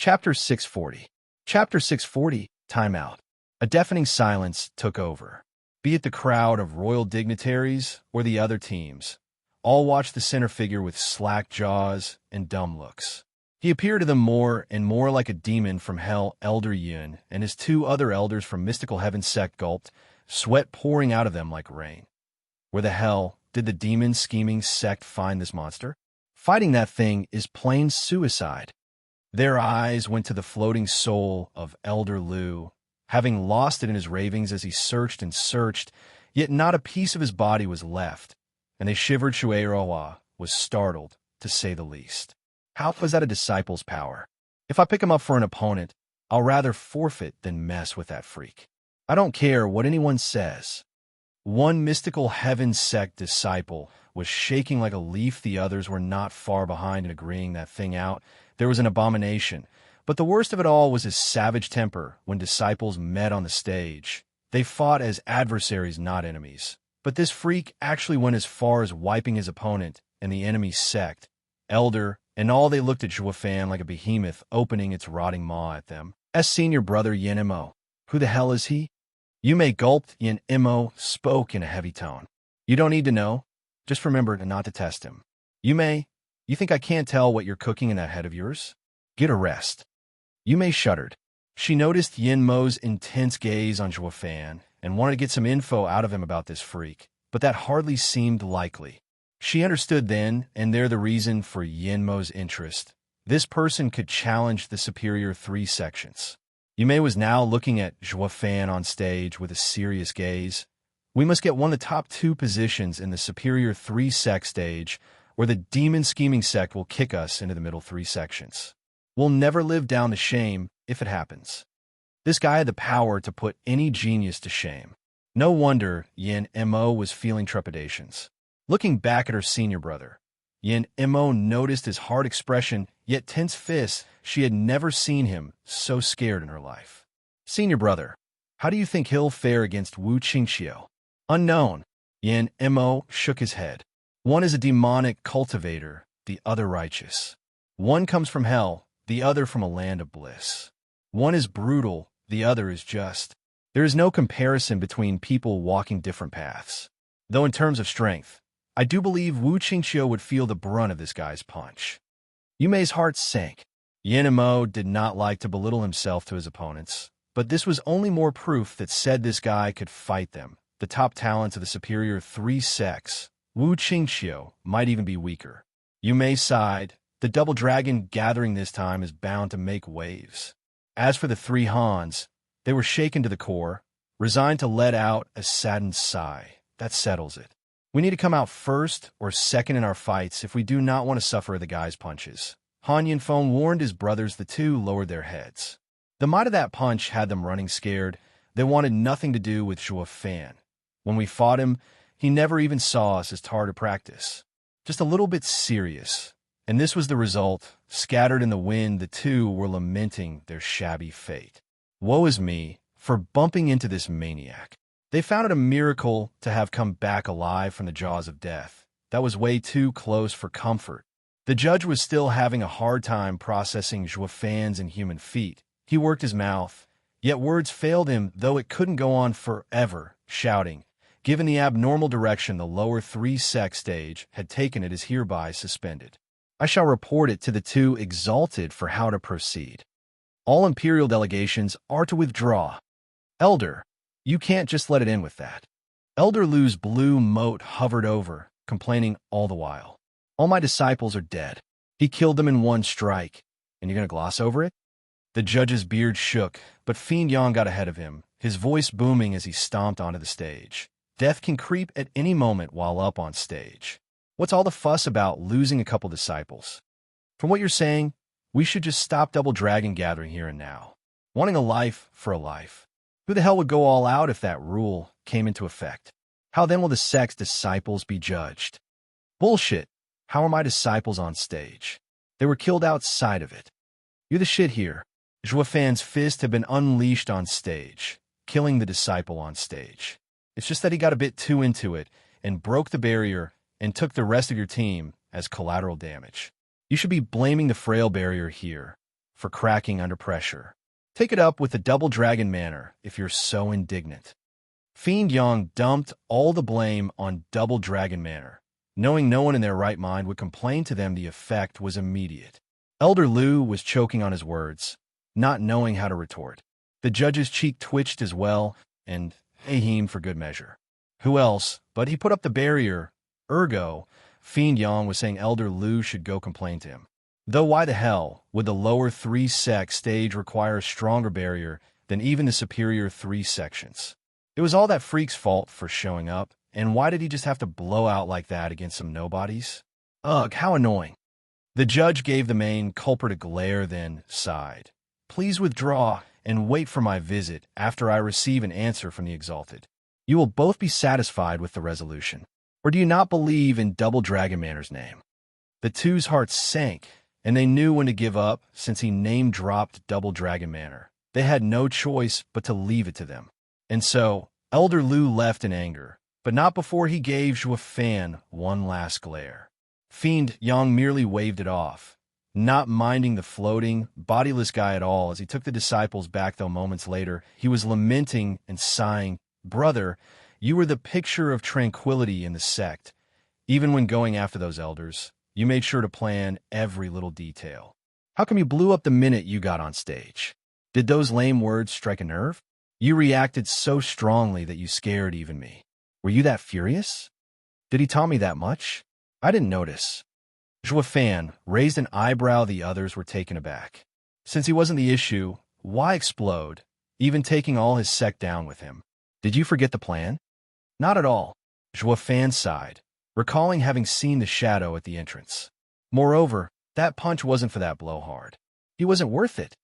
Chapter 640. Chapter 640, Timeout. A deafening silence took over. Be it the crowd of royal dignitaries or the other teams, all watched the center figure with slack jaws and dumb looks. He appeared to them more and more like a demon from hell. Elder Yin and his two other elders from mystical heaven sect gulped, sweat pouring out of them like rain. Where the hell did the demon-scheming sect find this monster? Fighting that thing is plain suicide. Their eyes went to the floating soul of Elder Lu, having lost it in his ravings as he searched and searched, yet not a piece of his body was left, and they shivered. Shueroa was startled, to say the least. How was that a disciple's power? If I pick him up for an opponent, I'll rather forfeit than mess with that freak. I don't care what anyone says. One mystical heaven sect disciple was shaking like a leaf. The others were not far behind in agreeing that thing out. There was an abomination, but the worst of it all was his savage temper when disciples met on the stage. They fought as adversaries, not enemies. But this freak actually went as far as wiping his opponent and the enemy sect, elder, and all. They looked at Zhuofan like a behemoth opening its rotting maw at them. As senior brother Yin Mo. Who the hell is he? Yume gulped. Yin Mo spoke in a heavy tone. You don't need to know. Just remember not to test him. Yume, you think I can't tell what you're cooking in that head of yours? Get a rest. Yume shuddered. She noticed Yin Mo's intense gaze on Zhuofan and wanted to get some info out of him about this freak, but that hardly seemed likely. She understood then and there the reason for Yin Mo's interest. This person could challenge the superior three sections. Yume was now looking at Zhuofan on stage with a serious gaze. We must get one of the top two positions in the superior three sect stage, where the demon-scheming sect will kick us into the middle three sections. We'll never live down the shame if it happens. This guy had the power to put any genius to shame. No wonder Yin Mo was feeling trepidations. Looking back at her senior brother, Yin Mo noticed his hard expression, yet tense fists. She had never seen him so scared in her life. Senior brother, how do you think he'll fare against Wu Qingxiu? Unknown. Yin Mo shook his head. One is a demonic cultivator, the other righteous. One comes from hell, the other from a land of bliss. One is brutal, the other is just. There is no comparison between people walking different paths. Though in terms of strength, I do believe Wu Qingxiu would feel the brunt of this guy's punch. Yume's heart sank. Yin Mo did not like to belittle himself to his opponents, but this was only more proof that said this guy could fight them, the top talents of the superior three sects. Wu Qingxiu might even be weaker. Yume sighed. The double dragon gathering this time is bound to make waves. As for the three Hans, they were shaken to the core, resigned to let out a saddened sigh. That settles it. We need to come out first or second in our fights if we do not want to suffer the guy's punches. Han Yinfeng warned his brothers. The two lowered their heads. The might of that punch had them running scared. They wanted nothing to do with Zhuofan. When we fought him, he never even saw us as tar to practice. Just a little bit serious. And this was the result. Scattered in the wind, the two were lamenting their shabby fate. Woe is me for bumping into this maniac. They found it a miracle to have come back alive from the jaws of death. That was way too close for comfort. The judge was still having a hard time processing Zhuofan's inhuman feat. He worked his mouth, yet words failed him, though it couldn't go on forever, shouting. Given the abnormal direction the lower three sect stage had taken, it is hereby suspended. I shall report it to the two exalted for how to proceed. All imperial delegations are to withdraw. Elder, you can't just let it in with that. Elder Lu's blue mote hovered over, complaining all the while. All my disciples are dead. He killed them in one strike, and you're going to gloss over it? The judge's beard shook, but Fiend Yang got ahead of him, his voice booming as he stomped onto the stage. Death can creep at any moment while up on stage. What's all the fuss about losing a couple disciples? From what you're saying, we should just stop double dragon gathering here and now. Wanting a life for a life. Who the hell would go all out if that rule came into effect? How then will the sect's disciples be judged? Bullshit. How are my disciples on stage? They were killed outside of it. You're the shit here. Zhuofan's fist had been unleashed on stage, killing the disciple on stage. It's just that he got a bit too into it and broke the barrier and took the rest of your team as collateral damage. You should be blaming the frail barrier here. for cracking under pressure. Take it up with the double dragon manner if you're so indignant. Fiend Yang dumped all the blame on double dragon manner. Knowing no one in their right mind would complain to them, the effect was immediate. Elder Lu was choking on his words, not knowing how to retort. The judge's cheek twitched as well, and Ahim for good measure. Who else? But he put up the barrier. Ergo, Fiend Yang was saying Elder Lu should go complain to him. Though why the hell would the lower 3-sec stage require a stronger barrier than even the superior 3 sections? It was all that freak's fault for showing up, and why did he just have to blow out like that against some nobodies? Ugh, how annoying. The judge gave the main culprit a glare, then sighed. Please withdraw and wait for my visit after I receive an answer from the exalted. You will both be satisfied with the resolution. Or do you not believe in Double Dragon Manor's name? The two's hearts sank, and they knew when to give up since he name-dropped Double Dragon Manor. They had no choice but to leave it to them. And so, Elder Lu left in anger, but not before he gave Zhuo Fan one last glare. Fiend Yang merely waved it off, not minding the floating, bodiless guy at all as he took the disciples back, though moments later he was lamenting and sighing, "Brother, you were the picture of tranquility in the sect. Even when going after those elders, you made sure to plan every little detail. How come you blew up the minute you got on stage? Did those lame words strike a nerve? You reacted so strongly that you scared even me. Were you that furious? Did he taunt me that much? I didn't notice." Zhuo Fan raised an eyebrow. The others were taken aback. Since he wasn't the issue, why explode, even taking all his sect down with him? Did you forget the plan? Not at all. Zhuo Fan sighed, recalling having seen the shadow at the entrance. Moreover, that punch wasn't for that blowhard. He wasn't worth it.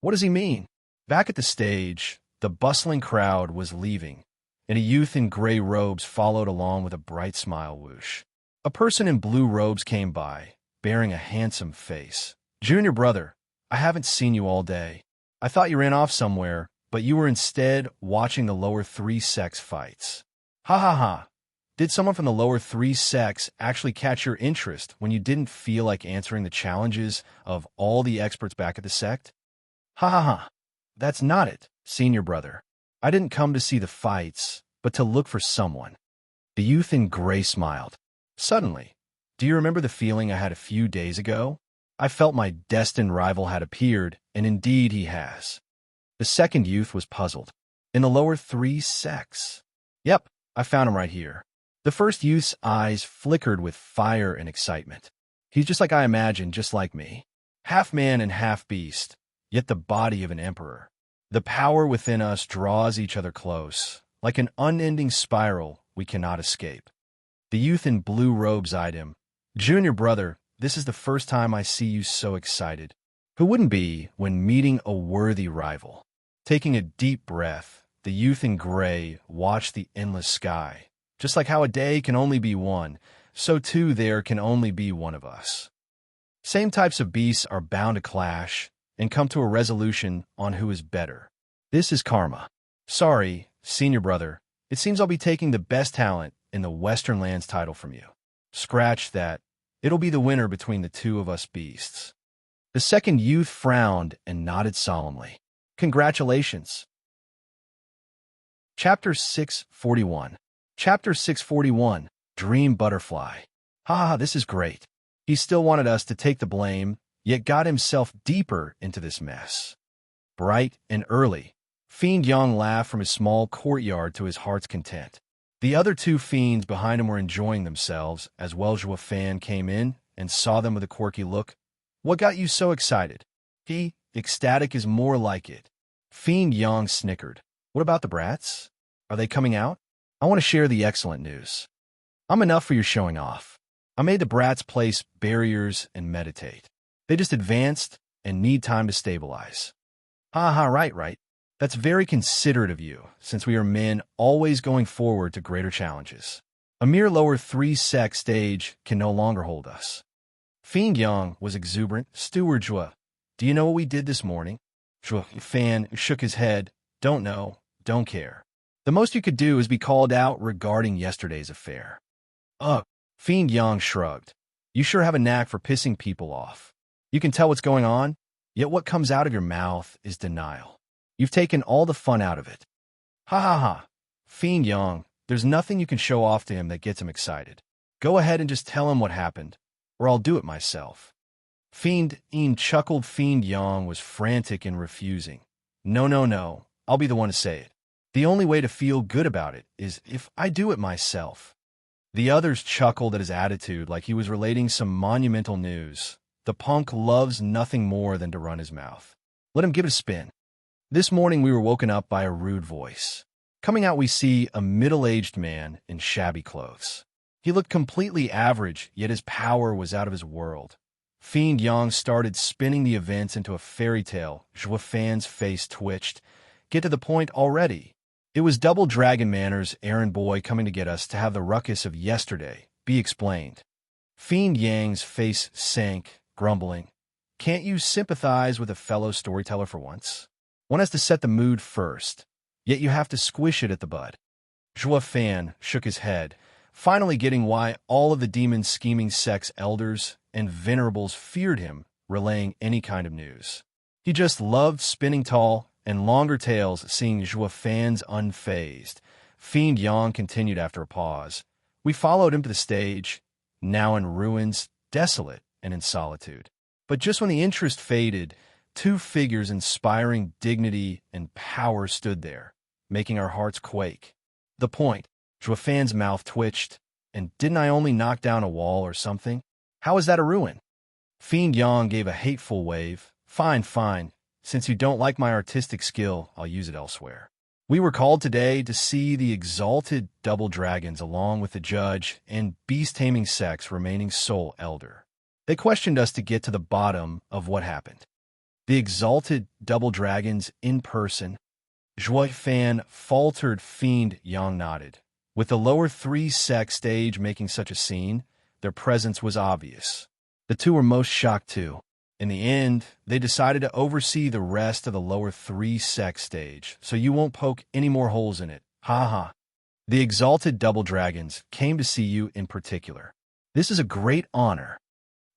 What does he mean? Back at the stage, the bustling crowd was leaving, and a youth in gray robes followed along with a bright smile whoosh. A person in blue robes came by, bearing a handsome face. "Junior brother, I haven't seen you all day. I thought you ran off somewhere, but you were instead watching the lower 3 sex fights. Ha ha ha. Did someone from the lower 3 sex actually catch your interest when you didn't feel like answering the challenges of all the experts back at the sect? Ha ha ha. That's not it, senior brother. I didn't come to see the fights, but to look for someone." The youth in gray smiled. Suddenly, do you remember the feeling I had a few days ago? I felt my destined rival had appeared, and indeed he has. The second youth was puzzled. In the lower 3 sex. Yep, I found him right here. The first youth's eyes flickered with fire and excitement. He's just like I imagined, just like me. Half man and half beast, yet the body of an emperor. The power within us draws each other close, like an unending spiral we cannot escape. The youth in blue robes eyed him. "Junior brother, this is the first time I see you so excited. Who wouldn't be when meeting a worthy rival?" Taking a deep breath, the youth in gray watched the endless sky. Just like how a day can only be one, so too there can only be one of us. Same types of beasts are bound to clash and come to a resolution on who is better. This is karma. Sorry, senior brother, it seems I'll be taking the best talent in the Western Lands title from you. Scratch that. It'll be the winner between the two of us beasts. The second youth frowned and nodded solemnly. Congratulations. Chapter 641. Chapter 641, Dream Butterfly. Ha, this is great. He still wanted us to take the blame, yet got himself deeper into this mess. Bright and early, Fiend Yang laughed from his small courtyard to his heart's content. The other two fiends behind him were enjoying themselves as well. Zhuo Fan came in and saw them with a quirky look. "What got you so excited?" Ecstatic is more like it. Fiend Yang snickered. "What about the brats? Are they coming out? I want to share the excellent news. I'm enough for your showing off. I made the brats place barriers and meditate. They just advanced and need time to stabilize." Ha ha, right. That's very considerate of you, since we are men always going forward to greater challenges. A mere lower 3 sex stage can no longer hold us. Fiend Yang was exuberant. "Steward Zhuo, do you know what we did this morning?" Zhuo Fan shook his head. "Don't know, don't care. The most you could do is be called out regarding yesterday's affair." Ugh, Fiend Yang shrugged. "You sure have a knack for pissing people off. You can tell what's going on? Yet what comes out of your mouth is denial. You've taken all the fun out of it. Ha ha ha. Fiend Yang, there's nothing you can show off to him that gets him excited. Go ahead and just tell him what happened, or I'll do it myself. Fiend Een chuckled. Fiend Yang was frantic and refusing. No, no, no, I'll be the one to say it. The only way to feel good about it is if I do it myself. The others chuckled at his attitude like he was relating some monumental news. The punk loves nothing more than to run his mouth. Let him give it a spin. This morning we were woken up by a rude voice. Coming out we see a middle-aged man in shabby clothes. He looked completely average, yet his power was out of his world. Fiend Yang started spinning the events into a fairy tale. Zhua Fan's face twitched. Get to the point already. It was Double Dragon Manor's errand boy coming to get us to have the ruckus of yesterday, be explained. Fiend Yang's face sank, grumbling. Can't you sympathize with a fellow storyteller for once? One has to set the mood first, yet you have to squish it at the bud. Zhua Fan shook his head, finally getting why all of the demon scheming sex elders and venerables feared him relaying any kind of news. He just loved spinning tall and longer tales, seeing Zhua Fan's unfazed. Fiend Yang continued after a pause. We followed him to the stage, now in ruins, desolate and in solitude. But just when the interest faded, two figures inspiring dignity and power stood there, making our hearts quake. The point. Zhua Fan's mouth twitched. And didn't I only knock down a wall or something? How is that a ruin? Fiend Yang gave a hateful wave. Fine, fine. Since you don't like my artistic skill, I'll use it elsewhere. We were called today to see the exalted double dragons along with the judge and beast-taming sex remaining sole elder. They questioned us to get to the bottom of what happened. The exalted double dragons in person. Zhua Fan faltered. Fiend Yang nodded. With the lower three sex stage making such a scene, their presence was obvious. The two were most shocked too. In the end, they decided to oversee the rest of the lower three sex stage, so you won't poke any more holes in it. Ha ha. The exalted double dragons came to see you in particular. This is a great honor.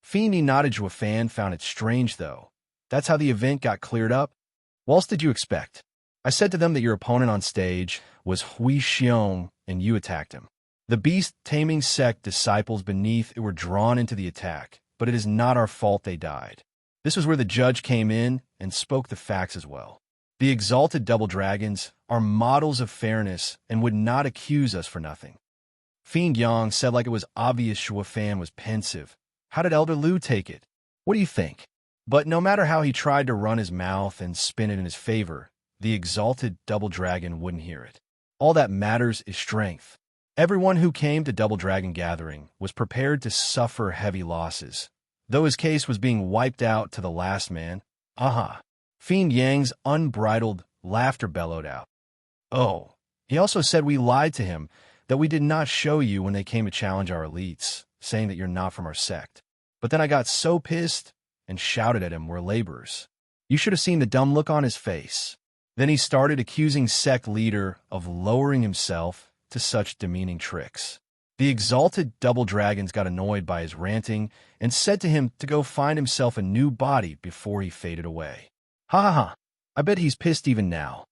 Fiendy nodded. Zhua Fan found it strange, though. That's how the event got cleared up? What else did you expect? I said to them that your opponent on stage was Hui Xiong, and you attacked him. The beast-taming sect disciples beneath it were drawn into the attack, but it is not our fault they died. This was where the judge came in and spoke the facts as well. The exalted double dragons are models of fairness and would not accuse us for nothing. Fiend Yang said like it was obvious. Zhua Fan was pensive. How did Elder Lu take it? What do you think? But no matter how he tried to run his mouth and spin it in his favor, the exalted double dragon wouldn't hear it. All that matters is strength. Everyone who came to Double Dragon Gathering was prepared to suffer heavy losses, though his case was being wiped out to the last man. Aha! Fiend Yang's unbridled laughter bellowed out. Oh, he also said we lied to him, that we did not show you when they came to challenge our elites, saying that you're not from our sect. But then I got so pissed and shouted at him, we're laborers. You should have seen the dumb look on his face. Then he started accusing sect leader of lowering himself to such demeaning tricks. The exalted double dragons got annoyed by his ranting and said to him to go find himself a new body before he faded away. Ha ha ha, I bet he's pissed even now.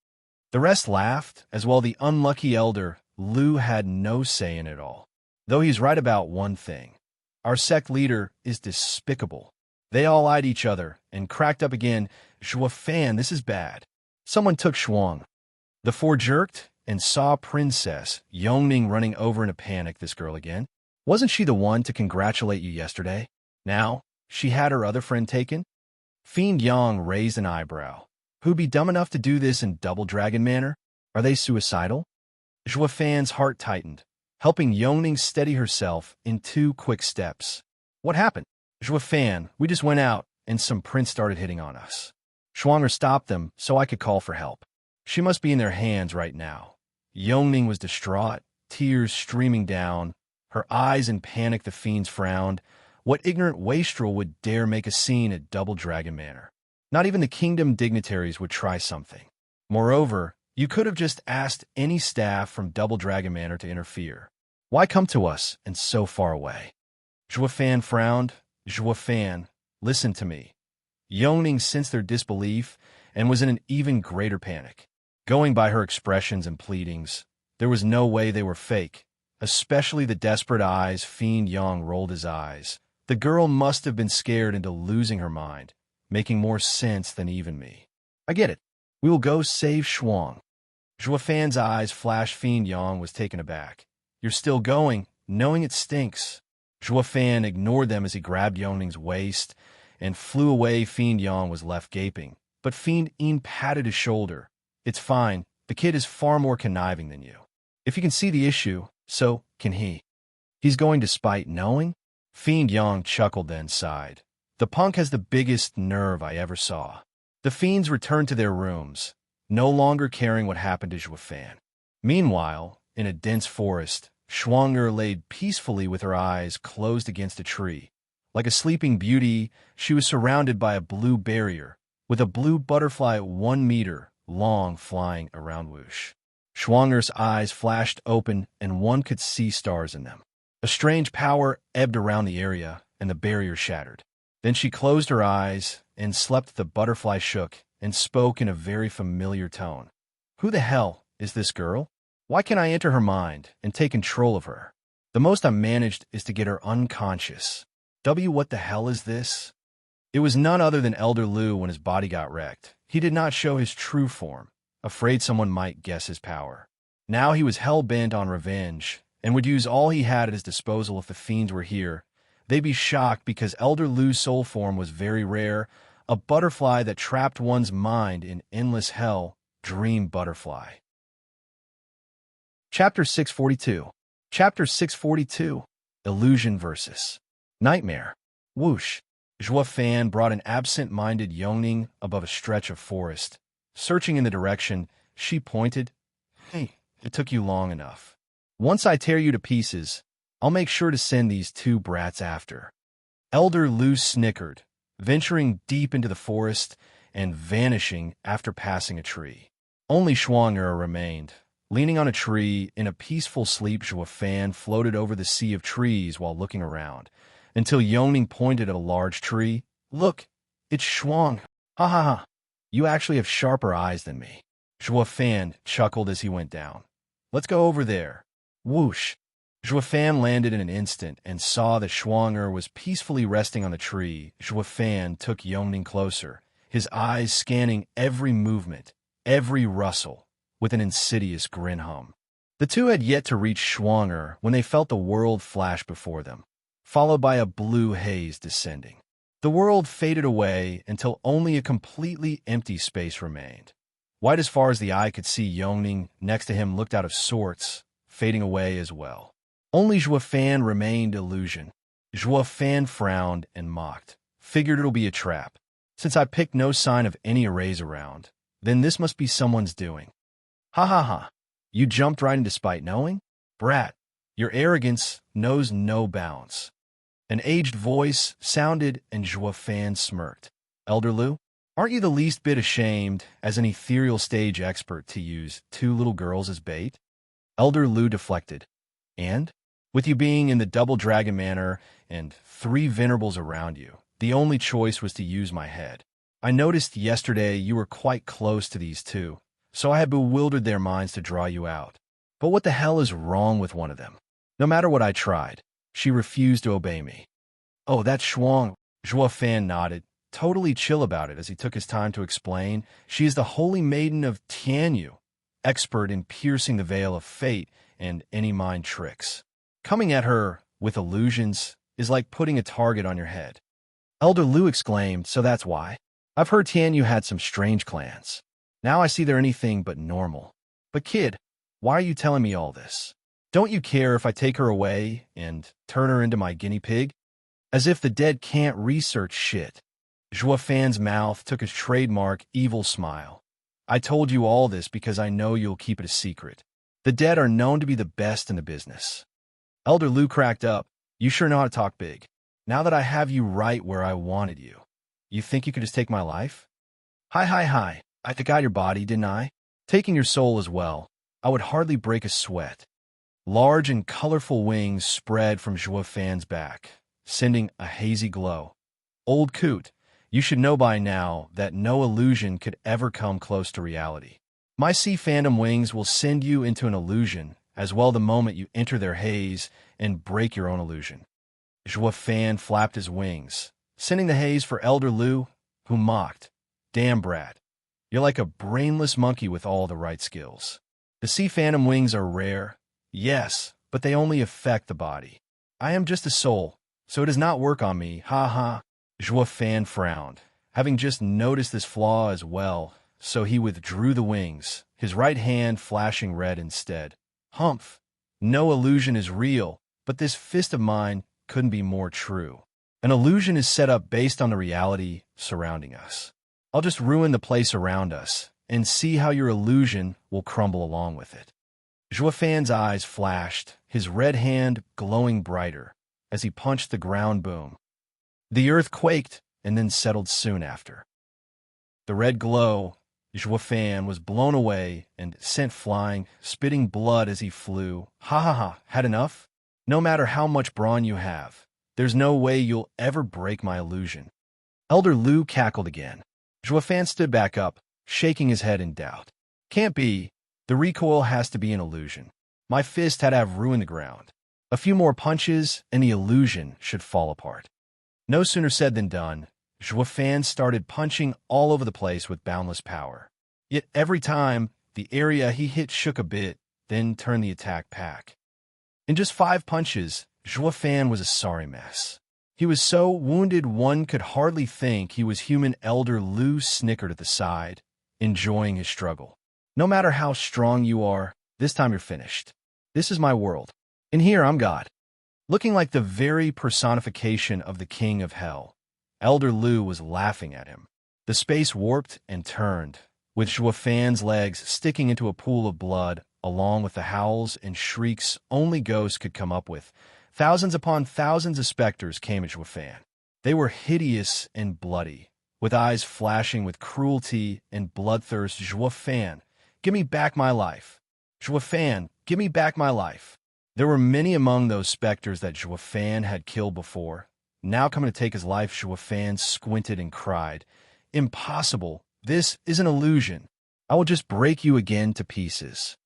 The rest laughed, as well the unlucky elder Lu had no say in it all. Though he's right about one thing. Our sect leader is despicable. They all eyed each other and cracked up again. Zhua Fan, this is bad. Someone took Shuang. The four jerked and saw Princess Yongning running over in a panic. This girl again. Wasn't she the one to congratulate you yesterday? Now, she had her other friend taken? Fiend Yang raised an eyebrow. Who'd be dumb enough to do this in Double Dragon manner? Are they suicidal? Zhua Fan's heart tightened, helping Yongning steady herself in 2 quick steps. What happened? Zhua Fan, we just went out, and some prince started hitting on us. Shuanger stopped them so I could call for help. She must be in their hands right now. Yongning was distraught, tears streaming down, her eyes in panic. The fiends frowned. What ignorant wastrel would dare make a scene at Double Dragon Manor? Not even the kingdom dignitaries would try something. Moreover, you could have just asked any staff from Double Dragon Manor to interfere. Why come to us and so far away? Zhua Fan frowned. Zhua Fan, listen to me. Yongning sensed their disbelief and was in an even greater panic. Going by her expressions and pleadings, there was no way they were fake, especially the desperate eyes. Fiend Yang rolled his eyes. The girl must have been scared into losing her mind, making more sense than even me. I get it. We will go save Shuang. Zhuofan's eyes flashed. Fiend Yang was taken aback. You're still going, knowing it stinks. Zhuofan ignored them as he grabbed Yongning's waist and flew away. Fiend Yang was left gaping, but Fiend Yin patted his shoulder. It's fine. The kid is far more conniving than you. If you can see the issue, so can he. He's going despite knowing? Fiend Yang chuckled, then sighed. The punk has the biggest nerve I ever saw. The fiends returned to their rooms, no longer caring what happened to Zhuofan. Meanwhile, in a dense forest, Shuang'er laid peacefully with her eyes closed against a tree. Like a sleeping beauty, she was surrounded by a blue barrier, with a blue butterfly 1 meter long flying around. Whoosh. Shuang'er's eyes flashed open, and one could see stars in them. A strange power ebbed around the area, and the barrier shattered. Then she closed her eyes and slept. The butterfly shook and spoke in a very familiar tone. Who the hell is this girl? Why can't I enter her mind and take control of her? The most I managed is to get her unconscious. What the hell is this? It was none other than Elder Lu when his body got wrecked. He did not show his true form, afraid someone might guess his power. Now he was hell-bent on revenge and would use all he had at his disposal. If the fiends were here, they'd be shocked because Elder Lu's soul form was very rare, a butterfly that trapped one's mind in endless hell. Dream butterfly. Chapter 642. Chapter 642. Illusion versus Nightmare. Whoosh. Zhuofan brought an absent-minded Yongning above a stretch of forest. Searching in the direction, she pointed. Hey, it took you long enough. Once I tear you to pieces, I'll make sure to send these 2 brats after. Elder Lu snickered, venturing deep into the forest and vanishing after passing a tree. Only Shuang'er remained. Leaning on a tree, in a peaceful sleep, Zhuofan floated over the sea of trees while looking around, until Yongning pointed at a large tree. Look, it's Shuang. Ha ha ha. You actually have sharper eyes than me. Zhuofan chuckled as he went down. Let's go over there. Whoosh. Zhuofan landed in an instant and saw that Shuang'er was peacefully resting on the tree. Zhuofan took Yongning closer, his eyes scanning every movement, every rustle, with an insidious grin hum. The two had yet to reach Shuang'er when they felt the world flash before them, followed by a blue haze descending. The world faded away until only a completely empty space remained. White as far as the eye could see. Yongning next to him looked out of sorts, fading away as well. Only Zhuofan remained illusion. Zhuofan frowned and mocked. Figured it'll be a trap. Since I picked no sign of any arrays around, then this must be someone's doing. Ha ha ha. You jumped right in despite knowing? Brat, your arrogance knows no bounds. An aged voice sounded and Zhuofan smirked. Elder Lu, aren't you the least bit ashamed, as an ethereal stage expert, to use 2 little girls as bait? Elder Lu deflected. And? With you being in the double dragon manor and 3 venerables around you, the only choice was to use my head. I noticed yesterday you were quite close to these 2, so I had bewildered their minds to draw you out. But what the hell is wrong with one of them? No matter what I tried, she refused to obey me. Oh, that's Shuang. Zhuofan nodded, totally chill about it as he took his time to explain. She is the holy maiden of Tianyu, expert in piercing the veil of fate and any mind tricks. Coming at her with illusions is like putting a target on your head. Elder Lu exclaimed, so that's why. I've heard Tianyu had some strange clans. Now I see they're anything but normal. But kid, why are you telling me all this? Don't you care if I take her away and turn her into my guinea pig? As if the dead can't research shit. Zhuofan's mouth took his trademark evil smile. I told you all this because I know you'll keep it a secret. The dead are known to be the best in the business. Elder Lu cracked up. You sure know how to talk big. Now that I have you right where I wanted you, you think you could just take my life? Hi. I took out your body, didn't I? Taking your soul as well. I would hardly break a sweat. Large and colorful wings spread from Zhuofan's back, sending a hazy glow. Old coot, You should know by now that no illusion could ever come close to reality. My sea phantom wings will send you into an illusion as well the moment you enter their haze and break your own illusion. Joie Fan flapped his wings, sending the haze for Elder Lu, who mocked, "Damn, brat. You're like a brainless monkey with all the right skills. The sea phantom wings are rare, yes, but they only affect the body. I am just a soul, so it does not work on me, ha ha." Joie Fan frowned, having just noticed this flaw as well, so he withdrew the wings, his right hand flashing red instead. Humph! No illusion is real, but this fist of mine couldn't be more true. An illusion is set up based on the reality surrounding us. I'll just ruin the place around us, and see how your illusion will crumble along with it. Joie Fan's eyes flashed, his red hand glowing brighter, as he punched the ground boom. The earth quaked and then settled soon after. The red glow, Joie Fan was blown away and sent flying, spitting blood as he flew. Ha ha ha, had enough? No matter how much brawn you have, there's no way you'll ever break my illusion. Elder Lu cackled again. Joie Fan stood back up, shaking his head in doubt. Can't be. The recoil has to be an illusion. My fist had to have ruined the ground. A few more punches, and the illusion should fall apart. No sooner said than done. Joie Fan started punching all over the place with boundless power. Yet every time, the area he hit shook a bit, then turned the attack back. In just 5 punches, Joie Fan was a sorry mess. He was so wounded one could hardly think he was human. Elder Lu snickered at the side, enjoying his struggle. No matter how strong you are, this time you're finished. This is my world. And here I'm God. Looking like the very personification of the king of hell, Elder Lu was laughing at him. The space warped and turned, with Joie Fan's legs sticking into a pool of blood, along with the howls and shrieks only ghosts could come up with. Thousands upon thousands of specters came at Joie Fan. They were hideous and bloody, with eyes flashing with cruelty and bloodthirst. Joie Fan, give me back my life. Joie Fan, give me back my life. There were many among those specters that Joie Fan had killed before, now coming to take his life. Joie Fan squinted and cried, "Impossible! This is an illusion. I will just break you again to pieces."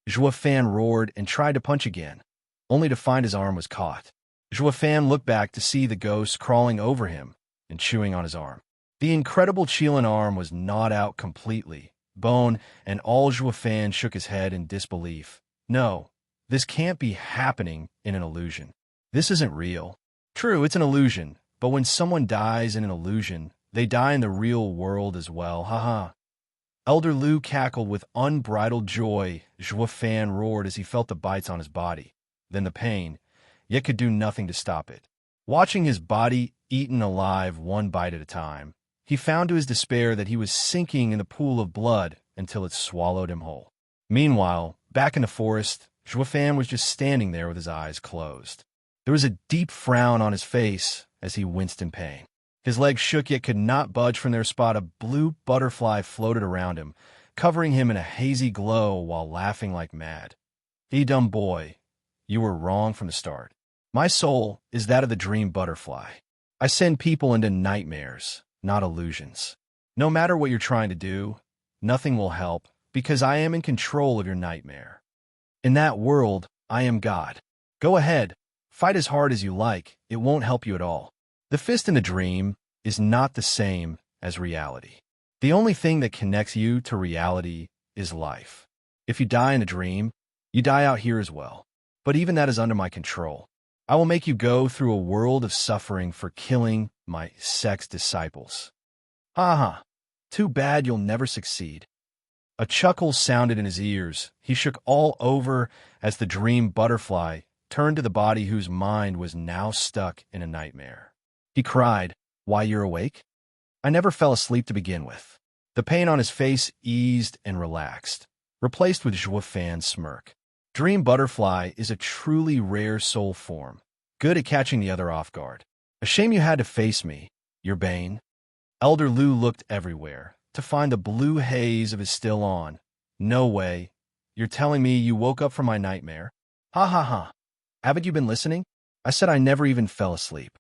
Joie Fan roared and tried to punch again, only to find his arm was caught. Joie Fan looked back to see the ghost crawling over him and chewing on his arm. The incredible Chilean arm was gnawed out completely, bone and all. Joie Fan shook his head in disbelief. No, this can't be happening in an illusion. This isn't real. True, it's an illusion, but when someone dies in an illusion, they die in the real world as well, haha. Elder Lu cackled with unbridled joy. Joie Fan roared as he felt the bites on his body, then the pain, yet could do nothing to stop it. Watching his body eaten alive one bite at a time, he found to his despair that he was sinking in the pool of blood until it swallowed him whole. Meanwhile, back in the forest, Joie Fan was just standing there with his eyes closed. There was a deep frown on his face as he winced in pain. His legs shook yet could not budge from their spot. A blue butterfly floated around him, covering him in a hazy glow while laughing like mad. Dumb boy, you were wrong from the start. My soul is that of the dream butterfly. I send people into nightmares, not illusions. No matter what you're trying to do, nothing will help, because I am in control of your nightmare. In that world, I am God. Go ahead, fight as hard as you like, it won't help you at all. The fist in the dream is not the same as reality. The only thing that connects you to reality is life. If you die in a dream, you die out here as well. But even that is under my control. I will make you go through a world of suffering for killing my sex disciples. Ha ha, too bad you'll never succeed. A chuckle sounded in his ears. He shook all over as the dream butterfly turned to the body whose mind was now stuck in a nightmare. He cried, "Why, you're awake? I never fell asleep to begin with." The pain on his face eased and relaxed, replaced with Joie Fan's smirk. Dream Butterfly is a truly rare soul form, good at catching the other off guard. A shame you had to face me, your bane. Elder Lu looked everywhere to find the blue haze of his still on. No way. You're telling me you woke up from my nightmare? Ha ha ha. Haven't you been listening? I said I never even fell asleep.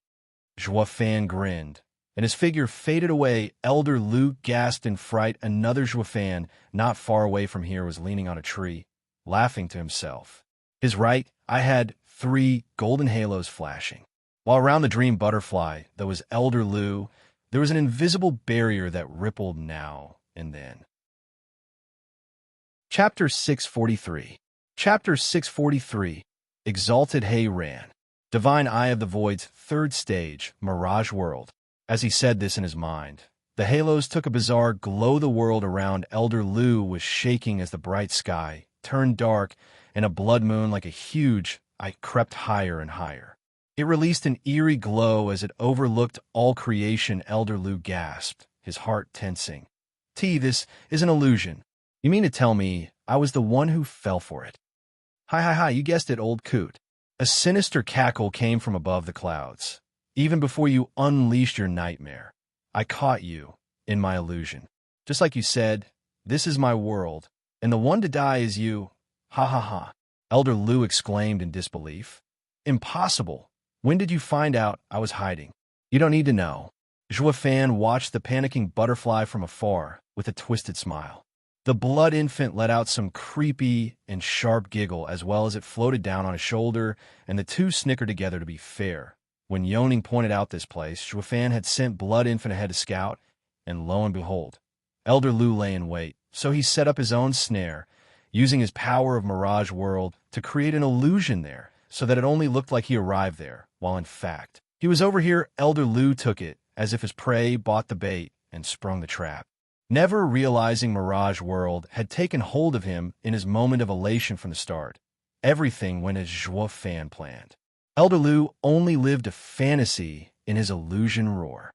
Joie Fan grinned. and his figure faded away. Elder Lu gasped in fright. Another Zhuofan, not far away from here, was leaning on a tree, laughing to himself. His right eye had 3 golden halos flashing, while around the dream butterfly that was Elder Lu, there was an invisible barrier that rippled now and then. Chapter 643. Chapter 643. Exalted He Ran. Divine Eye of the Void's 3rd stage, Mirage World. As he said this in his mind, the halos took a bizarre glow. The world around Elder Lu was shaking as the bright sky turned dark, and a blood moon like a huge eye crept higher and higher. It released an eerie glow as it overlooked all creation. Elder Lu gasped, his heart tensing. This is an illusion. You mean to tell me I was the one who fell for it? Hi, you guessed it, old coot. A sinister cackle came from above the clouds. Even before you unleashed your nightmare, I caught you in my illusion. Just like you said, this is my world, and the one to die is you. Ha ha ha. Elder Lu exclaimed in disbelief. Impossible. When did you find out I was hiding? You don't need to know. Zhuofan watched the panicking butterfly from afar with a twisted smile. The blood infant let out some creepy and sharp giggle as well as it floated down on his shoulder, and the two snickered together. To be fair, when Yoning pointed out this place, Zhuofan had sent blood infant ahead to scout, and lo and behold, Elder Lu lay in wait. So he set up his own snare, using his power of Mirage World to create an illusion there, so that it only looked like he arrived there, while in fact, he was over here. Elder Lu took it as if his prey bought the bait and sprung the trap. Never realizing Mirage World had taken hold of him in his moment of elation from the start. Everything went as Zhuofan planned. Elder Lu only lived a fantasy in his illusion roar.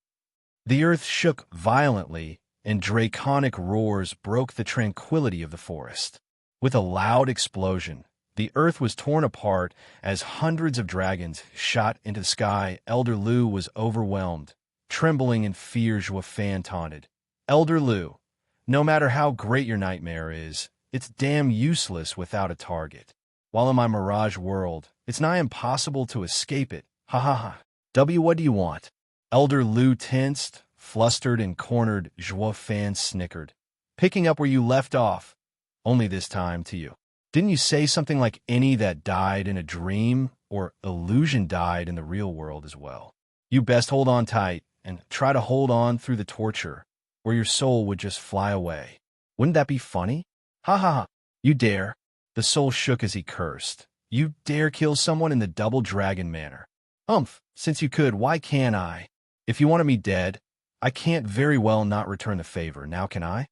The earth shook violently, and draconic roars broke the tranquility of the forest. With a loud explosion, the earth was torn apart as hundreds of dragons shot into the sky. Elder Lu was overwhelmed. Trembling in fear, Zhuofan taunted, Elder Lu, no matter how great your nightmare is, it's damn useless without a target. While in my Mirage World, it's nigh impossible to escape it. Ha ha ha. What do you want? Elder Lu tensed, flustered, and cornered. Zhuofan snickered. Picking up where you left off. Only this time to you. Didn't you say something like any that died in a dream or illusion died in the real world as well? You best hold on tight and try to hold on through the torture, or your soul would just fly away. Wouldn't that be funny? Ha ha ha. You dare? The soul shook as he cursed. You dare kill someone in the double dragon manner? Since you could, why can't I? If you wanted me dead, I can't very well not return the favor, now can I?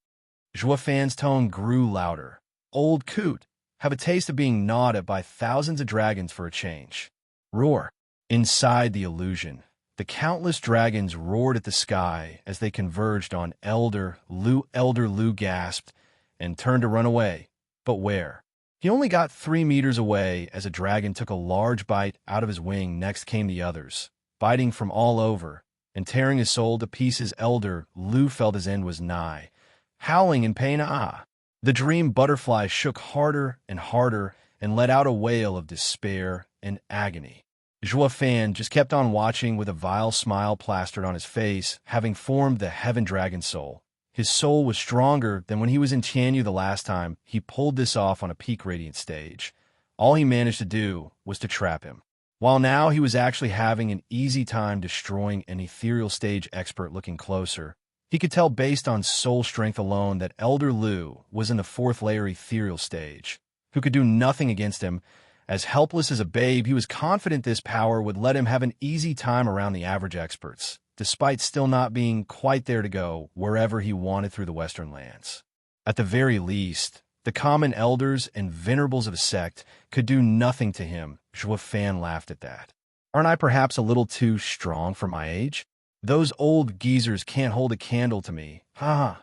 Zhuofan's tone grew louder. Old coot, have a taste of being gnawed at by thousands of dragons for a change. Roar. Inside the illusion, the countless dragons roared at the sky as they converged on Elder Lu. Elder Lu gasped and turned to run away. But where? He only got 3 meters away as a dragon took a large bite out of his wing. Next came the others, biting from all over and tearing his soul to pieces. Elder Lu felt his end was nigh, howling in pain. The dream butterfly shook harder and harder and let out a wail of despair and agony. Zhuofan just kept on watching with a vile smile plastered on his face, having formed the Heaven Dragon soul. His soul was stronger than when he was in Tianyu the last time he pulled this off on a peak radiant stage. All he managed to do was to trap him. While now he was actually having an easy time destroying an ethereal stage expert. Looking closer, he could tell based on soul strength alone that Elder Lu was in the 4th layer ethereal stage, who could do nothing against him. As helpless as a babe, he was confident this power would let him have an easy time around the average experts, despite still not being quite there to go wherever he wanted through the Western lands. At the very least, the common elders and venerables of a sect could do nothing to him. Zhuofan laughed at that. Aren't I perhaps a little too strong for my age? Those old geezers can't hold a candle to me. Ha ha.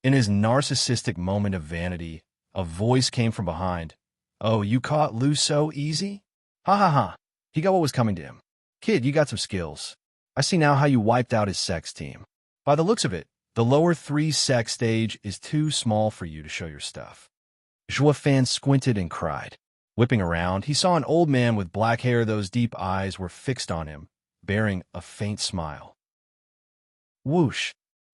In his narcissistic moment of vanity, a voice came from behind. Oh, you caught Lu so easy? Ha ha ha. He got what was coming to him. Kid, you got some skills. I see now how you wiped out his sex team. By the looks of it, the lower 3 sex stage is too small for you to show your stuff. Zhuofan squinted and cried. Whipping around, he saw an old man with black hair. Those deep eyes were fixed on him, bearing a faint smile. Whoosh!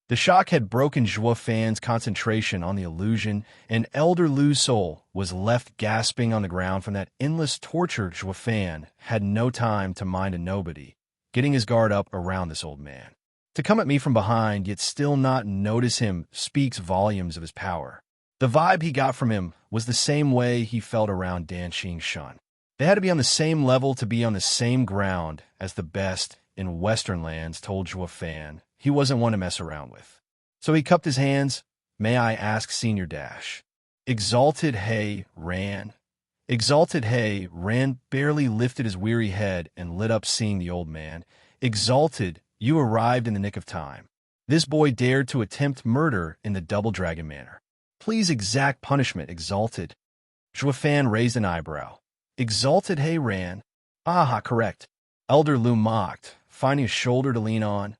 The shock had broken Zhuo Fan's concentration on the illusion, and Elder Lu's soul was left gasping on the ground from that endless torture. Zhuo Fan had no time to mind a nobody, getting his guard up around this old man. To come at me from behind, yet still not notice him, speaks volumes of his power. The vibe he got from him was the same way he felt around Dan Shun. They had to be on the same level to be on the same ground as the best in Western lands, told Zhuo Fan. He wasn't one to mess around with. So he cupped his hands. May I ask, Senior Dash? Exalted Hay ran. Exalted Hay ran, barely lifted his weary head and lit up seeing the old man. Exalted, you arrived in the nick of time. This boy dared to attempt murder in the Double Dragon manner. Please exact punishment, Exalted. Zhuo Fan raised an eyebrow. Exalted Hay ran. Aha, correct. Elder Lu mocked, finding a shoulder to lean on.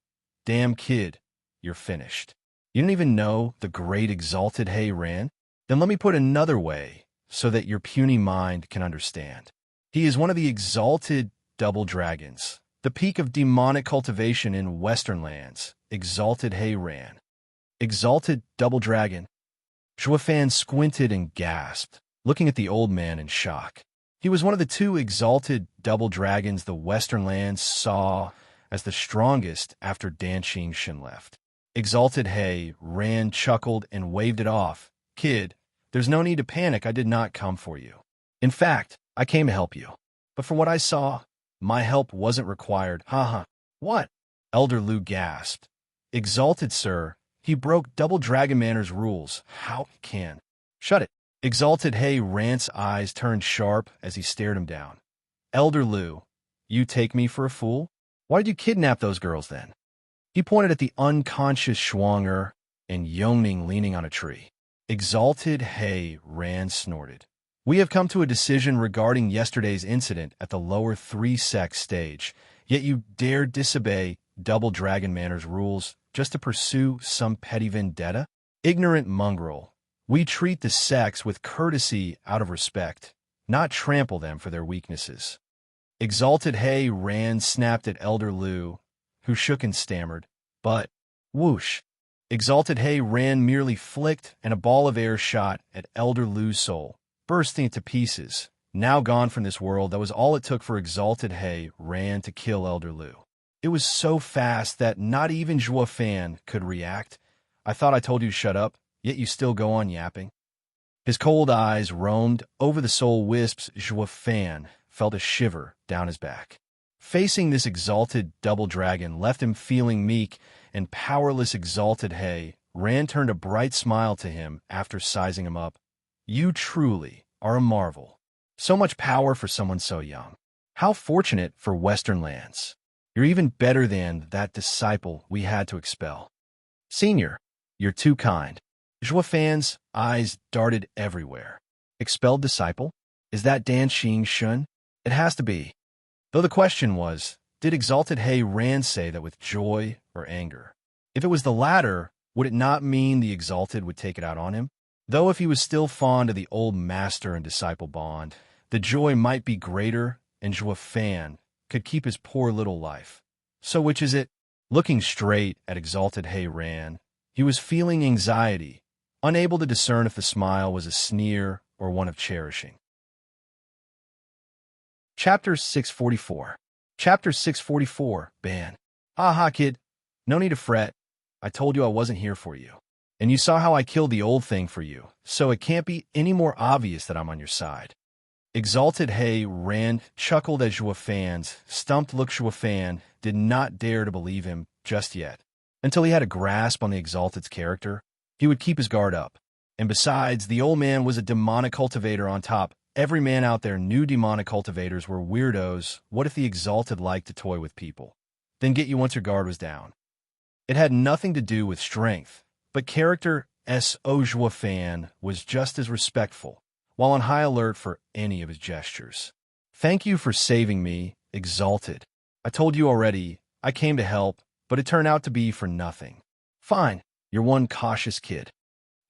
Damn kid, you're finished. You don't even know the great Exalted Hay ran? Then let me put another way so that your puny mind can understand. He is one of the exalted double dragons, the peak of demonic cultivation in Western lands. Exalted Hay ran. Exalted double dragon. Zhuo Fan squinted and gasped, looking at the old man in shock. He was one of the two exalted double dragons the Western lands saw as the strongest after Dan Shun left. Exalted Hay ran, chuckled, and waved it off. Kid, there's no need to panic. I did not come for you. In fact, I came to help you. But for what I saw, my help wasn't required. Haha. What? Elder Lu gasped. Exalted, sir. He broke Double Dragon Manor's rules. How can? Shut it. Exalted Hay Rant's eyes turned sharp as he stared him down. Elder Lu, you take me for a fool? Why did you kidnap those girls then? He pointed at the unconscious Schwanger and Yongning leaning on a tree. Exalted Hay Rand snorted. We have come to a decision regarding yesterday's incident at the lower 3-sec stage, yet you dare disobey Double Dragon Manor's rules just to pursue some petty vendetta? Ignorant mongrel. We treat the sex with courtesy out of respect, not trample them for their weaknesses. Exalted Hay Rand snapped at Elder Lu, who shook and stammered. But, whoosh. Exalted Hay Rand merely flicked, and a ball of air shot at Elder Lu's soul, bursting into pieces. Now gone from this world, that was all it took for Exalted Hay Rand to kill Elder Lu. It was so fast that not even Zhuo Fan could react. I thought I told you to shut up, yet you still go on yapping. His cold eyes roamed over the soul wisps. Zhuo Fan felt a shiver down his back. Facing this exalted double dragon left him feeling meek and powerless. Exalted Hay Rand turned a bright smile to him after sizing him up. You truly are a marvel. So much power for someone so young. How fortunate for Western lands. You're even better than that disciple we had to expel. Senior, you're too kind. Zhuo Fan's eyes darted everywhere. Expelled disciple? Is that Dan Shun? It has to be. Though the question was, did Exalted Hay Rand say that with joy or anger? If it was the latter, would it not mean the Exalted would take it out on him? Though if he was still fond of the old master and disciple bond, the joy might be greater, and Zhuo Fan could keep his poor little life. So which is it? Looking straight at Exalted Hay Rand, he was feeling anxiety, unable to discern if the smile was a sneer or one of cherishing. Chapter 644. Chapter 644, Ban. Ha, kid. No need to fret. I told you I wasn't here for you. And you saw how I killed the old thing for you, so it can't be any more obvious that I'm on your side. Exalted Hay Rand chuckled as Zhuo Fan's stumped look. Zhuo Fan did not dare to believe him just yet. Until he had a grasp on the Exalted's character, he would keep his guard up. And besides, the old man was a demonic cultivator on top. Every man out there knew demonic cultivators were weirdos. What if the Exalted liked to toy with people? Then get you once your guard was down. It had nothing to do with strength, but character. Zhuo Fan was just as respectful, while on high alert for any of his gestures. Thank you for saving me, Exalted. I told you already, I came to help, but it turned out to be for nothing. Fine, you're one cautious kid.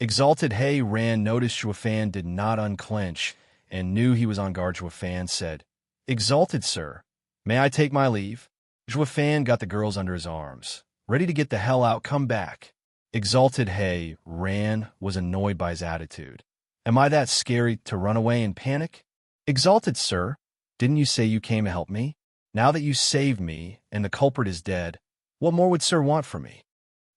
Exalted Hay Rand noticed Zhuo Fan did not unclench, and knew he was on guard. Zhuo Fan said, Exalted sir, may I take my leave? Zhuo Fan got the girls under his arms, ready to get the hell out, come back. Exalted Hay was annoyed by his attitude. Am I that scary to run away in panic? Exalted Sir, didn't you say you came to help me? Now that you saved me and the culprit is dead, what more would Sir want from me?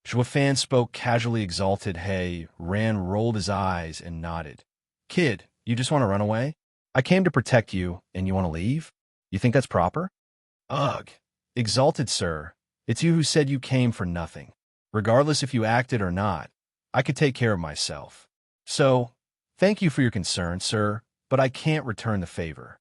Juefan spoke casually. Exalted Hay rolled his eyes and nodded. Kid, you just want to run away? I came to protect you, and you want to leave? You think that's proper? Ugh. Exalted Sir, it's you who said you came for nothing. Regardless if you acted or not, I could take care of myself. So, thank you for your concern, sir, but I can't return the favor.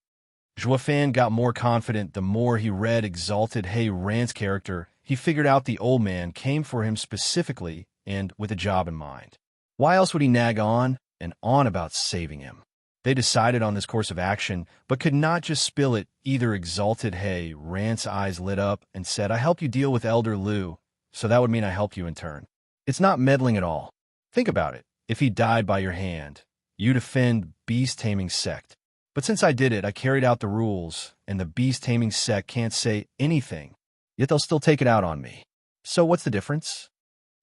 Juefan got more confident the more he read Exalted Hay's character. He figured out the old man came for him specifically and with a job in mind. Why else would he nag on and on about saving him? They decided on this course of action, but could not just spill it. Either Exalted Hay's eyes lit up and said, I help you deal with Elder Lu, so that would mean I help you in turn. It's not meddling at all. Think about it. If he died by your hand, you defend beast-taming sect. But since I did it, I carried out the rules, and the beast-taming sect can't say anything, yet they'll still take it out on me. So what's the difference?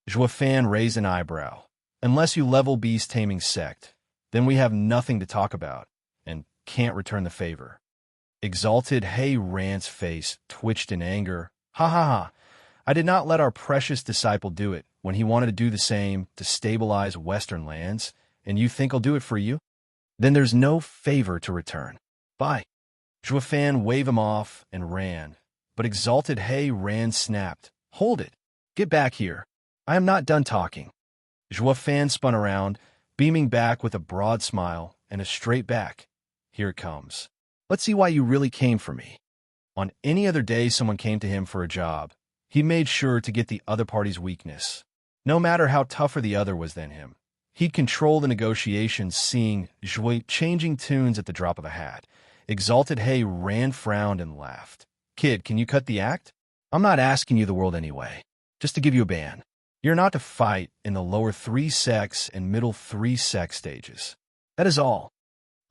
Juefan raised an eyebrow. Unless you level beast-taming sect, then we have nothing to talk about, and can't return the favor. Exalted Hay's face twitched in anger. Ha ha ha. I did not let our precious disciple do it when he wanted to do the same to stabilize Western lands, and you think I'll do it for you? Then there's no favor to return. Bye. Juefan waved him off and ran, but Exalted Hay snapped. Hold it. Get back here. I am not done talking. Juefan spun around, beaming back with a broad smile and a straight back. Here it comes. Let's see why you really came for me. On any other day someone came to him for a job, he made sure to get the other party's weakness. No matter how tougher the other was than him, he'd control the negotiations, seeing Jue changing tunes at the drop of a hat. Exalted Hay frowned and laughed. Kid, can you cut the act? I'm not asking you the world anyway, just to give you a ban. You're not to fight in the lower 3 sects and middle 3 sect stages. That is all.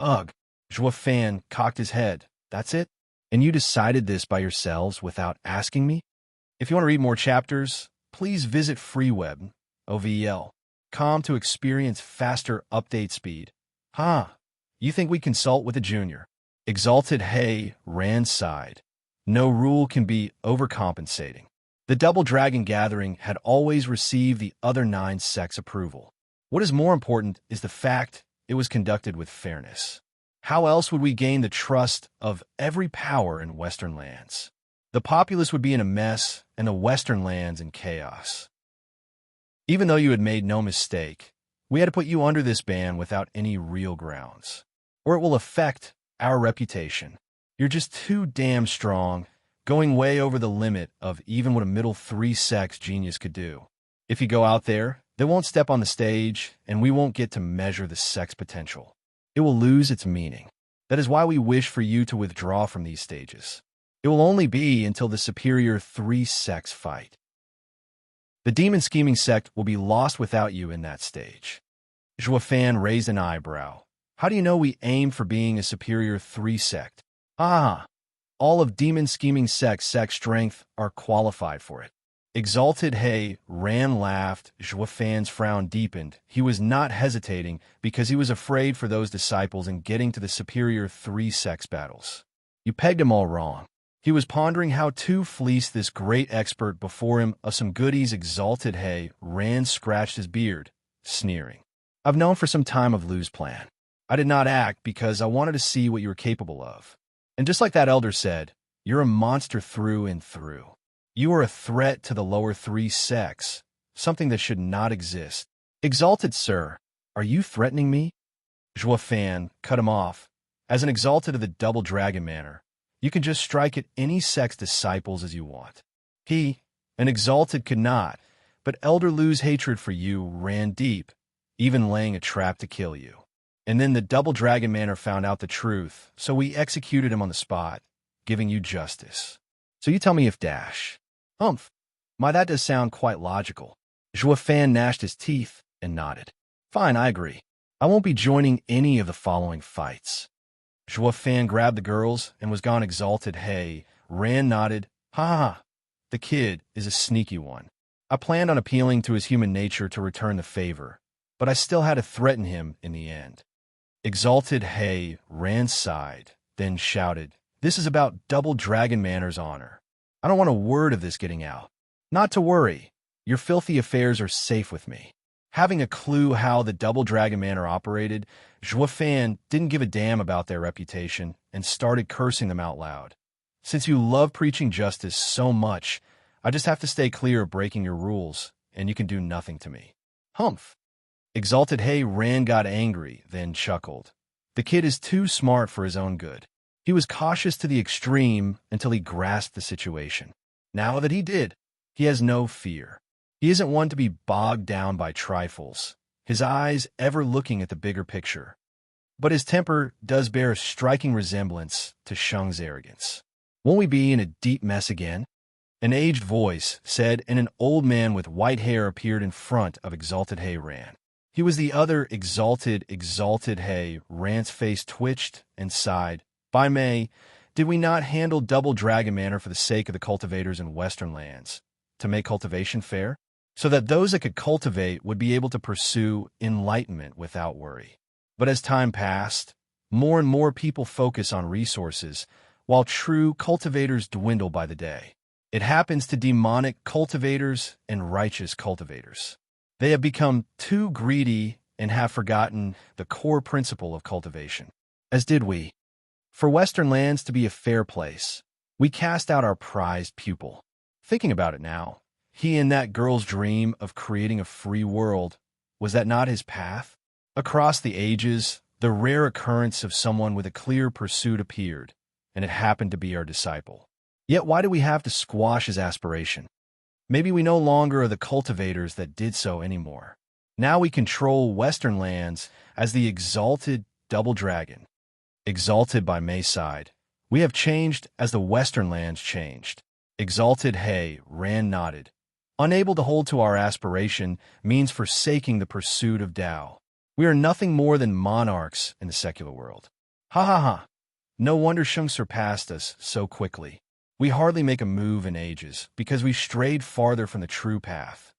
Ugh. Juefan cocked his head. That's it? And you decided this by yourselves without asking me? If you want to read more chapters, please visit freeweb.com to experience faster update speed. You think we consult with a junior? Exalted Hay sighed. No rule can be overcompensating. The Double Dragon Gathering had always received the other 9 sects' approval. What is more important is the fact it was conducted with fairness. How else would we gain the trust of every power in Western lands? The populace would be in a mess and the Western lands in chaos. Even though you had made no mistake, we had to put you under this ban without any real grounds, or it will affect our reputation. You're just too damn strong, going way over the limit of even what a middle 3 sects genius could do. If you go out there, they won't step on the stage, and we won't get to measure the sect's potential. It will lose its meaning. That is why we wish for you to withdraw from these stages. It will only be until the superior 3 sects fight. The demon scheming sect will be lost without you in that stage. Juefan raised an eyebrow. How do you know we aim for being a superior 3 sect? All of demon scheming sect's sect strength are qualified for it. Exalted Hay laughed. Juefan's frown deepened. He was not hesitating because he was afraid for those disciples in getting to the superior 3 sects battles. You pegged him all wrong. He was pondering how to fleece this great expert before him of some goodies. Exalted Hay scratched his beard, sneering. I've known for some time of Lu's plan. I did not act because I wanted to see what you were capable of. And just like that elder said, you're a monster through and through. You are a threat to the lower 3 sects, something that should not exist. Exalted Sir, are you threatening me? Juefan cut him off. As an exalted of the Double Dragon manner, you can just strike at any sect's disciples as you want. He, an exalted, could not, but Elder Lu's hatred for you ran deep, even laying a trap to kill you. And then the Double Dragon Manor found out the truth, so we executed him on the spot, giving you justice. So you tell me if dash. That does sound quite logical. Juefan gnashed his teeth and nodded. Fine, I agree. I won't be joining any of the following fights. Juefan grabbed the girls and was gone. Exalted Hay nodded. The kid is a sneaky one. I planned on appealing to his human nature to return the favor, but I still had to threaten him in the end. Exalted Hay Ran sighed, then shouted, "This is about Double Dragon Manor's honor. I don't want a word of this getting out. Not to worry. Your filthy affairs are safe with me." Having a clue how the Double Dragon Manor operated, Zhuofan didn't give a damn about their reputation and started cursing them out loud. "Since you love preaching justice so much, I just have to stay clear of breaking your rules, and you can do nothing to me." Humph. Exalted Hay Ran got angry, then chuckled. The kid is too smart for his own good. He was cautious to the extreme until he grasped the situation. Now that he did, he has no fear. He isn't one to be bogged down by trifles, his eyes ever looking at the bigger picture. But his temper does bear a striking resemblance to Shung's arrogance. "Won't we be in a deep mess again?" An aged voice said, and an old man with white hair appeared in front of Exalted Hay Ran. He was the other Exalted Hay. Ran's face twitched and sighed. "By May, did we not handle Double Dragon Manor for the sake of the cultivators in Western lands, to make cultivation fair? So that those that could cultivate would be able to pursue enlightenment without worry. But as time passed, more and more people focus on resources, while true cultivators dwindle by the day. It happens to demonic cultivators and righteous cultivators. They have become too greedy and have forgotten the core principle of cultivation. As did we. For Western lands to be a fair place, we cast out our prized pupil. Thinking about it now, he and that girl's dream of creating a free world, was that not his path? Across the ages, the rare occurrence of someone with a clear pursuit appeared, and it happened to be our disciple. Yet why do we have to squash his aspiration? Maybe we no longer are the cultivators that did so anymore. Now we control Western lands as the exalted Double Dragon. Exalted by May's side, we have changed as the Western lands changed. Exalted Hay Ran nodded. Unable to hold to our aspiration means forsaking the pursuit of Tao. We are nothing more than monarchs in the secular world. Ha ha ha. No wonder Shung surpassed us so quickly. We hardly make a move in ages because we strayed farther from the true path.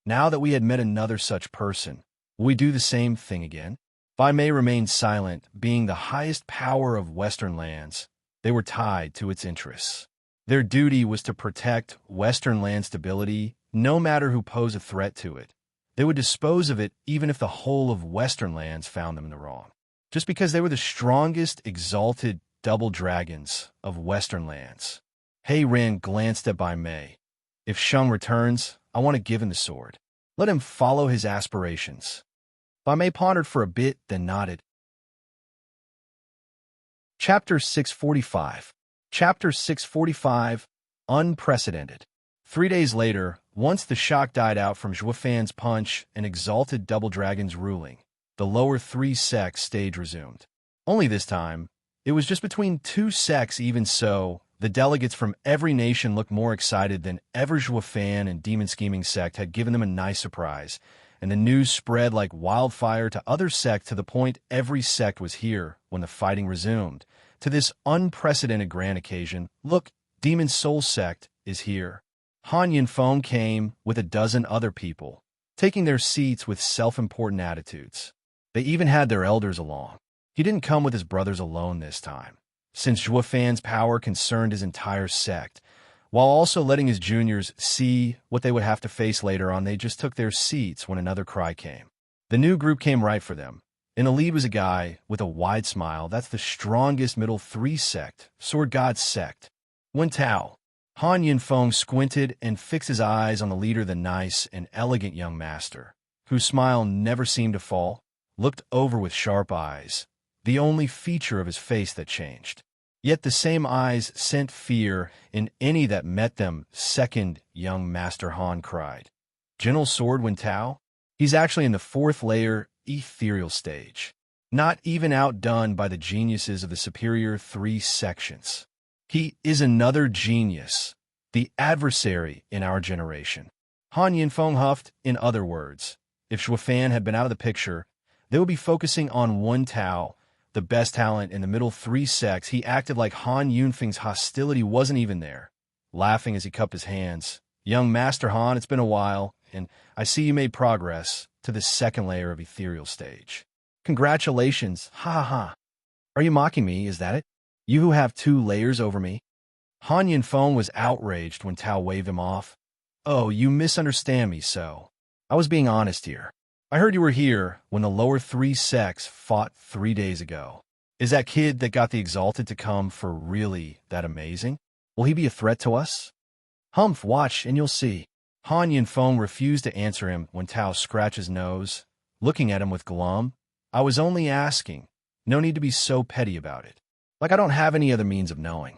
Now that we had met another such person, will we do the same thing again? Bai Mei remained silent, being the highest power of Western lands. They were tied to its interests. Their duty was to protect Western land stability, no matter who posed a threat to it. They would dispose of it even if the whole of Western lands found them in the wrong. Just because they were the strongest exalted double dragons of Western lands. Hay Ran glanced at Bai Mei. "If Shung returns, I want to give him the sword. Let him follow his aspirations." Bai Mei pondered for a bit, then nodded. Chapter 645. Chapter 645, Unprecedented. 3 days later, once the shock died out from Zhuofan's punch and exalted Double Dragon's ruling, the lower three sects stage resumed. Only this time, it was just between two sects. Even so, the delegates from every nation looked more excited than ever. Zhuofan and Demon Scheming sect had given them a nice surprise, and the news spread like wildfire to other sects to the point every sect was here when the fighting resumed. To this unprecedented grand occasion, look, Demon Soul sect is here. Han Yunfeng came with a dozen other people, taking their seats with self-important attitudes. They even had their elders along. He didn't come with his brothers alone this time, since Zhuofan's power concerned his entire sect. While also letting his juniors see what they would have to face later on, they just took their seats when another cry came. The new group came right for them. In the lead was a guy with a wide smile. That's the strongest middle three sect, Sword God sect. Wen Tao. Han Yunfeng squinted and fixed his eyes on the leader, the nice and elegant young master, whose smile never seemed to fall, looked over with sharp eyes, the only feature of his face that changed. Yet the same eyes sent fear in any that met them. "Second, young Master," Han cried. "General Sword Wen Tao? He's actually in the fourth layer ethereal stage, not even outdone by the geniuses of the superior three sections. He is another genius, the adversary in our generation." Han Yunfeng huffed. In other words, if Zhuofan had been out of the picture, they would be focusing on Wen Tao, the best talent in the middle three sects. He acted like Han Yunfeng's hostility wasn't even there, laughing as he cupped his hands. Young Master Han, it's been a while, and I see you made progress to the second layer of ethereal stage. Congratulations, ha ha ha. Are you mocking me, is that it? You who have 2 layers over me? Han Yunfeng was outraged when Tao waved him off. Oh, you misunderstand me so. I was being honest here. I heard you were here when the lower 3 sects fought 3 days ago. Is that kid that got the Exalted to come for really that amazing? Will he be a threat to us? Humph, watch and you'll see. Han Yunfeng refused to answer him when Tao scratched his nose, looking at him with glum. I was only asking. No need to be so petty about it. Like I don't have any other means of knowing.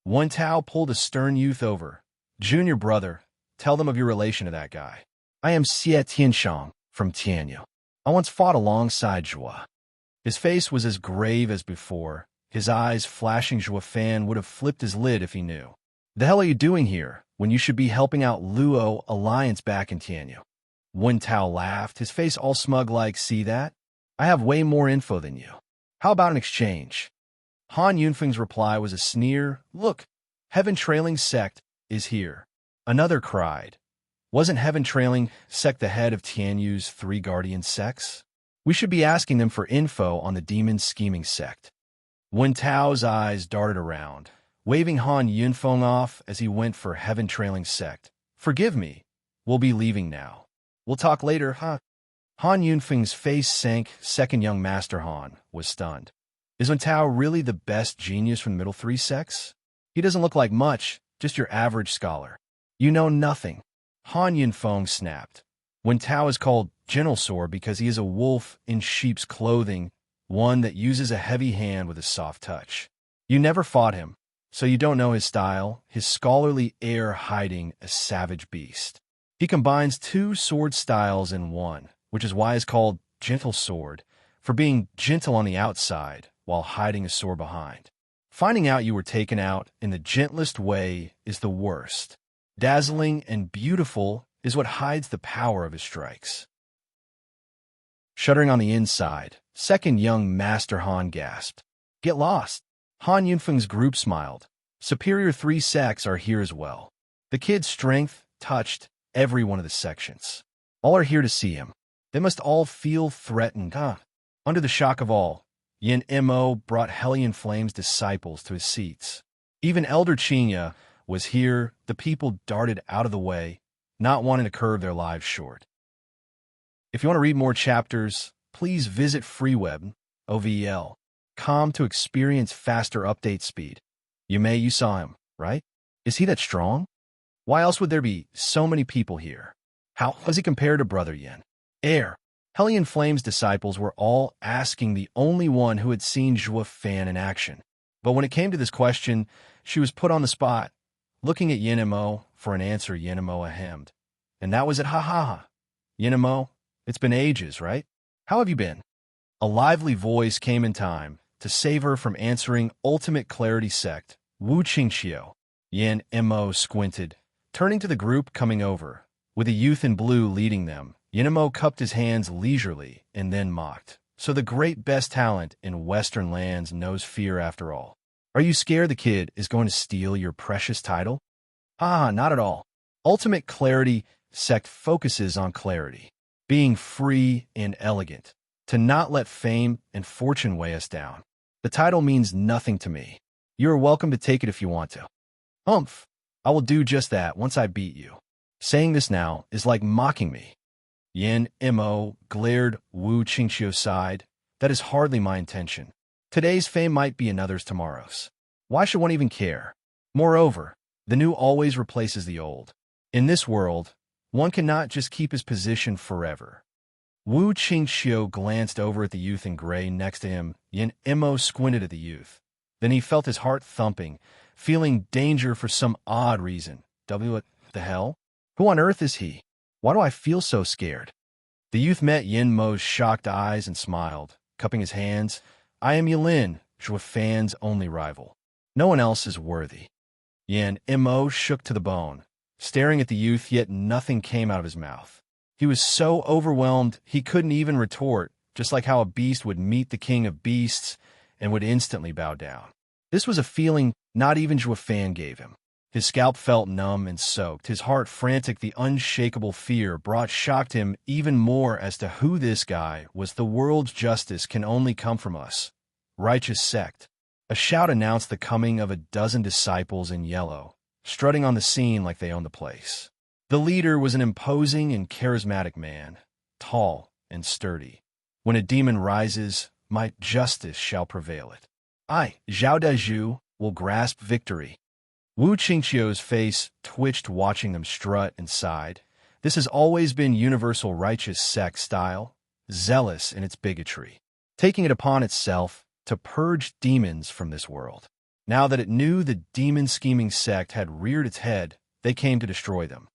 Wen Tao pulled a stern youth over. Junior brother, tell them of your relation to that guy. I am Xie Tianshang from Tianyu. I once fought alongside Zhua. His face was as grave as before. His eyes flashing. Zhua Fan would have flipped his lid if he knew. The hell are you doing here when you should be helping out Luo Alliance back in Tianyu? Wen Tao laughed, his face all smug like, see that? I have way more info than you. How about an exchange? Han Yunfeng's reply was a sneer. Look, Heaven Trailing Sect is here. Another cried. Wasn't Heaven Trailing Sect the head of Tianyu's 3 guardian sects? We should be asking them for info on the demon scheming sect. Wen Tao's eyes darted around, waving Han Yunfeng off as he went for Heaven Trailing Sect. Forgive me. We'll be leaving now. We'll talk later, huh? Han Yunfeng's face sank. Second young Master Han was stunned. Is Wen Tao really the best genius from the middle 3 sects? He doesn't look like much, just your average scholar. You know nothing. Han Yunfeng snapped. Wen Tao is called Gentle because he is a wolf in sheep's clothing, one that uses a heavy hand with a soft touch. You never fought him, so you don't know his style, his scholarly air hiding a savage beast. He combines 2 sword styles in one, which is why it's called Gentle Sword, for being gentle on the outside while hiding a sword behind. Finding out you were taken out in the gentlest way is the worst. Dazzling and beautiful is what hides the power of his strikes. Shuddering on the inside, second young Master Han gasped. Get lost. Han Yunfeng's group smiled. Superior 3 sects are here as well. The kid's strength touched every one of the sections. All are here to see him. They must all feel threatened, huh? Under the shock of all, Yin Mo brought Hellion Flame's disciples to his seats. Even Elder Chinya was here. The people darted out of the way, not wanting to curve their lives short. If you want to read more chapters, please visit freeweb.com to experience faster update speed. You saw him, right? Is he that strong? Why else would there be so many people here? How does he compare to Brother Yin? Hellion Flame's disciples were all asking the only one who had seen Zhua Fan in action. But when it came to this question, she was put on the spot. Looking at Yin Mo for an answer, Yin Mo hemmed. And that was it, ha ha ha. Yin Mo, it's been ages, right? How have you been? A lively voice came in time to save her from answering Ultimate Clarity Sect, Wu Qingqiu. Yin Mo squinted, turning to the group coming over. With a youth in blue leading them, Yin Mo cupped his hands leisurely and then mocked. So the great best talent in Western lands knows fear after all. Are you scared the kid is going to steal your precious title? Not at all. Ultimate Clarity Sect focuses on clarity, being free and elegant, to not let fame and fortune weigh us down. The title means nothing to me. You are welcome to take it if you want to. Humph, I will do just that once I beat you. Saying this now is like mocking me. Yin Mo glared Wu Qingqiu side. That is hardly my intention. Today's fame might be another's tomorrow's. Why should one even care? Moreover, the new always replaces the old. In this world, one cannot just keep his position forever. Wu Qingqiu glanced over at the youth in gray next to him. Yin Mo squinted at the youth. Then he felt his heart thumping, feeling danger for some odd reason. What the hell? Who on earth is he? Why do I feel so scared? The youth met Yin Mo's shocked eyes and smiled, cupping his hands. I am Yilin, Zhua Fan's only rival. No one else is worthy. Yin Mo shook to the bone, staring at the youth, yet nothing came out of his mouth. He was so overwhelmed he couldn't even retort, just like how a beast would meet the king of beasts and would instantly bow down. This was a feeling not even Zhua Fan gave him. His scalp felt numb and soaked, his heart frantic. The unshakable fear brought shocked him even more as to who this guy was. The world's justice can only come from us. Righteous sect. A shout announced the coming of a dozen disciples in yellow, strutting on the scene like they owned the place. The leader was an imposing and charismatic man, tall and sturdy. When a demon rises, my justice shall prevail it. I, Zhao Dezhu, will grasp victory. Wu Qingqiu's face twitched watching them strut and sighed. This has always been universal righteous sect style, zealous in its bigotry, taking it upon itself to purge demons from this world. Now that it knew the demon-scheming sect had reared its head, they came to destroy them.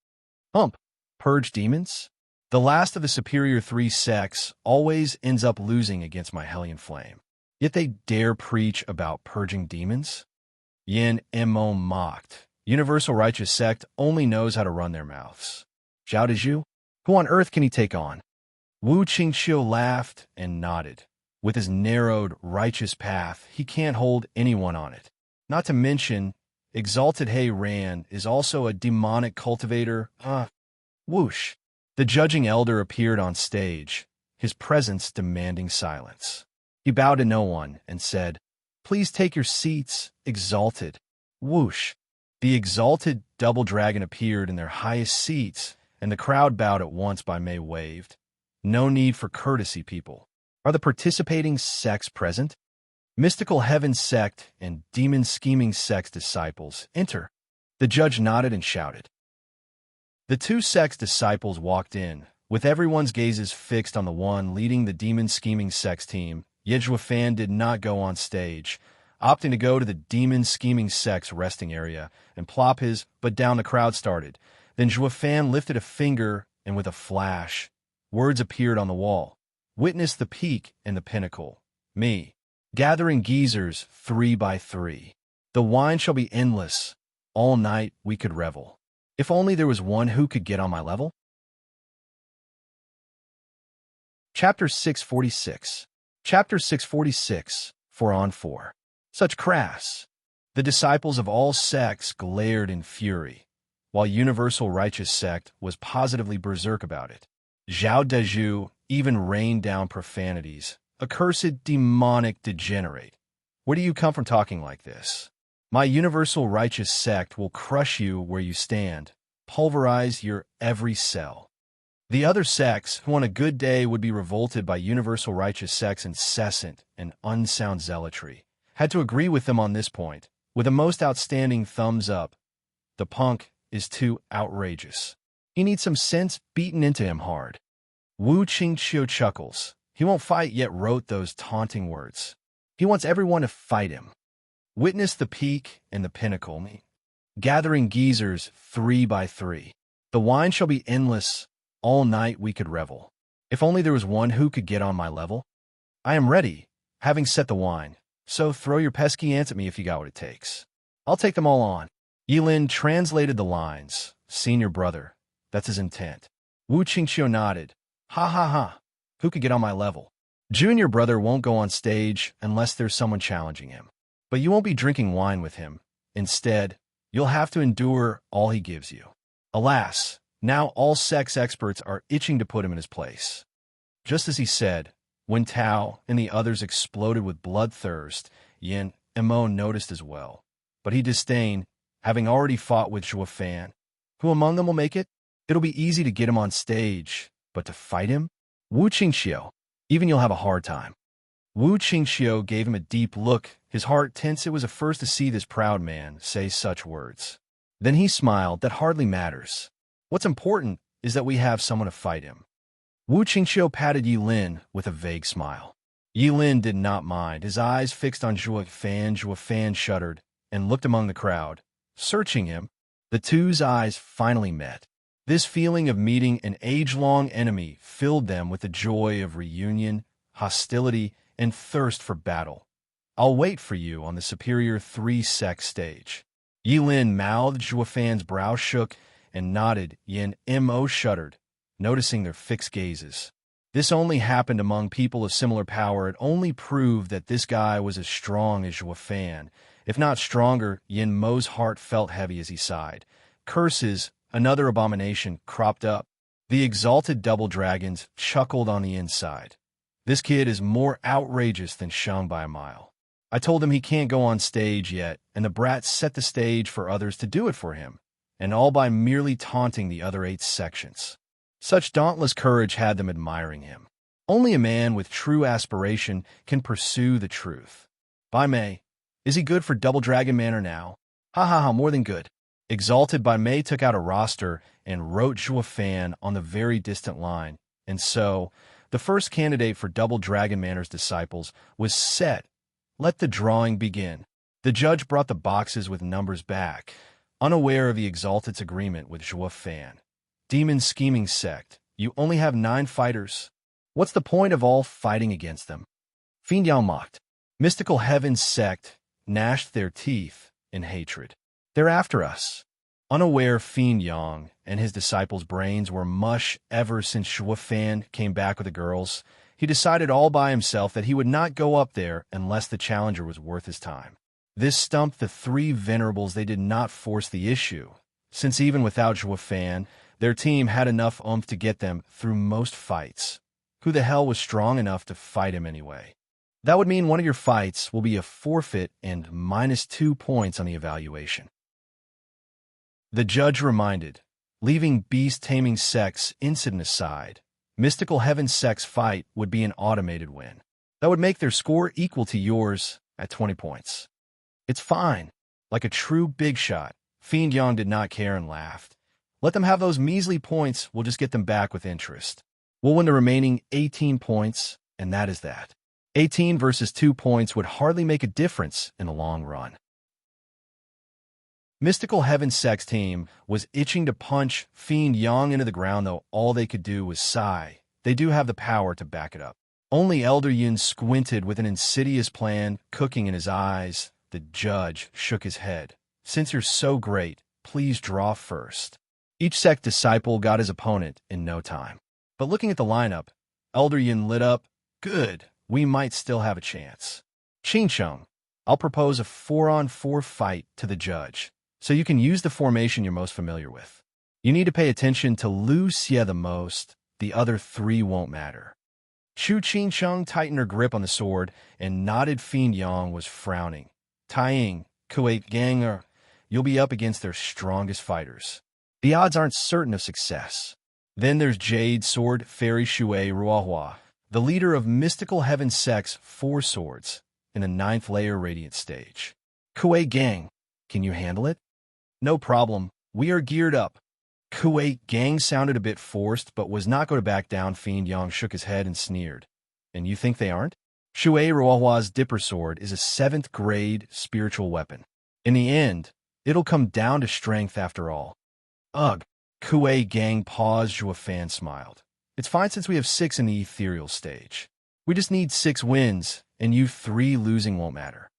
Purge demons? The last of the superior three sects always ends up losing against my Hellion Flame. Yet they dare preach about purging demons? Yin Mo mocked. Universal Righteous Sect only knows how to run their mouths. Zhao Dezhu? Who on earth can he take on? Wu Qingqiu laughed and nodded. With his narrowed, righteous path, he can't hold anyone on it. Not to mention, Exalted He Ran is also a demonic cultivator. Whoosh. The judging elder appeared on stage, his presence demanding silence. He bowed to no one and said, "Please take your seats, Exalted." Whoosh. The exalted double dragon appeared in their highest seats, and the crowd bowed at once. By May waved. No need for courtesy, people. Are the participating sects present? Mystical Heaven Sect and Demon Scheming Sect's disciples enter. The judge nodded and shouted. The two sects' disciples walked in, with everyone's gazes fixed on the one leading the Demon Scheming Sect's team. Yet Zhuofan did not go on stage, opting to go to the Demon Scheming Sect's resting area and plop his butt down. The crowd started. Then Zhuofan lifted a finger, and with a flash, words appeared on the wall. Witness the peak and the pinnacle. Me. Gathering geezers 3 by 3. The wine shall be endless. All night we could revel. If only there was one who could get on my level. Chapter 646. Chapter 646, 4 on 4. Such crass. The disciples of all sects glared in fury, while Universal Righteous Sect was positively berserk about it. Zhao Dezhu even rained down profanities. Accursed demonic degenerate. Where do you come from talking like this? My Universal Righteous Sect will crush you where you stand, pulverize your every cell. The other sects, who on a good day would be revolted by Universal Righteous Sect's incessant and unsound zealotry, had to agree with them on this point, with a most outstanding thumbs up. The punk is too outrageous. He needs some sense beaten into him hard. Wu Qingqiu chuckles. He won't fight, yet wrote those taunting words. He wants everyone to fight him. Witness the peak and the pinnacle. Me. Gathering geezers 3 by 3. The wine shall be endless. All night we could revel. If only there was one who could get on my level. I am ready, having set the wine, so throw your pesky ants at me if you got what it takes. I'll take them all on. Yilin translated the lines. Senior brother, that's his intent. Wu Qingqiu nodded. Ha ha ha. Who could get on my level? Junior brother won't go on stage unless there's someone challenging him. But you won't be drinking wine with him. Instead, you'll have to endure all he gives you. Alas, now all sex experts are itching to put him in his place. Just as he said, when Tao and the others exploded with bloodthirst, Yin Mo noticed as well. But he disdained, having already fought with Zhuofan. Who among them will make it? It'll be easy to get him on stage, but to fight him? Wu Qingqiu, even you'll have a hard time. Wu Qingqiu gave him a deep look, his heart tense. It was a first to see this proud man say such words. Then he smiled. That hardly matters. What's important is that we have someone to fight him. Wu Qingqiu patted Yilin with a vague smile. Yilin did not mind, his eyes fixed on Zhuofan. Zhuofan shuddered and looked among the crowd, searching him. The two's eyes finally met. This feeling of meeting an age-long enemy filled them with the joy of reunion, hostility, and thirst for battle. I'll wait for you on the superior 3-sect stage. Yilin mouthed. Zhuofan's brow shook and nodded. Yin Mo shuddered, noticing their fixed gazes. This only happened among people of similar power. It only proved that this guy was as strong as Zhuofan, If not stronger, Yin Mo's heart felt heavy as he sighed. Curses, another abomination, cropped up. The exalted double dragons chuckled on the inside. This kid is more outrageous than Shang by a mile. I told him he can't go on stage yet, and the brat set the stage for others to do it for him, and all by merely taunting the other 8 sections. Such dauntless courage had them admiring him. Only a man with true aspiration can pursue the truth. By May, is he good for Double Dragon Manor now? Ha ha ha, more than good. Exalted by May took out a roster and wrote Zhuo Fan on the very distant line, and so the first candidate for Double Dragon Manor's disciples was set. Let the drawing begin. The judge brought the boxes with numbers back, unaware of the Exalted's agreement with Zhuo Fan. Demon scheming sect, you only have 9 fighters. What's the point of all fighting against them? Fiend Yang mocked. Mystical Heaven sect gnashed their teeth in hatred. They're after us. Unaware, Fiend Yang and his disciples' brains were mush ever since Zhuo Fan came back with the girls. He decided all by himself that he would not go up there unless the challenger was worth his time. This stumped the 3 venerables. They did not force the issue, since even without Zhuo Fan, their team had enough oomph to get them through most fights. Who the hell was strong enough to fight him anyway? That would mean one of your fights will be a forfeit and -2 points on the evaluation. The judge reminded, leaving beast-taming sects incident aside, Mystical Heaven sect's fight would be an automated win. That would make their score equal to yours at 20 points. It's fine. Like a true big shot, Fiend Yang did not care and laughed. Let them have those measly points, we'll just get them back with interest. We'll win the remaining 18 points, and that is that. 18 versus 2 points would hardly make a difference in the long run. Mystical Heaven sect's team was itching to punch Fiend Yang into the ground, though all they could do was sigh. They do have the power to back it up. Only Elder Yin squinted with an insidious plan cooking in his eyes. The judge shook his head. Since you're so great, please draw first. Each sect disciple got his opponent in no time. But looking at the lineup, Elder Yin lit up. Good, we might still have a chance. Qingcheng, I'll propose a 4-on-4 fight to the judge, so you can use the formation you're most familiar with. You need to pay attention to Lu Xie the most, the other 3 won't matter. Chu Qingcheng tightened her grip on the sword, and nodded. Fiend Yang was frowning. Taiying, Kuwait Ganger, you'll be up against their strongest fighters. The odds aren't certain of success. Then there's Jade Sword Fairy Shui Ruohua, the leader of Mystical Heaven sect's 4 swords, in the 9th layer Radiant stage. Kuwait Gang, can you handle it? No problem, we are geared up. Kuwait Gang sounded a bit forced, but was not going to back down. Fiend Yang shook his head and sneered. And you think they aren't? Shui Ruohua's Dipper Sword is a 7th grade spiritual weapon. In the end, it'll come down to strength after all. Ugh. Kuwait Gang paused. Zhuo Fan smiled. It's fine since we have 6 in the ethereal stage. We just need 6 wins, and you 3 losing won't matter.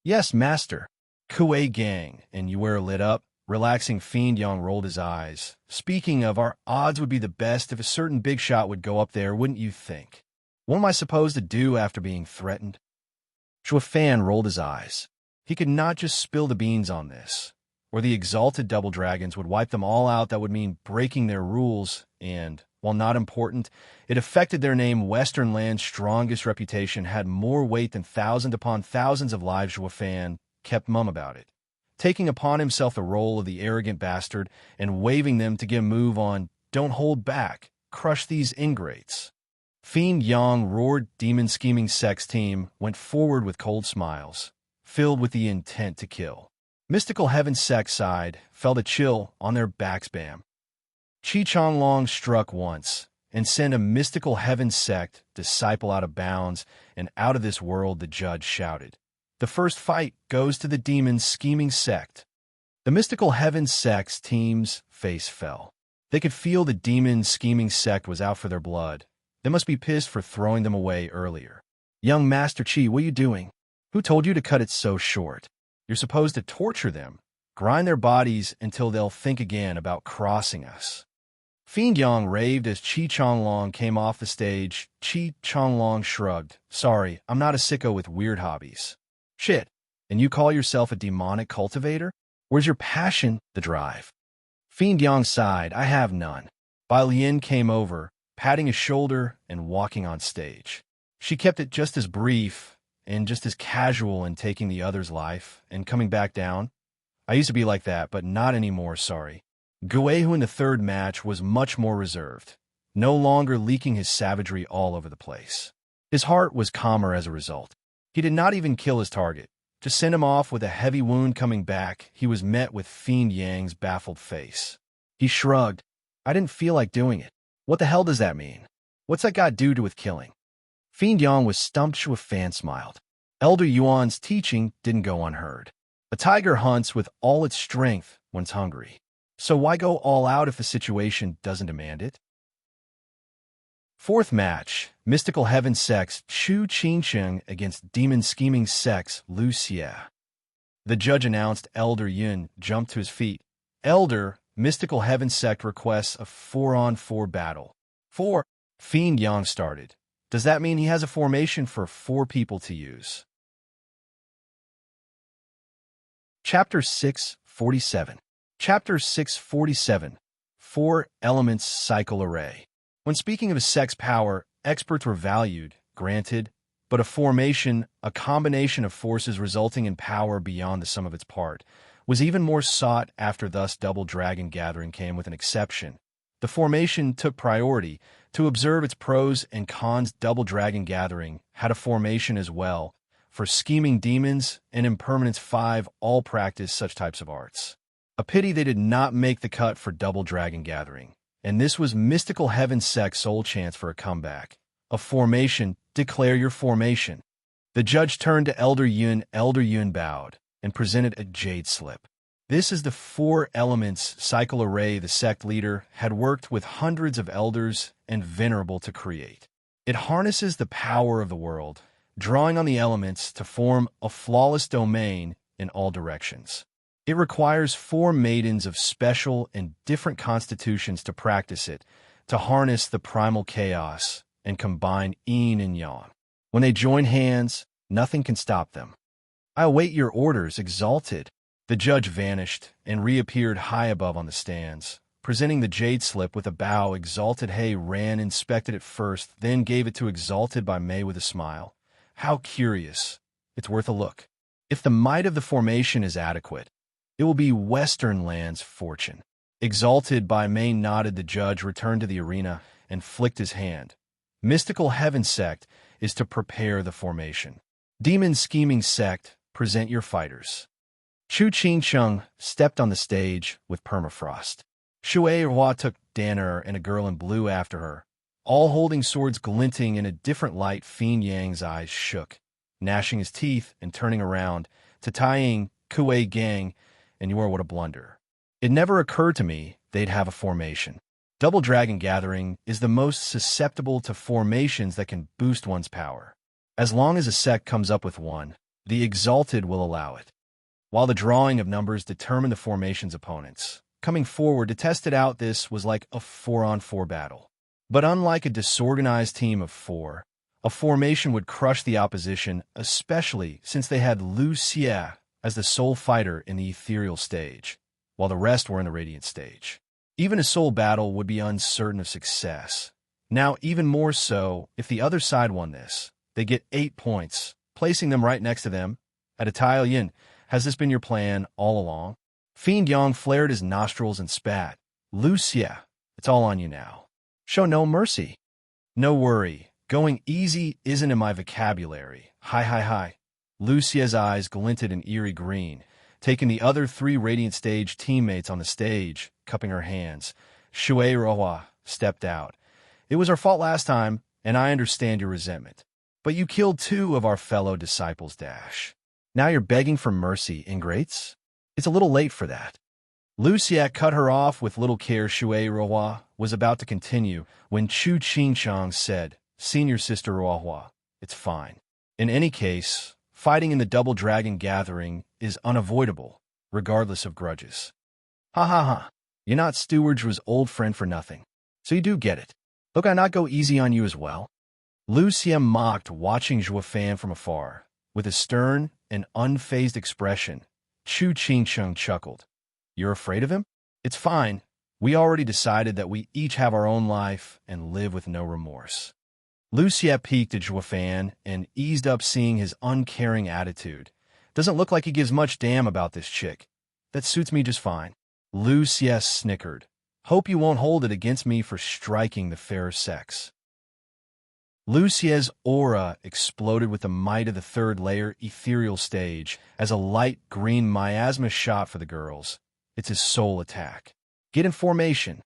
Yes, master. Kuwait Gang, and Yuera lit up. Relaxing. Fiend Yang rolled his eyes. Speaking of, our odds would be the best if a certain big shot would go up there, wouldn't you think? What am I supposed to do after being threatened? Zhuo Fan rolled his eyes. He could not just spill the beans on this, or the exalted double dragons would wipe them all out. That would mean breaking their rules, and, while not important, it affected their name. Western Land's strongest reputation had more weight than thousands upon thousands of lives. Zhuo Fan kept mum about it, taking upon himself the role of the arrogant bastard and waving them to get a move on. Don't hold back. Crush these ingrates. Fiend Yang roared. Demon scheming sect's team went forward with cold smiles, filled with the intent to kill. Mystical Heaven sect side felt a chill on their backs. Bam. Chi Changlong struck once and sent a Mystical Heaven sect disciple out of bounds and out of this world. The judge shouted. The first fight goes to the demon scheming sect. The Mystical Heaven sect's team's face fell. They could feel the demon scheming sect was out for their blood. They must be pissed for throwing them away earlier. Young Master Chi, what are you doing? Who told you to cut it so short? You're supposed to torture them, grind their bodies until they'll think again about crossing us. Fiend Yang raved as Chi Changlong came off the stage. Chi Changlong shrugged. Sorry, I'm not a sicko with weird hobbies. Shit, And you call yourself a demonic cultivator? Where's your passion, the drive? Fiend Yang sighed, I have none. Bai Lian came over, patting his shoulder and walking on stage. She kept it just as brief and just as casual in taking the other's life and coming back down. I used to be like that, but not anymore, sorry. Guehu in the third match was much more reserved, no longer leaking his savagery all over the place. His heart was calmer as a result. He did not even kill his target. To send him off with a heavy wound coming back, he was met with Fiend Yang's baffled face. He shrugged. I didn't feel like doing it. What the hell does that mean? What's that got to do with killing? Fiend Yang was stumped. Shu Fan smiled. Elder Yuan's teaching didn't go unheard. A tiger hunts with all its strength when it's hungry. So why go all out if the situation doesn't demand it? Fourth match, Mystical Heaven Sex Chu Qingsheng against Demon Scheming Sex Lu Xie. The judge announced. Elder Yun jumped to his feet. Elder, Mystical Heaven Sect requests a 4-on-4 battle. 4. Fiend Yang started. Does that mean he has a formation for 4 people to use? Chapter 647. Chapter 647. 4 Elements Cycle Array. When speaking of a sex power, experts were valued, granted, but a formation, a combination of forces resulting in power beyond the sum of its part, was even more sought after. Thus Double Dragon Gathering came with an exception. The formation took priority. To observe its pros and cons, Double Dragon Gathering had a formation as well. For scheming demons and impermanence 5 all practice such types of arts. A pity they did not make the cut for Double Dragon Gathering. And this was Mystical Heaven Sect's sole chance for a comeback. A formation, declare your formation. The judge turned to Elder Yun. Elder Yun bowed and presented a jade slip. This is the 4 elements cycle array the sect leader had worked with hundreds of elders and venerable to create. It harnesses the power of the world, drawing on the elements to form a flawless domain in all directions. It requires 4 maidens of special and different constitutions to practice it, to harness the primal chaos and combine yin and yang. When they join hands, nothing can stop them. I await your orders, Exalted. The judge vanished and reappeared high above on the stands, presenting the jade slip with a bow. Exalted Hay ran, inspected it first, then gave it to Exalted by May with a smile. How curious. It's worth a look. If the might of the formation is adequate, it will be Western Land's fortune. Exalted by May nodded. The judge returned to the arena and flicked his hand. Mystical Heaven Sect is to prepare the formation. Demon Scheming Sect, present your fighters. Chu Qingsheng stepped on the stage with permafrost. Shui Hua took Danner and a girl in blue after her, all holding swords glinting in a different light. Fiend Yang's eyes shook, gnashing his teeth and turning around to Taiying, Kuei Gang, and you are what a blunder. It never occurred to me they'd have a formation. Double Dragon Gathering is the most susceptible to formations that can boost one's power. As long as a sect comes up with one, the Exalted will allow it. While the drawing of numbers determined the formation's opponents, coming forward to test it out, this was like a 4-on-4 battle. But unlike a disorganized team of 4, a formation would crush the opposition, especially since they had Lu Xie as the sole fighter in the ethereal stage, while the rest were in the radiant stage. Even a soul battle would be uncertain of success. Now, even more so, if the other side won this, they get 8 points, placing them right next to them. At a tile yin, has this been your plan all along? Fiend Yang flared his nostrils and spat. Lu Xie, it's all on you now. Show no mercy. No worry, going easy isn't in my vocabulary. Hi. Lu Xie's eyes glinted an eerie green, taking the other 3 Radiant Stage teammates on the stage, cupping her hands. Shui Rohua stepped out. It was our fault last time, and I understand your resentment. But you killed 2 of our fellow disciples, Dash. Now you're begging for mercy, ingrates? It's a little late for that. Lu Xie cut her off with little care. Shui Rohua was about to continue when Chu Qingsheng said, Senior Sister Rohua, it's fine. In any case, fighting in the Double Dragon Gathering is unavoidable, regardless of grudges. Ha. You're not Steward's old friend for nothing. So you do get it. Look, I not go easy on you as well. Lu Xie mocked, watching Zhuo Fan from afar. With a stern, an unfazed expression, Chu Qingsheng chuckled. You're afraid of him? It's fine. We already decided that we each have our own life and live with no remorse. Lu Xie peeked at Zhuo Fan and eased up, seeing his uncaring attitude. Doesn't look like he gives much damn about this chick. That suits me just fine. Lu Xie snickered. Hope you won't hold it against me for striking the fairer sex. Lu Xie's aura exploded with the might of the third layer ethereal stage as a light green miasma shot for the girls. It's his soul attack. Get in formation.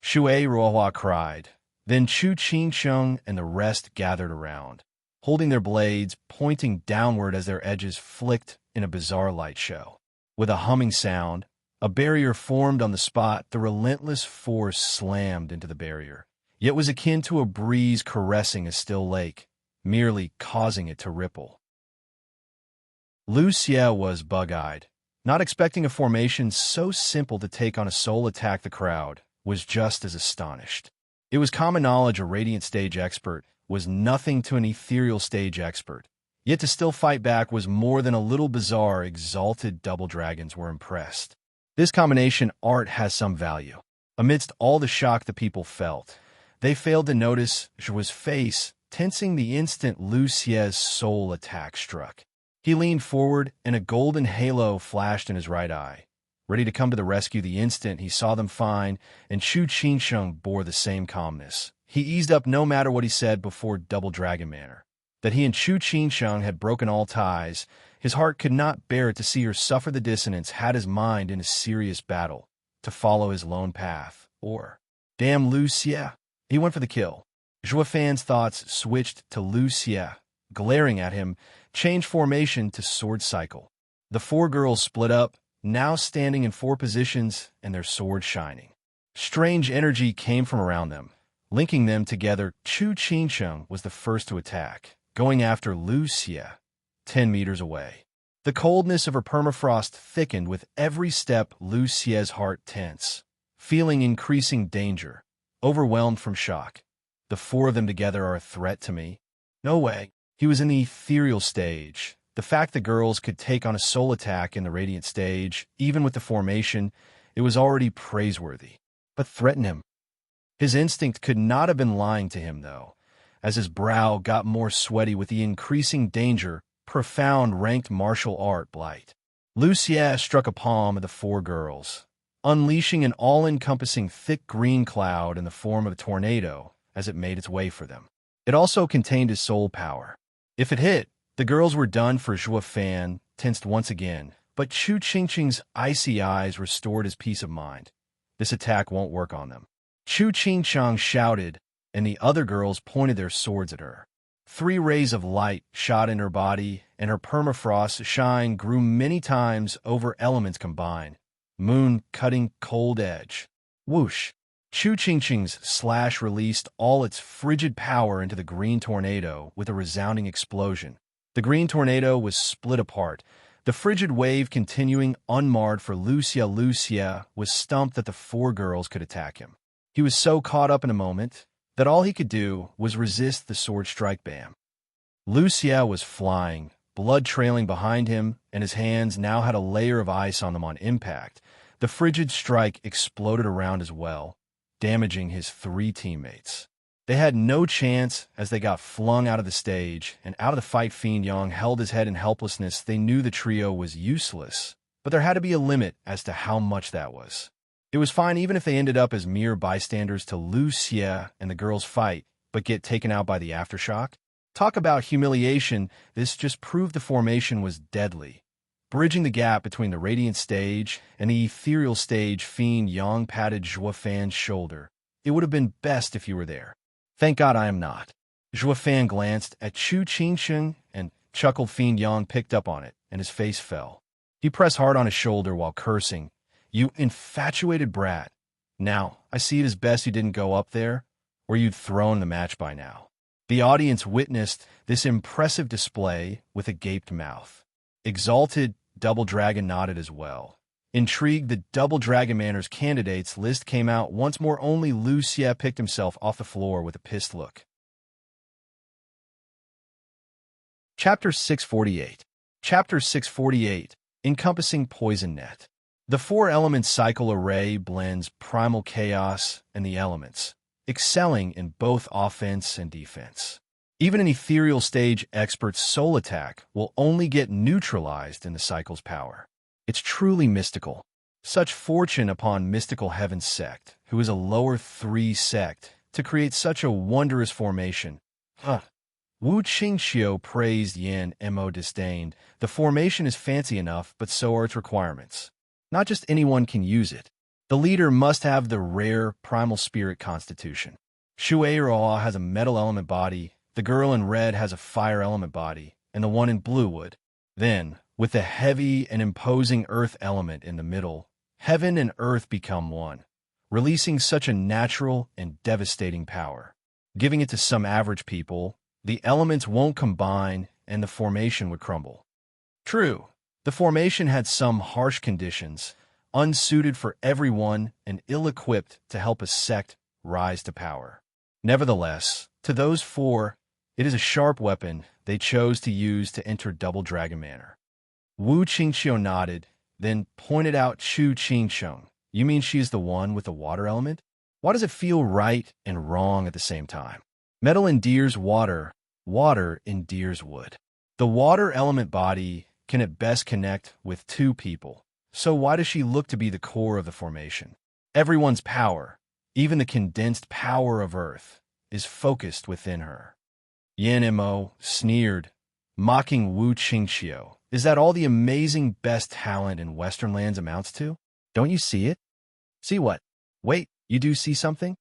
Shui Ruohua cried. Then Chu Qingsheng and the rest gathered around, holding their blades, pointing downward as their edges flicked in a bizarre light show. With a humming sound, a barrier formed on the spot. The relentless force slammed into the barrier, yet was akin to a breeze caressing a still lake, merely causing it to ripple. Lu Xie was bug-eyed, not expecting a formation so simple to take on a soul attack. The crowd was just as astonished. It was common knowledge a radiant stage expert was nothing to an ethereal stage expert, yet to still fight back was more than a little bizarre. Exalted double dragons were impressed. This combination art has some value. Amidst all the shock the people felt, they failed to notice Zhuo's face tensing the instant Lu Xie's soul attack struck. He leaned forward, and a golden halo flashed in his right eye, ready to come to the rescue the instant he saw them fine, and Chu Qingsheng bore the same calmness. He eased up no matter what he said before Double Dragon manner. That he and Chu Qingsheng had broken all ties, his heart could not bear it to see her suffer the dissonance, had his mind in a serious battle, to follow his lone path, or, damn Lu Xie. He went for the kill. Zhuo Fan's thoughts switched to Lu Xie, glaring at him, changed formation to sword cycle. The four girls split up, now standing in four positions and their swords shining. Strange energy came from around them, linking them together. Chu Qingsheng was the first to attack, going after Lu Xie, 10 meters away. The coldness of her permafrost thickened with every step. Lu Xie's heart tense, feeling increasing danger, overwhelmed from shock. The four of them together are a threat to me? No way. He was in the ethereal stage. The fact the girls could take on a soul attack in the radiant stage, even with the formation, it was already praiseworthy. But threaten him? His instinct could not have been lying to him, though, as his brow got more sweaty with the increasing danger. Profound ranked martial art blight. Lu Xie struck a palm at the four girls, unleashing an all-encompassing thick green cloud in the form of a tornado as it made its way for them. It also contained his soul power. If it hit, the girls were done for. Zhuo Fan tensed once again, but Chu Qingsheng's icy eyes restored his peace of mind. This attack won't work on them. Chu Qingsheng shouted, and the other girls pointed their swords at her. 3 rays of light shot in her body, and her permafrost shine grew many times over elements combined. Moon cutting cold edge. Whoosh! Chu Qingsheng's slash released all its frigid power into the green tornado with a resounding explosion. The green tornado was split apart, the frigid wave continuing unmarred for Lu Xie. Lu Xie was stumped that the four girls could attack him. He was so caught up in a moment that all he could do was resist the sword strike. Bam! Lu Xie was flying, blood trailing behind him, and his hands now had a layer of ice on them on impact. The frigid strike exploded around as well, damaging his 3 teammates. They had no chance as they got flung out of the stage, and out of the fight. Fiend Yang held his head in helplessness. They knew the trio was useless, but there had to be a limit as to how much that was. It was fine even if they ended up as mere bystanders to Lu Xie and the girls' fight, but get taken out by the aftershock. Talk about humiliation, this just proved the formation was deadly. Bridging the gap between the radiant stage and the ethereal stage, Fiend Yang patted Zhuo Fan's shoulder. It would have been best if you were there. Thank God I am not. Zhuo Fan glanced at Chu Qingsheng and chuckled. Fiend Yang picked up on it, and his face fell. He pressed hard on his shoulder while cursing. You infatuated brat. Now, I see it as best you didn't go up there, or you'd thrown the match by now. The audience witnessed this impressive display with a gaped mouth. Exalted, Double Dragon nodded as well. Intrigued, the Double Dragon Manor's candidates list came out once more. Only Lu Xie picked himself off the floor with a pissed look. Chapter 648. Chapter 648, Encompassing Poison Net. The four-element cycle array blends primal chaos and the elements, excelling in both offense and defense. Even an ethereal stage expert's soul attack will only get neutralized in the cycle's power. It's truly mystical. Such fortune upon mystical heaven sect, who is a lower 3 sect, to create such a wondrous formation. Wu Qingxiu praised, Yan Mo disdained. The formation is fancy enough, but so are its requirements. Not just anyone can use it. The leader must have the rare primal spirit constitution. Shui Roa has a metal element body, the girl in red has a fire element body, and the one in blue would. Then, with the heavy and imposing earth element in the middle, heaven and earth become one, releasing such a natural and devastating power. Giving it to some average people, the elements won't combine and the formation would crumble. True, the formation had some harsh conditions, unsuited for everyone and ill-equipped to help a sect rise to power. Nevertheless, to those four, it is a sharp weapon they chose to use to enter Double Dragon Manor. Wu Qingxiu nodded, then pointed out Chu Qingxiu. You mean she's the one with the water element? Why does it feel right and wrong at the same time? Metal endears water, water endears wood. The water element body can at best connect with two people, so why does she look to be the core of the formation? Everyone's power, even the condensed power of Earth, is focused within her. Yan Mo sneered, mocking Wu Qingxiu. Is that all the amazing best talent in Western lands amounts to? Don't you see it? See what? Wait, you do see something?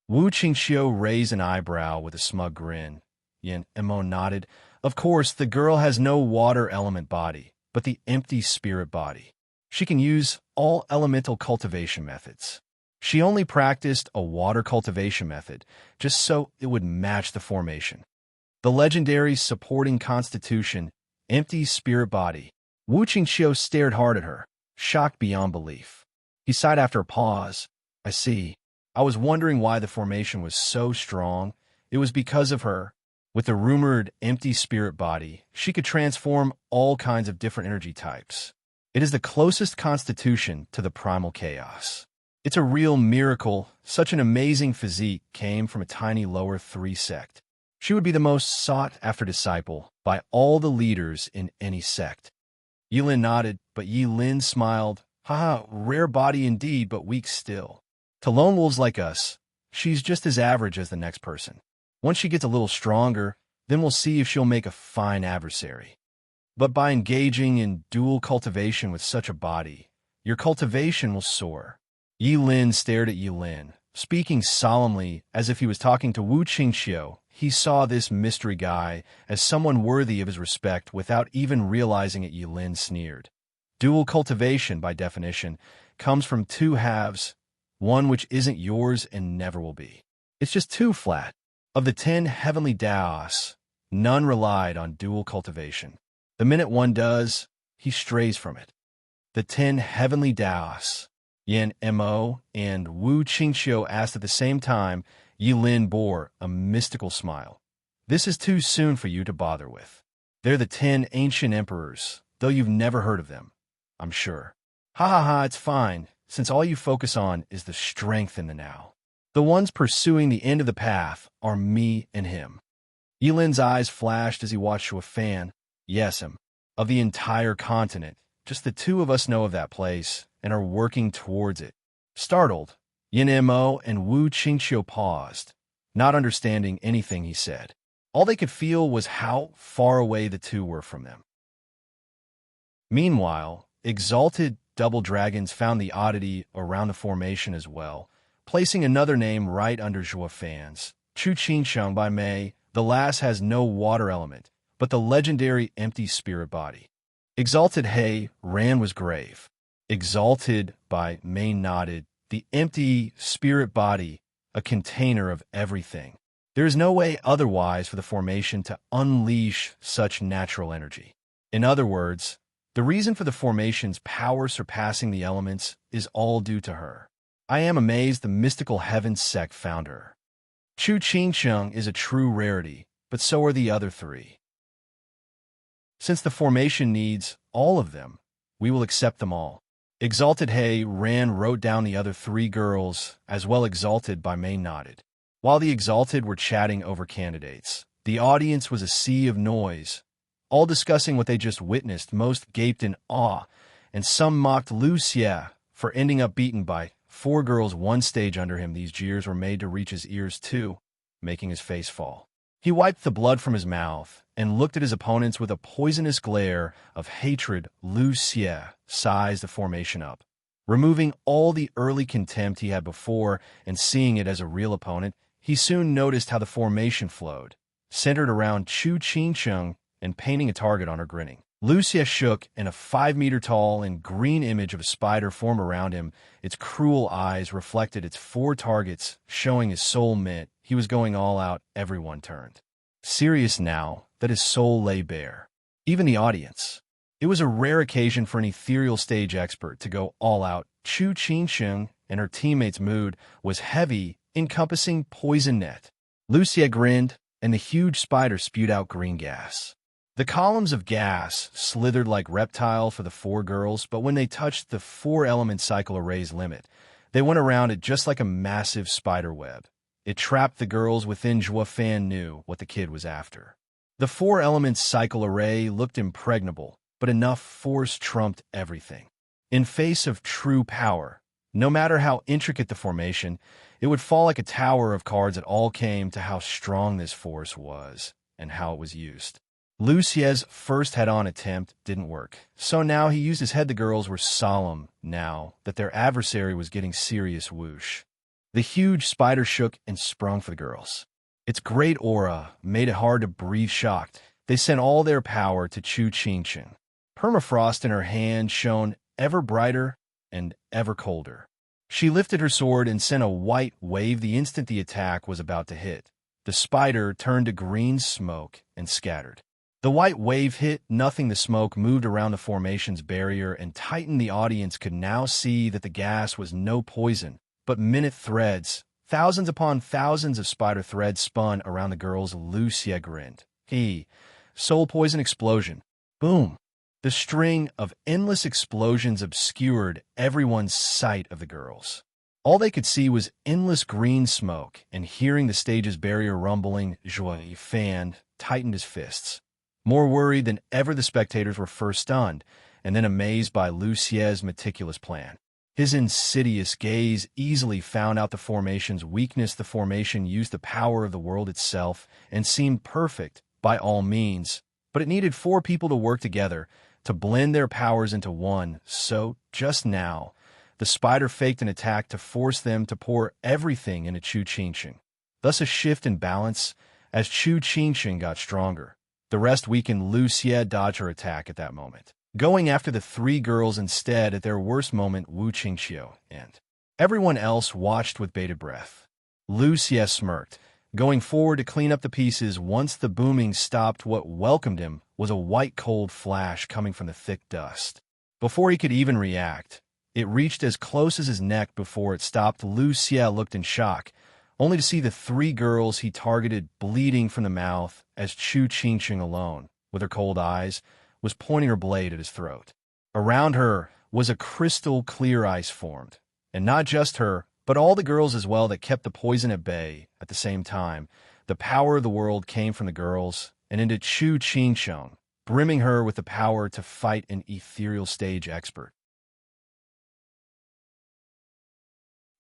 Wu Qingxiu raised an eyebrow with a smug grin. Yan Mo nodded. Of course, the girl has no water element body, but the empty spirit body. She can use all elemental cultivation methods. She only practiced a water cultivation method, just so it would match the formation. The legendary supporting constitution, empty spirit body. Wu Qingxiu stared hard at her, shocked beyond belief. He sighed after a pause. I see. I was wondering why the formation was so strong. It was because of her. With the rumored empty spirit body, she could transform all kinds of different energy types. It is the closest constitution to the primal chaos. It's a real miracle. Such an amazing physique came from a tiny lower 3 sect. She would be the most sought-after disciple by all the leaders in any sect. Yilin nodded, but Yilin smiled. Haha, rare body indeed, but weak still. To lone wolves like us, she's just as average as the next person. Once she gets a little stronger, then we'll see if she'll make a fine adversary. But by engaging in dual cultivation with such a body, your cultivation will soar. Yilin stared at Yilin, speaking solemnly as if he was talking to Wu Qingxiu. He saw this mystery guy as someone worthy of his respect without even realizing it. Yilin sneered. Dual cultivation, by definition, comes from two halves, one which isn't yours and never will be. It's just too flat. Of the 10 heavenly Daos, none relied on dual cultivation. The minute one does, he strays from it. The 10 heavenly Daos. Yan Mo and Wu Qingxiu asked at the same time. Yilin bore a mystical smile. This is too soon for you to bother with. They're the 10 ancient emperors, though you've never heard of them, I'm sure. Ha ha ha, it's fine, since all you focus on is the strength in the now. The ones pursuing the end of the path are me and him. Yilin's eyes flashed as he watched Shuafan. Yes, him. Of the entire continent, just the two of us know of that place and are working towards it. Startled, Yan Mo and Wu Qingxiu paused, not understanding anything he said. All they could feel was how far away the two were from them. Meanwhile, exalted double dragons found the oddity around the formation as well, placing another name right under Zhuofan's. Chu Qingxiang by Mei, the last has no water element, but the legendary empty spirit body. Exalted He, Ran was grave. Exalted by Mei nodded. The empty spirit body, a container of everything. There is no way otherwise for the formation to unleash such natural energy. In other words, the reason for the formation's power surpassing the elements is all due to her. I am amazed the mystical heaven sect found her. Chu Qingxiang is a true rarity, but so are the other three. Since the formation needs all of them, we will accept them all. Exalted Hay wrote down the other three girls, as well Exalted by May nodded. While the Exalted were chatting over candidates, the audience was a sea of noise, all discussing what they just witnessed. Most gaped in awe, and some mocked Lucia for ending up beaten by four girls one stage under him. These jeers were made to reach his ears too, making his face fall. He wiped the blood from his mouth and looked at his opponents with a poisonous glare of hatred. Lucia sized the formation up, removing all the early contempt he had before and seeing it as a real opponent. He soon noticed how the formation flowed, centered around Chu Qingcheng and painting a target on her, grinning. Lucia shook, and a 5-meter-tall and green image of a spider formed around him. Its cruel eyes reflected its four targets, showing his soul meant he was going all out. Everyone turned serious now that his soul lay bare. Even the audience. It was a rare occasion for an ethereal stage expert to go all out. Chu Qingcheng and her teammates' mood was heavy, encompassing poison net. Lucia grinned, and the huge spider spewed out green gas. The columns of gas slithered like reptile for the four girls, but when they touched the four-element cycle array's limit, they went around it just like a massive spider web. It trapped the girls within. Zhua Fan knew what the kid was after. The four-element cycle array looked impregnable, but enough force trumped everything. In face of true power, no matter how intricate the formation, it would fall like a tower of cards. It all came to how strong this force was and how it was used. Lucia's first head-on attempt didn't work, so now he used his head. The girls were solemn now that their adversary was getting serious. Whoosh. The huge spider shook and sprung for the girls. Its great aura made it hard to breathe. Shocked, they sent all their power to Chu Qingcheng. Permafrost in her hand shone ever brighter and ever colder. She lifted her sword and sent a white wave the instant the attack was about to hit. The spider turned to green smoke and scattered. The white wave hit nothing. The smoke moved around the formation's barrier and tightened. The audience could now see that the gas was no poison, but minute threads. Thousands upon thousands of spider threads spun around the girls. Lucia grinned. Soul poison explosion. Boom. The string of endless explosions obscured everyone's sight of the girls. All they could see was endless green smoke, and hearing the stage's barrier rumbling, Zhua Fan tightened his fists. More worried than ever, the spectators were first stunned, and then amazed by Lucia's meticulous plan. His insidious gaze easily found out the formation's weakness. The formation used the power of the world itself and seemed perfect by all means, but it needed four people to work together to blend their powers into one. So, just now, the spider faked an attack to force them to pour everything into Chu Qingcheng. Thus a shift in balance as Chu Qingcheng got stronger. The rest weakened. Lucia dodged her attack at that moment, going after the three girls instead. At their worst moment, Wu Qingxiu and everyone else watched with bated breath. Lucia smirked, going forward to clean up the pieces. Once the booming stopped, what welcomed him was a white cold flash coming from the thick dust. Before he could even react, it reached as close as his neck before it stopped. Lucia looked in shock, only to see the three girls he targeted bleeding from the mouth as Chu Qingcheng alone, with her cold eyes, was pointing her blade at his throat. Around her was a crystal clear ice formed, and not just her, but all the girls as well, that kept the poison at bay. At the same time, the power of the world came from the girls and into Chu Qingcheng, brimming her with the power to fight an ethereal stage expert.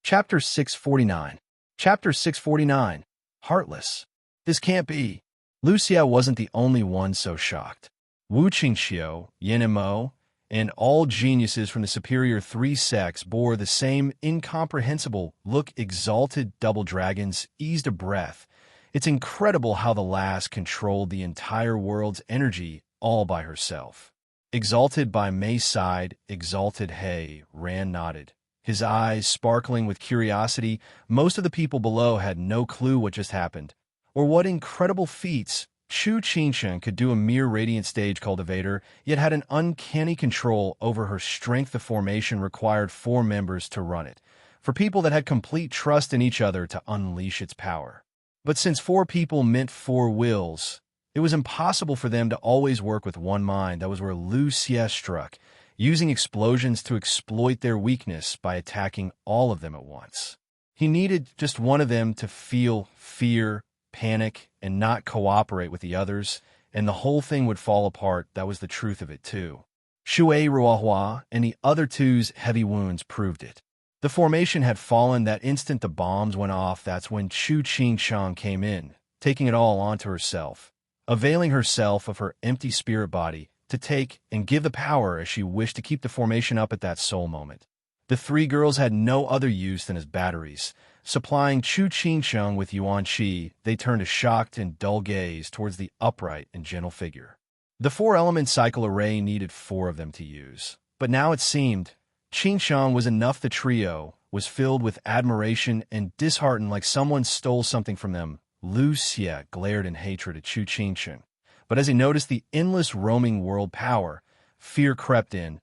Chapter 649. Chapter 649. Heartless. This can't be. Lucia wasn't the only one so shocked. Wu Qingxiu, Yin and Mo, and all geniuses from the superior three sects bore the same incomprehensible look. Exalted double dragons eased a breath. It's incredible how the last controlled the entire world's energy all by herself. Exalted by May's side, Exalted Hay nodded, his eyes sparkling with curiosity. Most of the people below had no clue what just happened, or what incredible feats Chu Qingcheng could do. A mere radiant stage cultivator, yet had an uncanny control over her strength. The formation required four members to run it, for people that had complete trust in each other to unleash its power. But since four people meant four wills, It was impossible for them to always work with one mind. That was where Lu Xie struck, using explosions to exploit their weakness by attacking all of them at once. He needed just one of them to feel fear, panic, and not cooperate with the others, and the whole thing would fall apart. That was the truth of it, too. Shui Ruohua and the other two's heavy wounds proved it. The formation had fallen that instant the bombs went off. That's when Chu Qingshang came in, taking it all onto herself, availing herself of her empty spirit body to take and give the power as she wished to keep the formation up at that soul moment. The three girls had no other use than as batteries. Supplying Chu Qingsheng with Yuan Qi, they turned a shocked and dull gaze towards the upright and gentle figure. The four-element cycle array needed four of them to use, but now it seemed Qingsheng was enough. The trio was filled with admiration and disheartened like someone stole something from them. Lu Xie glared in hatred at Chu Qingsheng, but as he noticed the endless roaming world power, fear crept in.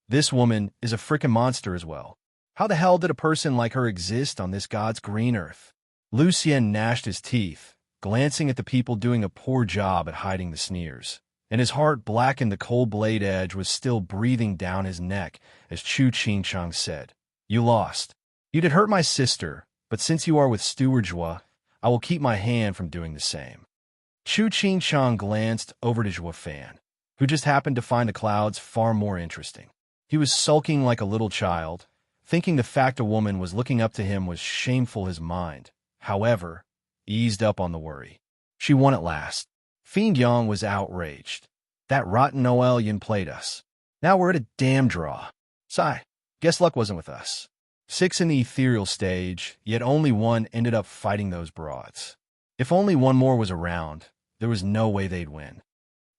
This woman is a frickin' monster as well. How the hell did a person like her exist on this god's green earth? Lu Xie gnashed his teeth, glancing at the people doing a poor job at hiding the sneers, and his heart blackened. The cold blade edge was still breathing down his neck as Chu Qingsheng said, "You lost. You did hurt my sister, but since you are with Steward Zhua, I will keep my hand from doing the same." Chu Qingsheng glanced over to Zhua Fan, who just happened to find the clouds far more interesting. He was sulking like a little child, thinking the fact a woman was looking up to him was shameful. His mind, however, eased up on the worry. She won at last. Fiend Yang was outraged. That rotten Noel Yin played us. Now we're at a damn draw. Sigh, guess luck wasn't with us. 6 in the ethereal stage, yet only one ended up fighting those broads. If only one more was around, there was no way they'd win.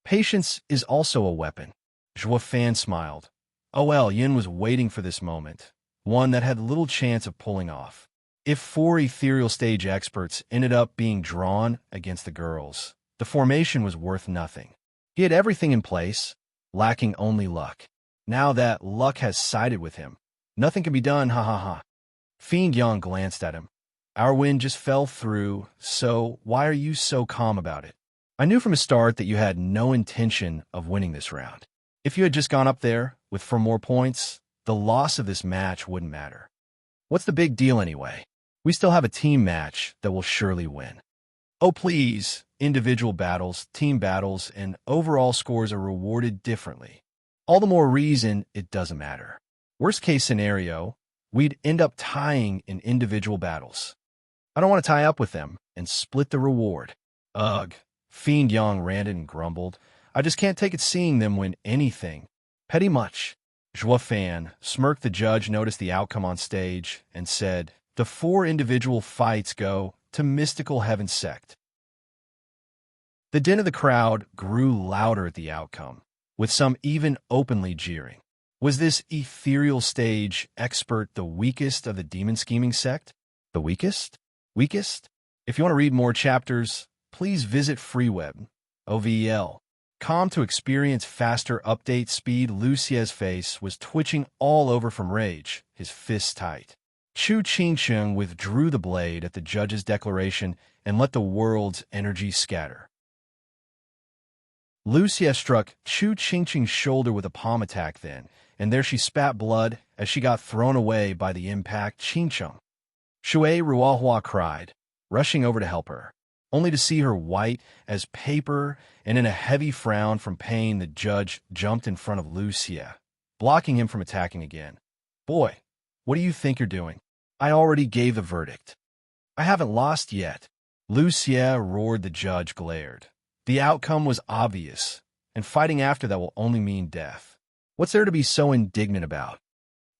Patience is also a weapon. Zhua Fan smiled. OL Yin was waiting for this moment, one that had little chance of pulling off. If 4 ethereal stage experts ended up being drawn against the girls, the formation was worth nothing. He had everything in place, lacking only luck. Now that luck has sided with him, nothing can be done, ha ha ha. Fiend Yang glanced at him. Our wind just fell through, so why are you so calm about it? I knew from the start that you had no intention of winning this round. If you had just gone up there with 4 more points, the loss of this match wouldn't matter. What's the big deal anyway? We still have a team match that will surely win. Oh please, individual battles, team battles, and overall scores are rewarded differently. All the more reason it doesn't matter. Worst case scenario, we'd end up tying in individual battles. I don't want to tie up with them and split the reward. Ugh. Fiend Yang ranted and grumbled. I just can't take it seeing them win anything. Petty much. Zhua Fan smirked. The judge noticed the outcome on stage and said, the 4 individual fights go to Mystical Heaven Sect. The din of the crowd grew louder at the outcome, with some even openly jeering. Was this ethereal stage expert the weakest of the demon scheming sect? The weakest? Weakest? If you want to read more chapters, please visit FreeWeb, OVL.com to experience faster update speed. Lu Xie's face was twitching all over from rage, his fists tight. Chu Qingsheng withdrew the blade at the judge's declaration and let the world's energy scatter. Lu Xie struck Chu Qingsheng's shoulder with a palm attack then, and there she spat blood as she got thrown away by the impact. Qingsheng. Shui Ruohua cried, rushing over to help her, only to see her white as paper, and in a heavy frown from pain the judge jumped in front of Lu Xie, blocking him from attacking again. Boy, what do you think you're doing? I already gave the verdict. I haven't lost yet. Lu Xie roared. The judge glared. The outcome was obvious, and fighting after that will only mean death. What's there to be so indignant about?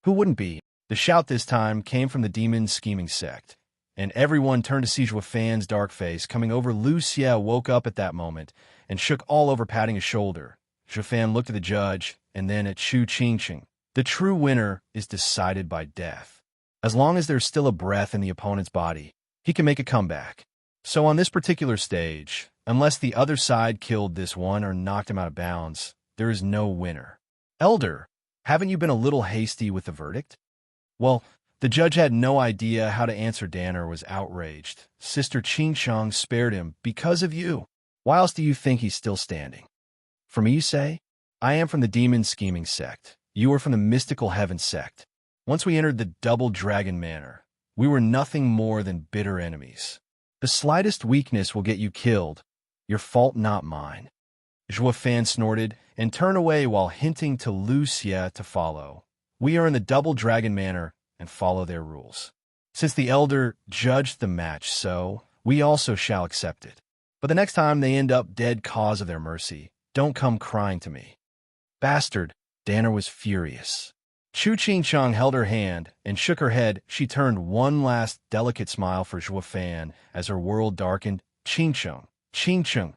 Who wouldn't be? The shout this time came from the demon scheming sect, and everyone turned to see Zhua Fan's dark face coming over. Lu Xie woke up at that moment and shook all over, patting his shoulder. Zhua Fan looked at the judge and then at Chu Qingsheng. The true winner is decided by death. As long as there's still a breath in the opponent's body, he can make a comeback. So on this particular stage, unless the other side killed this one or knocked him out of bounds, there is no winner. Elder, haven't you been a little hasty with the verdict? Well, the judge had no idea how to answer. Danner was outraged. Sister Qingsheng spared him because of you. Why else do you think he's still standing? For me, you say? I am from the demon scheming sect. You are from the mystical heaven sect. Once we entered the double dragon manor, we were nothing more than bitter enemies. The slightest weakness will get you killed. Your fault, not mine. Fan snorted and turned away while hinting to Lucia to follow. We are in the double dragon manor and follow their rules. Since the elder judged the match so, we also shall accept it. But the next time they end up dead cause of their mercy, don't come crying to me. Bastard, Danner was furious. Chu Ching-chung held her hand and shook her head. She turned one last delicate smile for Zhua Fan as her world darkened. Ching-chung, Ching-chung,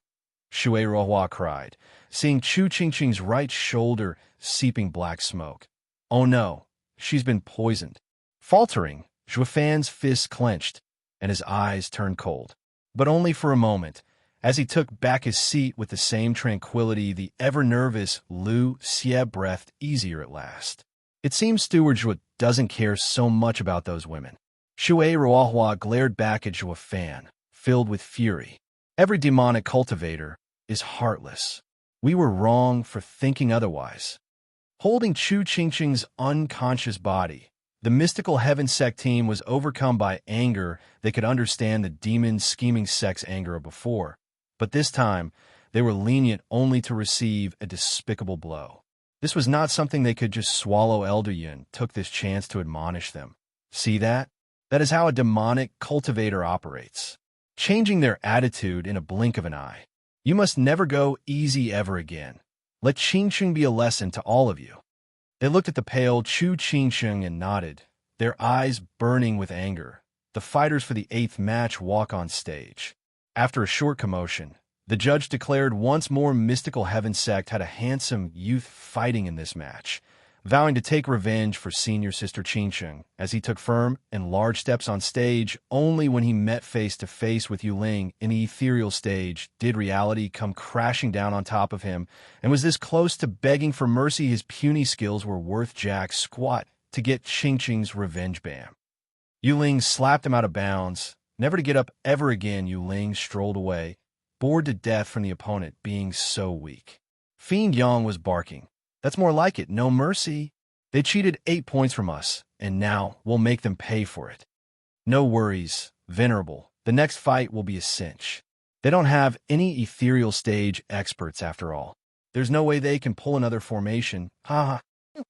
Shui Rohua cried, seeing Chu Ching-chung's right shoulder seeping black smoke. Oh no, she's been poisoned. Faltering, Zhua Fan's fists clenched and his eyes turned cold. But only for a moment, as he took back his seat with the same tranquility. The ever-nervous Lu Xie breathed easier at last. It seems Steward Zhua doesn't care so much about those women. Shui Ruohua glared back at Zhua Fan, filled with fury. Every demonic cultivator is heartless. We were wrong for thinking otherwise. Holding Chu Ching-chung's unconscious body, the mystical heaven sect team was overcome by anger. They could understand the demon scheming sect's anger of before, but this time they were lenient only to receive a despicable blow. This was not something they could just swallow. Elder Yun took this chance to admonish them. See that? That is how a demonic cultivator operates, changing their attitude in a blink of an eye. You must never go easy ever again. Let Ching-chung be a lesson to all of you. They looked at the pale Chu Ching-chung and nodded, their eyes burning with anger. The fighters for the 8th match walk on stage. After a short commotion, the judge declared once more mystical heaven sect had a handsome youth fighting in this match, vowing to take revenge for senior sister Ching-chung as he took firm and large steps on stage. Only when he met face to face with Yu Ling in the ethereal stage did reality come crashing down on top of him, and was this close to begging for mercy. His puny skills were worth jack squat to get Ching-chung's revenge bam. Yu Ling slapped him out of bounds, never to get up ever again. Yu Ling strolled away, bored to death from the opponent being so weak. Fiend Yang was barking. That's more like it, no mercy. They cheated 8 points from us, and now we'll make them pay for it. No worries, Venerable. The next fight will be a cinch. They don't have any ethereal stage experts after all. There's no way they can pull another formation. Ha ha.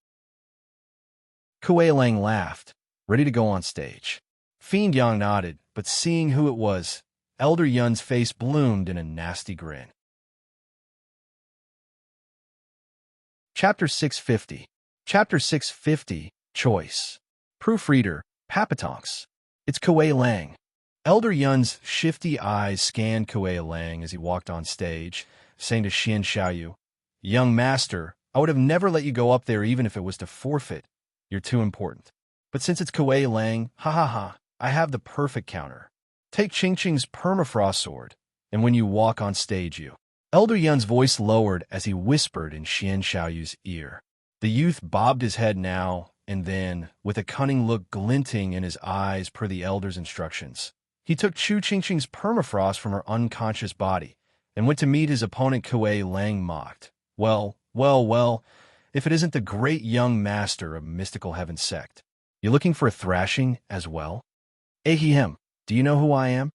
Kuei Lang laughed, ready to go on stage. Fiend Yang nodded, but seeing who it was, Elder Yun's face bloomed in a nasty grin. Chapter 650. Chapter 650, Choice. Proofreader, Papatonks. It's Kuei Lang. Elder Yun's shifty eyes scanned Kuei Lang as he walked on stage, saying to Xian Xiaoyu, Young master, I would have never let you go up there even if it was to forfeit. You're too important. But since it's Kuei Lang, ha ha ha, I have the perfect counter. Take Ching-chung's permafrost sword, and when you walk on stage you. Elder Yun's voice lowered as he whispered in Xian Xiaoyu's ear. The youth bobbed his head now and then, with a cunning look glinting in his eyes per the elder's instructions. He took Chu Ching-chung's permafrost from her unconscious body and went to meet his opponent. Kuei Lang mocked. Well, if it isn't the great young master of mystical heaven sect. You looking for a thrashing as well? Ahem, do you know who I am?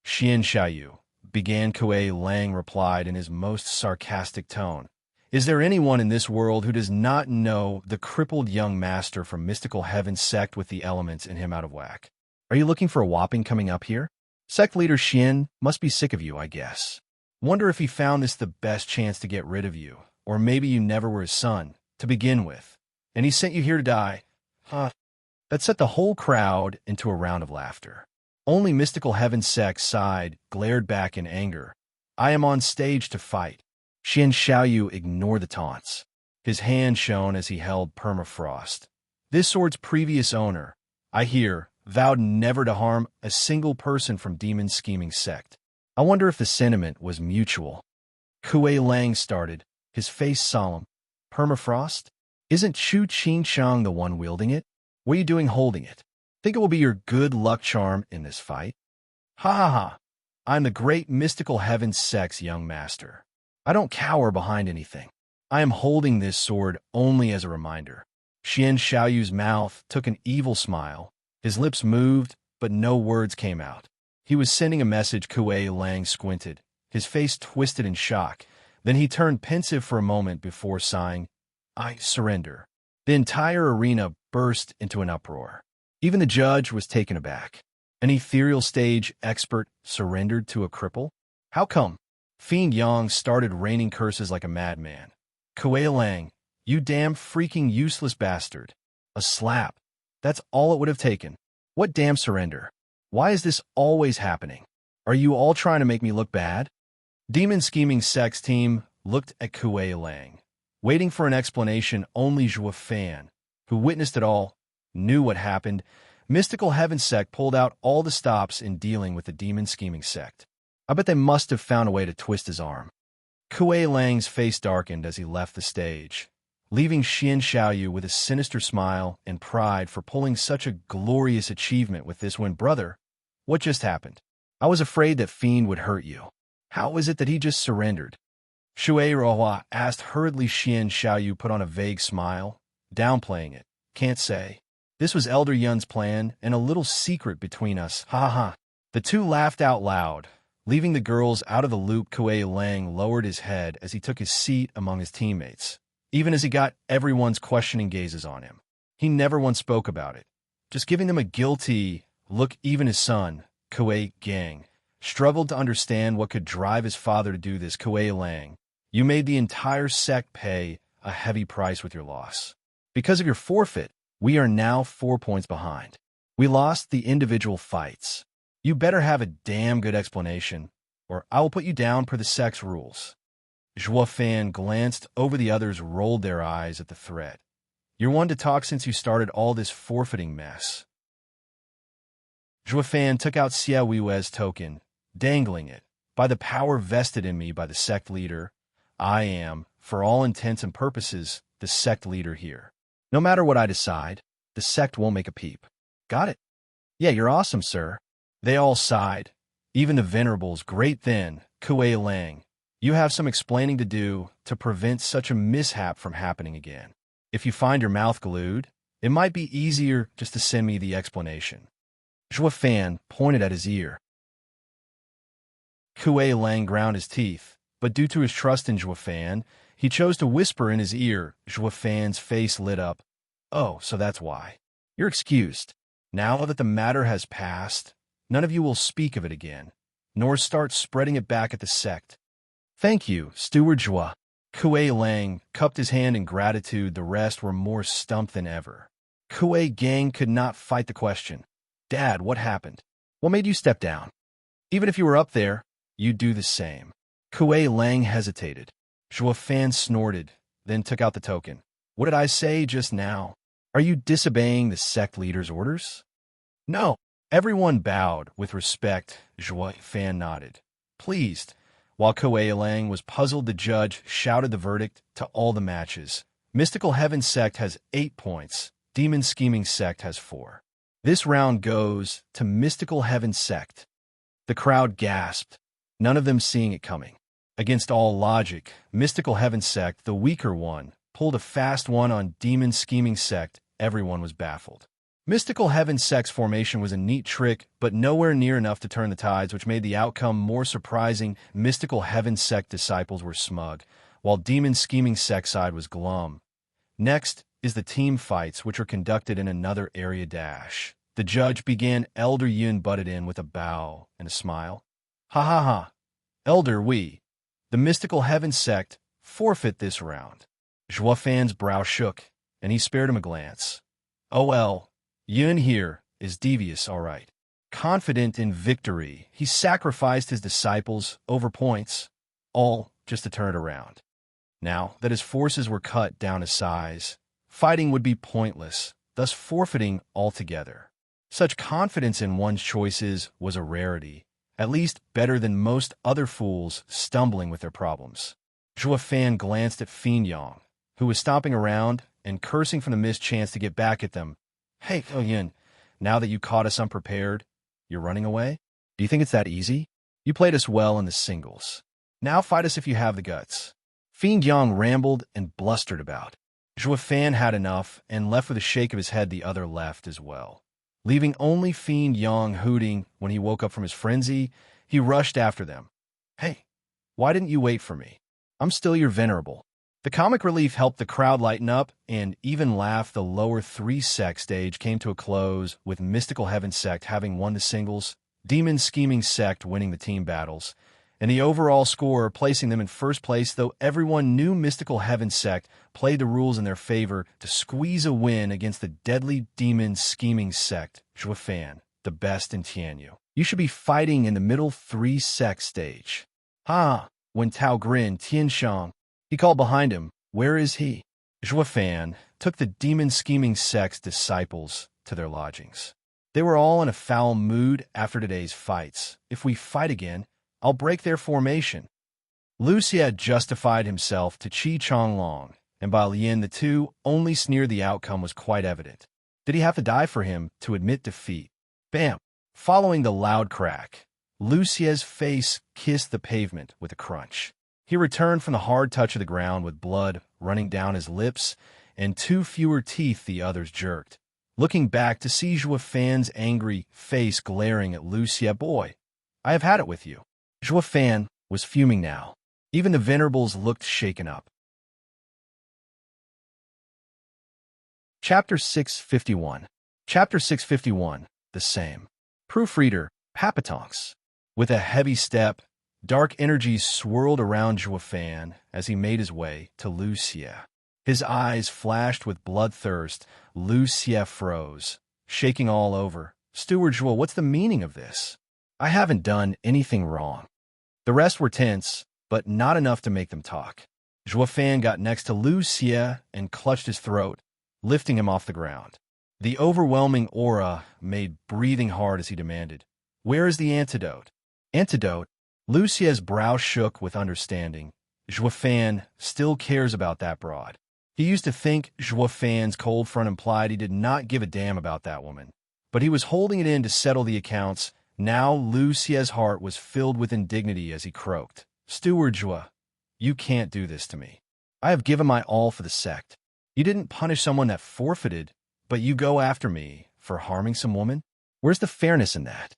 Xian Xiaoyu, began. Kuei Lang replied in his most sarcastic tone. Is there anyone in this world who does not know the crippled young master from mystical heaven sect with the elements in him out of whack? Are you looking for a whopping coming up here? Sect leader Xian must be sick of you, I guess. Wonder if he found this the best chance to get rid of you, or maybe you never were his son, to begin with, and he sent you here to die. Huh. That set the whole crowd into a round of laughter. Only mystical heaven sect sighed, glared back in anger. I am on stage to fight. Xian Xiaoyu ignored the taunts. His hand shone as he held permafrost. This sword's previous owner, I hear, vowed never to harm a single person from demon scheming sect. I wonder if the sentiment was mutual. Kuei Lang started, his face solemn. Permafrost? Isn't Chu Ching-chung the one wielding it? What are you doing holding it? Think it will be your good luck charm in this fight? Ha ha ha. I'm the great mystical heaven sex young master. I don't cower behind anything. I am holding this sword only as a reminder. Xian Xiaoyu's mouth took an evil smile. His lips moved, but no words came out. He was sending a message. Kuei Lang squinted, his face twisted in shock. Then he turned pensive for a moment before sighing, I surrender. The entire arena burst into an uproar. Even the judge was taken aback. An ethereal stage expert surrendered to a cripple? How come? Fiend Yang started raining curses like a madman. Kuei Lang, you damn freaking useless bastard. A slap. That's all it would have taken. What damn surrender? Why is this always happening? Are you all trying to make me look bad? Demon Scheming Sex Team looked at Kuei Lang. Waiting for an explanation, only Zhua Fan, who witnessed it all, knew what happened. Mystical Heaven Sect pulled out all the stops in dealing with the Demon Scheming Sect. I bet they must have found a way to twist his arm. Kuei Lang's face darkened as he left the stage, leaving Xian Xiaoyu with a sinister smile and pride for pulling such a glorious achievement with this one. Brother, what just happened? I was afraid that Fiend would hurt you. How is it that he just surrendered? Shui Rohua asked hurriedly. Xian Xiaoyu put on a vague smile, downplaying it. Can't say. This was Elder Yun's plan and a little secret between us. Ha ha ha. The two laughed out loud, leaving the girls out of the loop. Kuei Lang lowered his head as he took his seat among his teammates, even as he got everyone's questioning gazes on him. He never once spoke about it, just giving them a guilty look. Even his son, Kuei Gang, struggled to understand what could drive his father to do this. Kuei Lang, you made the entire sect pay a heavy price with your loss. Because of your forfeit, we are now 4 points behind. We lost the individual fights. You better have a damn good explanation, or I will put you down per the sect's rules. Zhua Fan glanced over the others, rolled their eyes at the threat. You're one to talk since you started all this forfeiting mess. Zhua Fan took out Xia Weiwei's token, dangling it. By the power vested in me by the sect leader, I am, for all intents and purposes, the sect leader here. No matter what I decide, the sect won't make a peep. Got it? Yeah, you're awesome, sir. They all sighed. Even the venerables. Great then, Kuei Lang. You have some explaining to do to prevent such a mishap from happening again. If you find your mouth glued, it might be easier just to send me the explanation. Zhua Fan pointed at his ear. Kuei Lang ground his teeth, but due to his trust in Zhua Fan, he chose to whisper in his ear. Zhua Fan's face lit up. Oh, so that's why. You're excused. Now that the matter has passed, none of you will speak of it again, nor start spreading it back at the sect. Thank you, Steward Zhua. Kuei Lang cupped his hand in gratitude. The rest were more stumped than ever. Kuei Gang could not fight the question. Dad, what happened? What made you step down? Even if you were up there, you'd do the same. Kuei Lang hesitated. Zhua Fan snorted, then took out the token. What did I say just now? Are you disobeying the sect leader's orders? No. Everyone bowed with respect. Zhua Fan nodded, pleased. While Kuei Lang was puzzled, the judge shouted the verdict to all the matches. Mystical Heaven Sect has 8 points. Demon Scheming Sect has 4. This round goes to Mystical Heaven Sect. The crowd gasped, none of them seeing it coming. Against all logic, Mystical Heaven Sect, the weaker one, pulled a fast one on Demon Scheming Sect. Everyone was baffled. Mystical Heaven Sect's formation was a neat trick, but nowhere near enough to turn the tides, which made the outcome more surprising. Mystical Heaven Sect disciples were smug, while Demon Scheming Sect side was glum. Next is the team fights, which are conducted in another area dash. The judge began. Elder Yun butted in with a bow and a smile. Ha ha ha. Elder, the Mystical Heaven Sect, forfeit this round. Zhua Fan's brow shook, and he spared him a glance. Oh well, Yun here is devious, all right. Confident in victory, he sacrificed his disciples over points, all just to turn it around. Now that his forces were cut down to size, fighting would be pointless, thus forfeiting altogether. Such confidence in one's choices was a rarity, at least better than most other fools stumbling with their problems. Zhua Fan glanced at Fiend Yang, who was stomping around and cursing from the missed chance to get back at them. Hey, Yun, now that you caught us unprepared, you're running away? Do you think it's that easy? You played us well in the singles. Now fight us if you have the guts. Fiend Yang rambled and blustered about. Zhuo Fan had enough and left with a shake of his head. The other left as well. Leaving only Fiend Yang hooting when he woke up from his frenzy, he rushed after them. Hey, why didn't you wait for me? I'm still your venerable. The comic relief helped the crowd lighten up and even laugh. The lower 3-sect stage came to a close with Mystical Heaven Sect having won the singles, Demon Scheming Sect winning the team battles, and the overall score placing them in first place, though everyone knew Mystical Heaven Sect played the rules in their favor to squeeze a win against the deadly Demon Scheming Sect, Zhuo Fan, the best in Tianyu. You should be fighting in the middle 3-sect stage. Ha! When Tao grinned, Tianshang, he called behind him, where is he? Zhuo Fan took the Demon Scheming Sect's disciples to their lodgings. They were all in a foul mood after today's fights. If we fight again, I'll break their formation. Lu Xie justified himself to Qi Changlong, and by Lien the two only sneered. The outcome was quite evident. Did he have to die for him to admit defeat? Bam! Following the loud crack, Lu Xie's face kissed the pavement with a crunch. He returned from the hard touch of the ground with blood running down his lips and 2 fewer teeth. The others jerked, looking back to see Zhuo Fan's angry face glaring at Lu Xie. Boy, I have had it with you. Zhuo Fan was fuming now. Even the venerables looked shaken up. Chapter 651. Chapter 651. The same. Proofreader, Papatonks. With a heavy step, dark energies swirled around Zhuo Fan as he made his way to Lu Xie. His eyes flashed with bloodthirst. Lu Xie froze, shaking all over. Steward Zhuo, what's the meaning of this? I haven't done anything wrong. The rest were tense, but not enough to make them talk. Zhuo Fan got next to Lu Xie and clutched his throat, lifting him off the ground. The overwhelming aura made breathing hard as he demanded, where is the antidote? Antidote? Lu Xie's brow shook with understanding. Zhuo Fan still cares about that broad. He used to think Zhuo Fan's cold front implied he did not give a damn about that woman. But he was holding it in to settle the accounts. Now Lu Xie's heart was filled with indignity as he croaked. Steward Zhuo, you can't do this to me. I have given my all for the sect. You didn't punish someone that forfeited, but you go after me for harming some woman? Where's the fairness in that?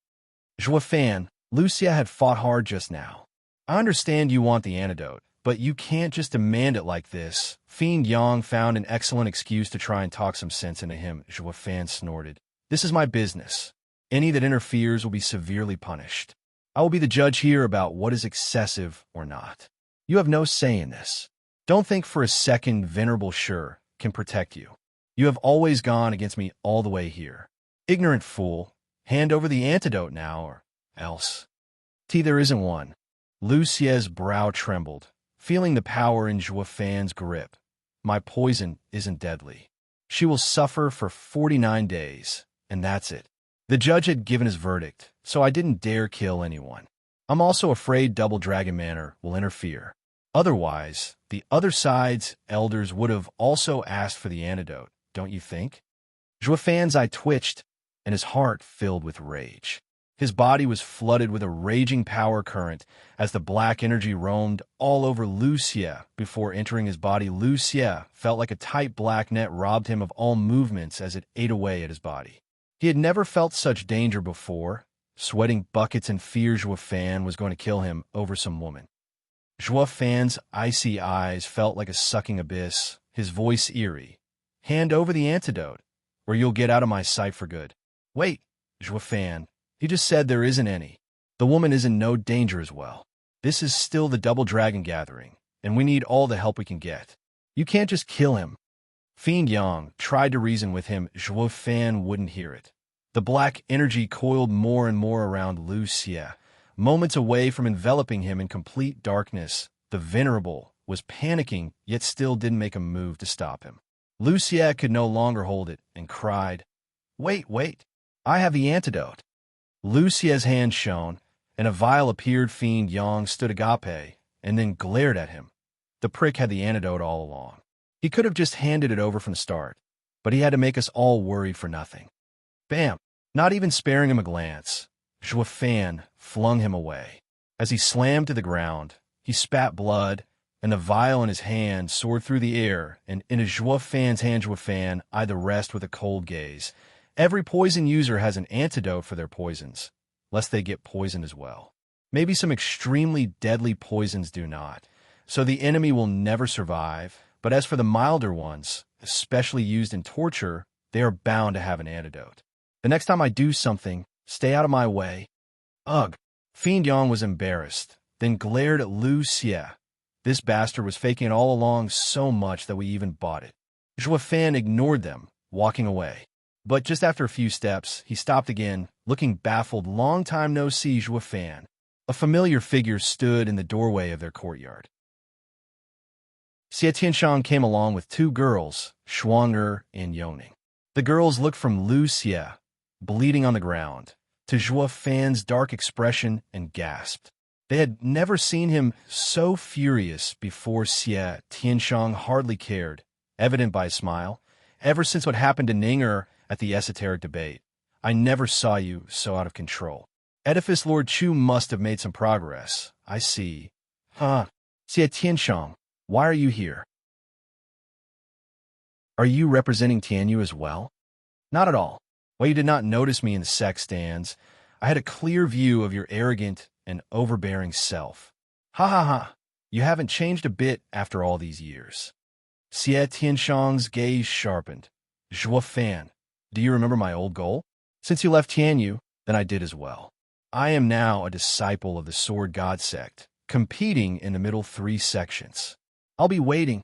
Zhuo Fan, Lu Xie had fought hard just now. I understand you want the antidote, but you can't just demand it like this. Fiend Yang found an excellent excuse to try and talk some sense into him. Zhuo Fan snorted. This is my business. Any that interferes will be severely punished. I will be the judge here about what is excessive or not. You have no say in this. Don't think for a second Venerable Sure can protect you. You have always gone against me all the way here. Ignorant fool, hand over the antidote now or else. There isn't one. Lu Xie's brow trembled, feeling the power in Zhuo Fan's grip. My poison isn't deadly. She will suffer for 49 days, and that's it. The judge had given his verdict, so I didn't dare kill anyone. I'm also afraid Double Dragon Manor will interfere. Otherwise, the other side's elders would have also asked for the antidote, don't you think? Zhuo Fan's eye twitched, and his heart filled with rage. His body was flooded with a raging power current as the black energy roamed all over Lu Xie. Before entering his body, Lu Xie felt like a tight black net robbed him of all movements as it ate away at his body. He had never felt such danger before. Sweating buckets in fear Zhuo Fan was going to kill him over some woman. Zhuo Fan's icy eyes felt like a sucking abyss, his voice eerie. Hand over the antidote, or you'll get out of my sight for good. Wait, Zhuo Fan, he just said there isn't any. The woman is in no danger as well. This is still the Double Dragon Gathering, and we need all the help we can get. You can't just kill him. Fiend Yang tried to reason with him. Zhuo Fan wouldn't hear it. The black energy coiled more and more around Lu Xie, moments away from enveloping him in complete darkness. The Venerable was panicking, yet still didn't make a move to stop him. Lu Xie could no longer hold it and cried, Wait, I have the antidote. Lu Xie's hand shone, and a vial appeared. Fiend Yang stood agape and then glared at him. The prick had the antidote all along. He could have just handed it over from the start, but he had to make us all worry for nothing. Bam! Not even sparing him a glance, Zhuo Fan flung him away. As he slammed to the ground, he spat blood, and the vial in his hand soared through the air, and in a Zhuo Fan's hand, Zhuo Fan eyed the rest with a cold gaze. Every poison user has an antidote for their poisons, lest they get poisoned as well. Maybe some extremely deadly poisons do not, so the enemy will never survive, but as for the milder ones, especially used in torture, they are bound to have an antidote. The next time I do something, stay out of my way. Ugh. Fiend Yang was embarrassed, then glared at Lu Xie. This bastard was faking it all along so much that we even bought it. Zhuo Fan ignored them, walking away. But just after a few steps, he stopped again, looking baffled. Long time no see, Zhuo Fan. A familiar figure stood in the doorway of their courtyard. Xie Tianshang came along with two girls, Shuang'er and Yoning. The girls looked from Lu Xie, bleeding on the ground, to Zhuo Fan's dark expression and gasped. They had never seen him so furious before. Xie Tianshang hardly cared, evident by his smile. Ever since what happened to Ninger at the esoteric debate, I never saw you so out of control. Edifice Lord Chu must have made some progress. I see. Huh. Xie Tianshang, why are you here? Are you representing Tianyu as well? Not at all. While you did not notice me in the sect stands, I had a clear view of your arrogant and overbearing self. Ha ha ha. You haven't changed a bit after all these years. Xie Tianshang's gaze sharpened. Zhuo Fan, do you remember my old goal? Since you left Tianyu, then I did as well. I am now a disciple of the Sword God sect, competing in the middle three sections. I'll be waiting.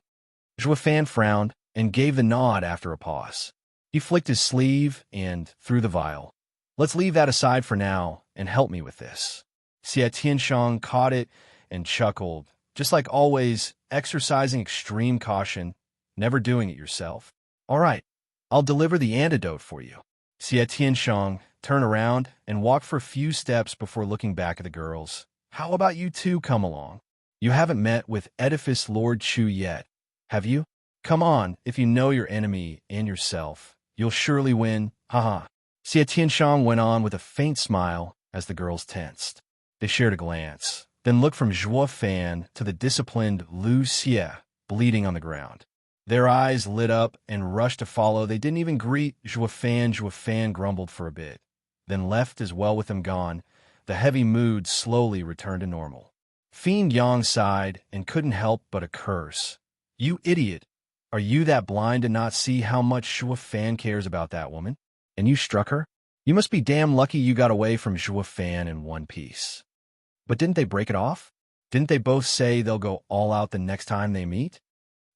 Zhuo Fan frowned and gave the nod after a pause. He flicked his sleeve and threw the vial. Let's leave that aside for now and help me with this. Xie Tianshang caught it and chuckled, just like always, exercising extreme caution, never doing it yourself. All right, I'll deliver the antidote for you. Xie Tianshang turned around and walked for a few steps before looking back at the girls. How about you two come along? You haven't met with Edifice Lord Chu yet, have you? Come on, if you know your enemy and yourself, you'll surely win. Haha. Xie Tianshang went on with a faint smile as the girls tensed. They shared a glance, then looked from Zhuo Fan to the disciplined Lu Xie, bleeding on the ground. Their eyes lit up and rushed to follow. They didn't even greet Zhuo Fan. Zhuo Fan grumbled for a bit, then left as well with them gone. The heavy mood slowly returned to normal. Fiend Yang sighed and couldn't help but a curse. You idiot! Are you that blind to not see how much Zhuo Fan cares about that woman? And you struck her? You must be damn lucky you got away from Zhuo Fan in one piece. But didn't they break it off? Didn't they both say they'll go all out the next time they meet?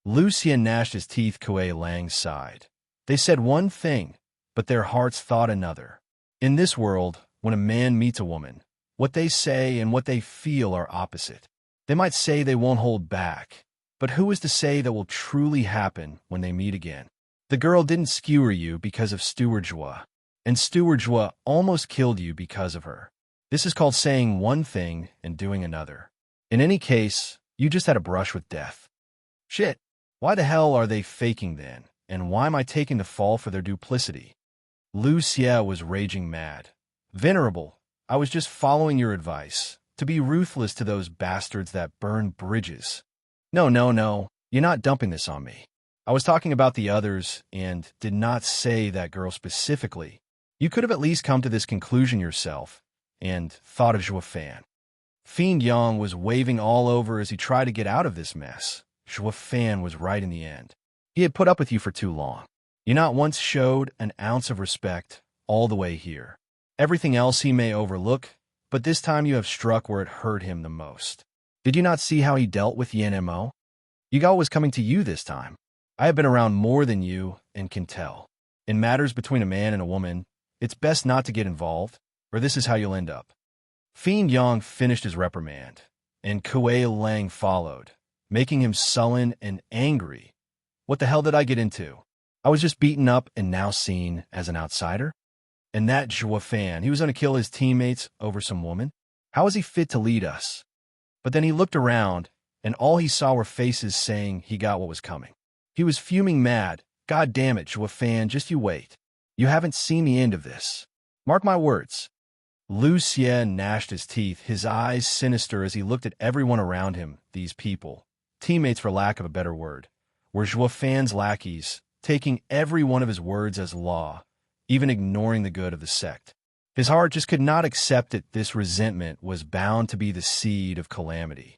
Lucien gnashed his teeth. Kuei Lang sighed. They said one thing, but their hearts thought another. In this world, when a man meets a woman, what they say and what they feel are opposite. They might say they won't hold back, but who is to say that will truly happen when they meet again? The girl didn't skewer you because of Steward Zhuo, and Steward Zhuo almost killed you because of her. This is called saying one thing and doing another. In any case, you just had a brush with death. Shit, why the hell are they faking then, and why am I taking the fall for their duplicity? Lu Xie was raging mad. Venerable, I was just following your advice, to be ruthless to those bastards that burn bridges. No, you're not dumping this on me. I was talking about the others and did not say that girl specifically. You could have at least come to this conclusion yourself and thought of Zhuo Fan. Fiend Yang was waving all over as he tried to get out of this mess. Zhuo Fan was right in the end. He had put up with you for too long. You not once showed an ounce of respect all the way here. Everything else he may overlook, but this time you have struck where it hurt him the most. Did you not see how he dealt with Yan Mo? Yugao was coming to you this time. I have been around more than you and can tell. In matters between a man and a woman, it's best not to get involved, or this is how you'll end up. Fiend Yang finished his reprimand, and Kuei Lang followed, making him sullen and angry. What the hell did I get into? I was just beaten up and now seen as an outsider? And that Zhuo Fan, he was going to kill his teammates over some woman? How is he fit to lead us? But then he looked around, and all he saw were faces saying he got what was coming. He was fuming mad. God damn it, Zhuo Fan, just you wait. You haven't seen the end of this. Mark my words. Lu Xie gnashed his teeth, his eyes sinister as he looked at everyone around him. These people, teammates for lack of a better word, were Zhuo Fan's lackeys, taking every one of his words as law, even ignoring the good of the sect. His heart just could not accept it. This resentment was bound to be the seed of calamity.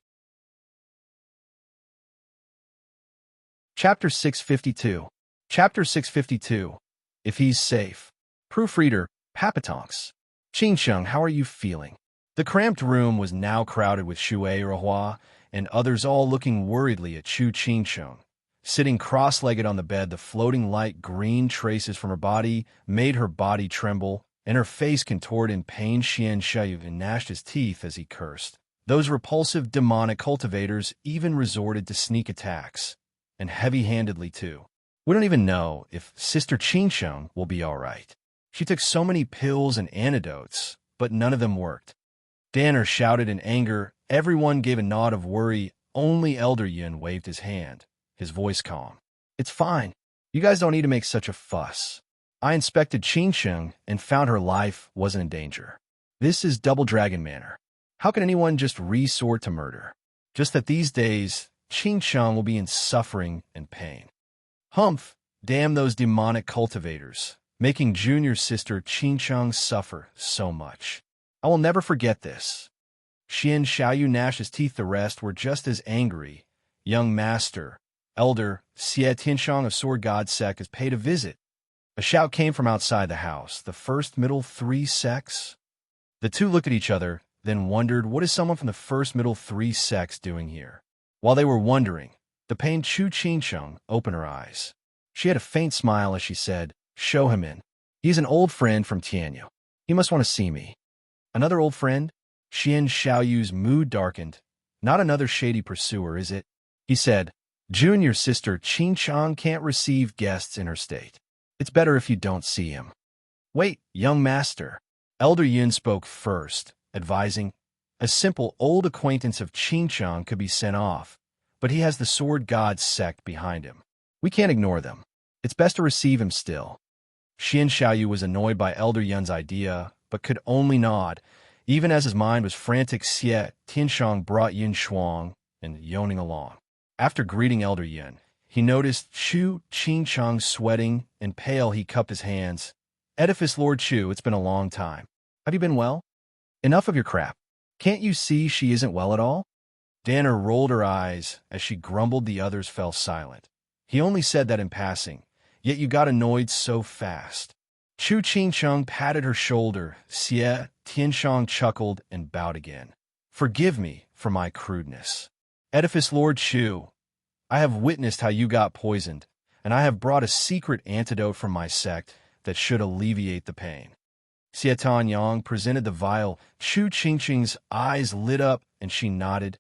Chapter 652. Chapter 652. If he's safe. Proofreader, Papatonks. Qingsheng, how are you feeling? The cramped room was now crowded with Shui Erhua and others, all looking worriedly at Chu Qingsheng. Sitting cross-legged on the bed, the floating light green traces from her body made her body tremble, and her face contoured in pain. Xian Shayu gnashed his teeth as he cursed. Those repulsive demonic cultivators even resorted to sneak attacks, and heavy-handedly too. We don't even know if Sister Qingsheng will be all right. She took so many pills and antidotes, but none of them worked. Danner shouted in anger. Everyone gave a nod of worry. Only Elder Yun waved his hand, his voice calm. It's fine. You guys don't need to make such a fuss. I inspected Qingsheng and found her life wasn't in danger. This is Double Dragon Manor. How can anyone just resort to murder? Just that these days, Qingsheng will be in suffering and pain. Humph! Damn those demonic cultivators, making junior sister Qingsheng suffer so much. I will never forget this. Xian Xiaoyu gnashed his teeth. The rest were just as angry. Young master, Elder Xie Tianshang of Sword God Sect has paid a visit. A shout came from outside the house. The first middle three sects? The two looked at each other, then wondered, what is someone from the first middle three sects doing here? While they were wondering, the pained Chu Qingsheng opened her eyes. She had a faint smile as she said, show him in. He's an old friend from Tianyu. He must want to see me. Another old friend? Xian Xiaoyu's mood darkened. Not another shady pursuer, is it? He said, junior sister Qingsheng can't receive guests in her state. It's better if you don't see him. Wait, young master. Elder Yun spoke first, advising, a simple old acquaintance of Qingsheng could be sent off, but he has the Sword God Sect behind him. We can't ignore them. It's best to receive him still. Xian Xiaoyu was annoyed by Elder Yun's idea, but could only nod. Even as his mind was frantic, Xie Tianshang brought Yun Shuang and yoning along. After greeting Elder Yun, he noticed Chu Qingsheng sweating and pale. He cupped his hands. Edifice Lord Chu, it's been a long time. Have you been well? Enough of your crap. Can't you see she isn't well at all? Danner rolled her eyes as she grumbled. The others fell silent. He only said that in passing, yet you got annoyed so fast. Chu Qingsheng patted her shoulder. Xie Tianshang chuckled and bowed again. Forgive me for my crudeness. Edifice Lord Chu, I have witnessed how you got poisoned, and I have brought a secret antidote from my sect that should alleviate the pain. Xie Tanyang presented the vial. Chu Qingsheng's eyes lit up, and she nodded.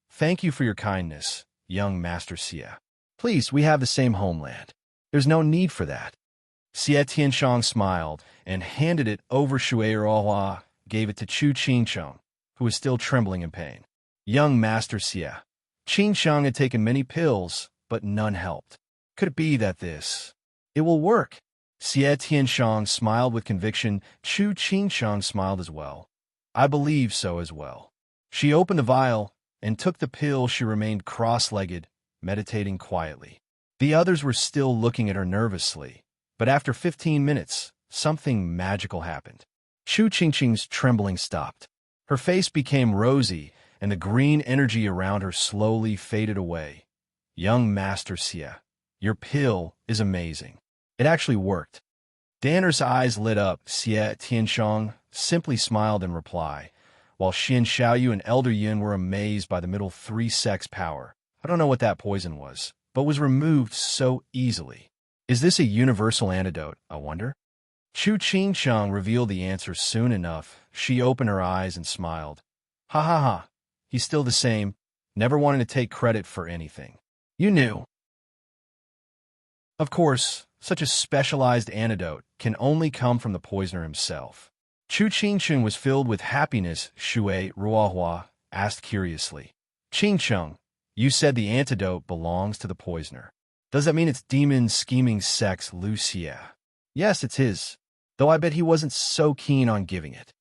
Thank you for your kindness, young Master Xie. Please, we have the same homeland. There's no need for that. Xie Tianshang smiled and handed it over. Shui Erhua gave it to Chu Qingsheng, who was still trembling in pain. Young Master Xie. Qingsheng had taken many pills, but none helped. Could it be that this? It will work. Xie Tianshang smiled with conviction. Chu Qingsheng smiled as well. I believe so as well. She opened the vial and took the pill. She remained cross-legged, meditating quietly. The others were still looking at her nervously, but after 15 minutes, something magical happened. Chu Qingsheng's trembling stopped. Her face became rosy, and the green energy around her slowly faded away. Young Master Xie, your pill is amazing. It actually worked. Danner's eyes lit up. Xie Tianshang simply smiled in reply, while Xian Xiaoyu and Elder Yun were amazed by the middle three sects' power. I don't know what that poison was, but was removed so easily. Is this a universal antidote, I wonder? Chu Qingsheng revealed the answer soon enough. She opened her eyes and smiled. Ha ha ha. He's still the same, never wanting to take credit for anything. You knew. Of course, such a specialized antidote can only come from the poisoner himself. Chu Qingsheng was filled with happiness. Shui Ruohua asked curiously. Qingsheng, you said the antidote belongs to the poisoner. Does that mean it's demon scheming sex Lu Xie? Yes, it's his, though I bet he wasn't so keen on giving it.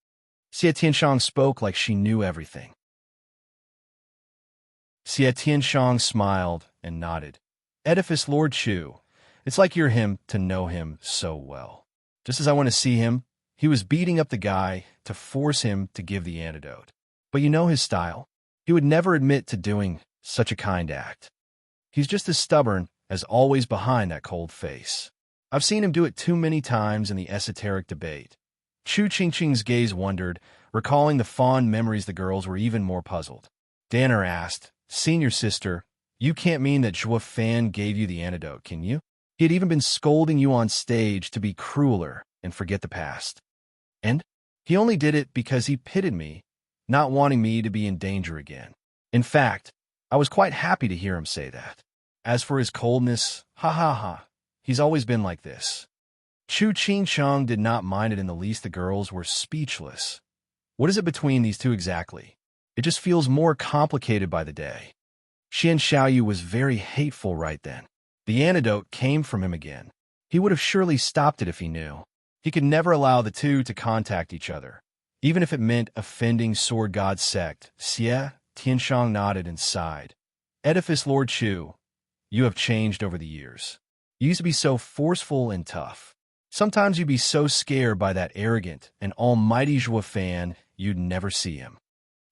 Xie Tianshang spoke like she knew everything. Xie Tianshang smiled and nodded. Edifice Lord Chu, it's like you're him to know him so well. Just as I want to see him, he was beating up the guy to force him to give the antidote. But you know his style. He would never admit to doing such a kind act. He's just as stubborn as always behind that cold face. I've seen him do it too many times in the esoteric debate. Chu Qingqing's gaze wandered, recalling the fond memories. The girls were even more puzzled. Danner asked, Senior sister, you can't mean that Zhuo Fan gave you the antidote, can you? He had even been scolding you on stage to be crueler and forget the past. And he only did it because he pitied me, not wanting me to be in danger again. In fact, I was quite happy to hear him say that. As for his coldness, ha ha ha, he's always been like this. Chu Qingchang did not mind it in the least. The girls were speechless. What is it between these two exactly? It just feels more complicated by the day. Xian Xiaoyu was very hateful right then. The antidote came from him again. He would have surely stopped it if he knew. He could never allow the two to contact each other, even if it meant offending Sword God's sect. Xie Tianshang nodded and sighed. Edifice Lord Chu, you have changed over the years. You used to be so forceful and tough. Sometimes you'd be so scared by that arrogant and almighty Zhuo Fan, you'd never see him.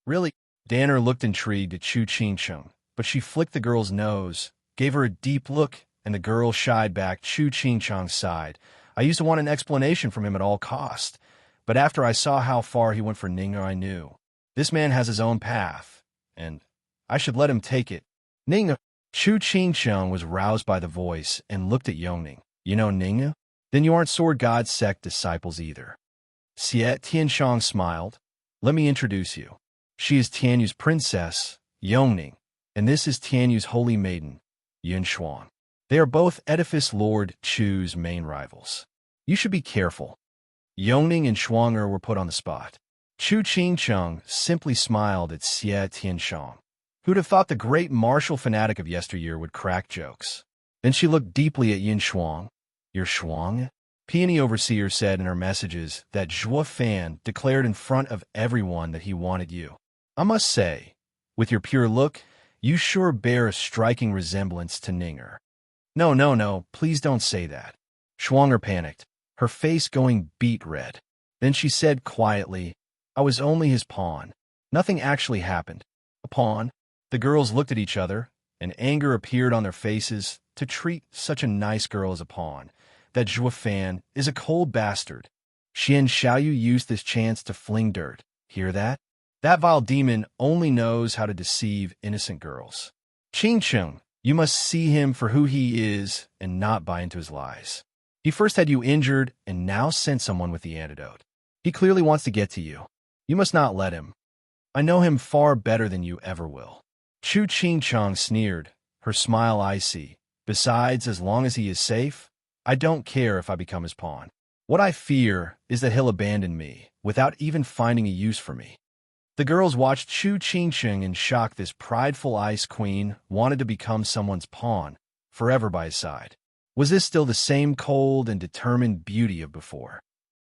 Really? Danner looked intrigued at Chu Qingcheng, but she flicked the girl's nose, gave her a deep look, and the girl shied back. Chu Qingcheng sighed. I used to want an explanation from him at all cost, but after I saw how far he went for Ning'er, I knew. This man has his own path, and I should let him take it. Ning'er. Chu Qingcheng was roused by the voice and looked at Yongning. You know Ning'er? Then you aren't Sword God's sect disciples either. Xie Tianshang smiled. Let me introduce you. She is Tianyu's princess, Yongning, and this is Tianyu's holy maiden, Yun Xuan. They are both Edifice Lord Chu's main rivals. You should be careful. Yongning and Xuanger were put on the spot. Chu Qingcheng simply smiled at Xie Tianshang. Who'd have thought the great martial fanatic of yesteryear would crack jokes? Then she looked deeply at Yin Xuang. Your Xuang? Peony Overseer said in her messages that Zhuo Fan declared in front of everyone that he wanted you. I must say, with your pure look, you sure bear a striking resemblance to Ning'er. No, please don't say that. Xuanger panicked, her face going beet red. Then she said quietly, I was only his pawn. Nothing actually happened. A pawn? The girls looked at each other, and anger appeared on their faces. To treat such a nice girl as a pawn, that Zhuo Fan is a cold bastard. Xian Xiaoyu used this chance to fling dirt. Hear that? That vile demon only knows how to deceive innocent girls. Qingcheng, you must see him for who he is and not buy into his lies. He first had you injured and now sent someone with the antidote. He clearly wants to get to you. You must not let him. I know him far better than you ever will. Chu Qingcheng sneered, her smile icy. Besides, as long as he is safe, I don't care if I become his pawn. What I fear is that he'll abandon me without even finding a use for me. The girls watched Chu Qingcheng in shock. This prideful ice queen wanted to become someone's pawn, forever by his side. Was this still the same cold and determined beauty of before?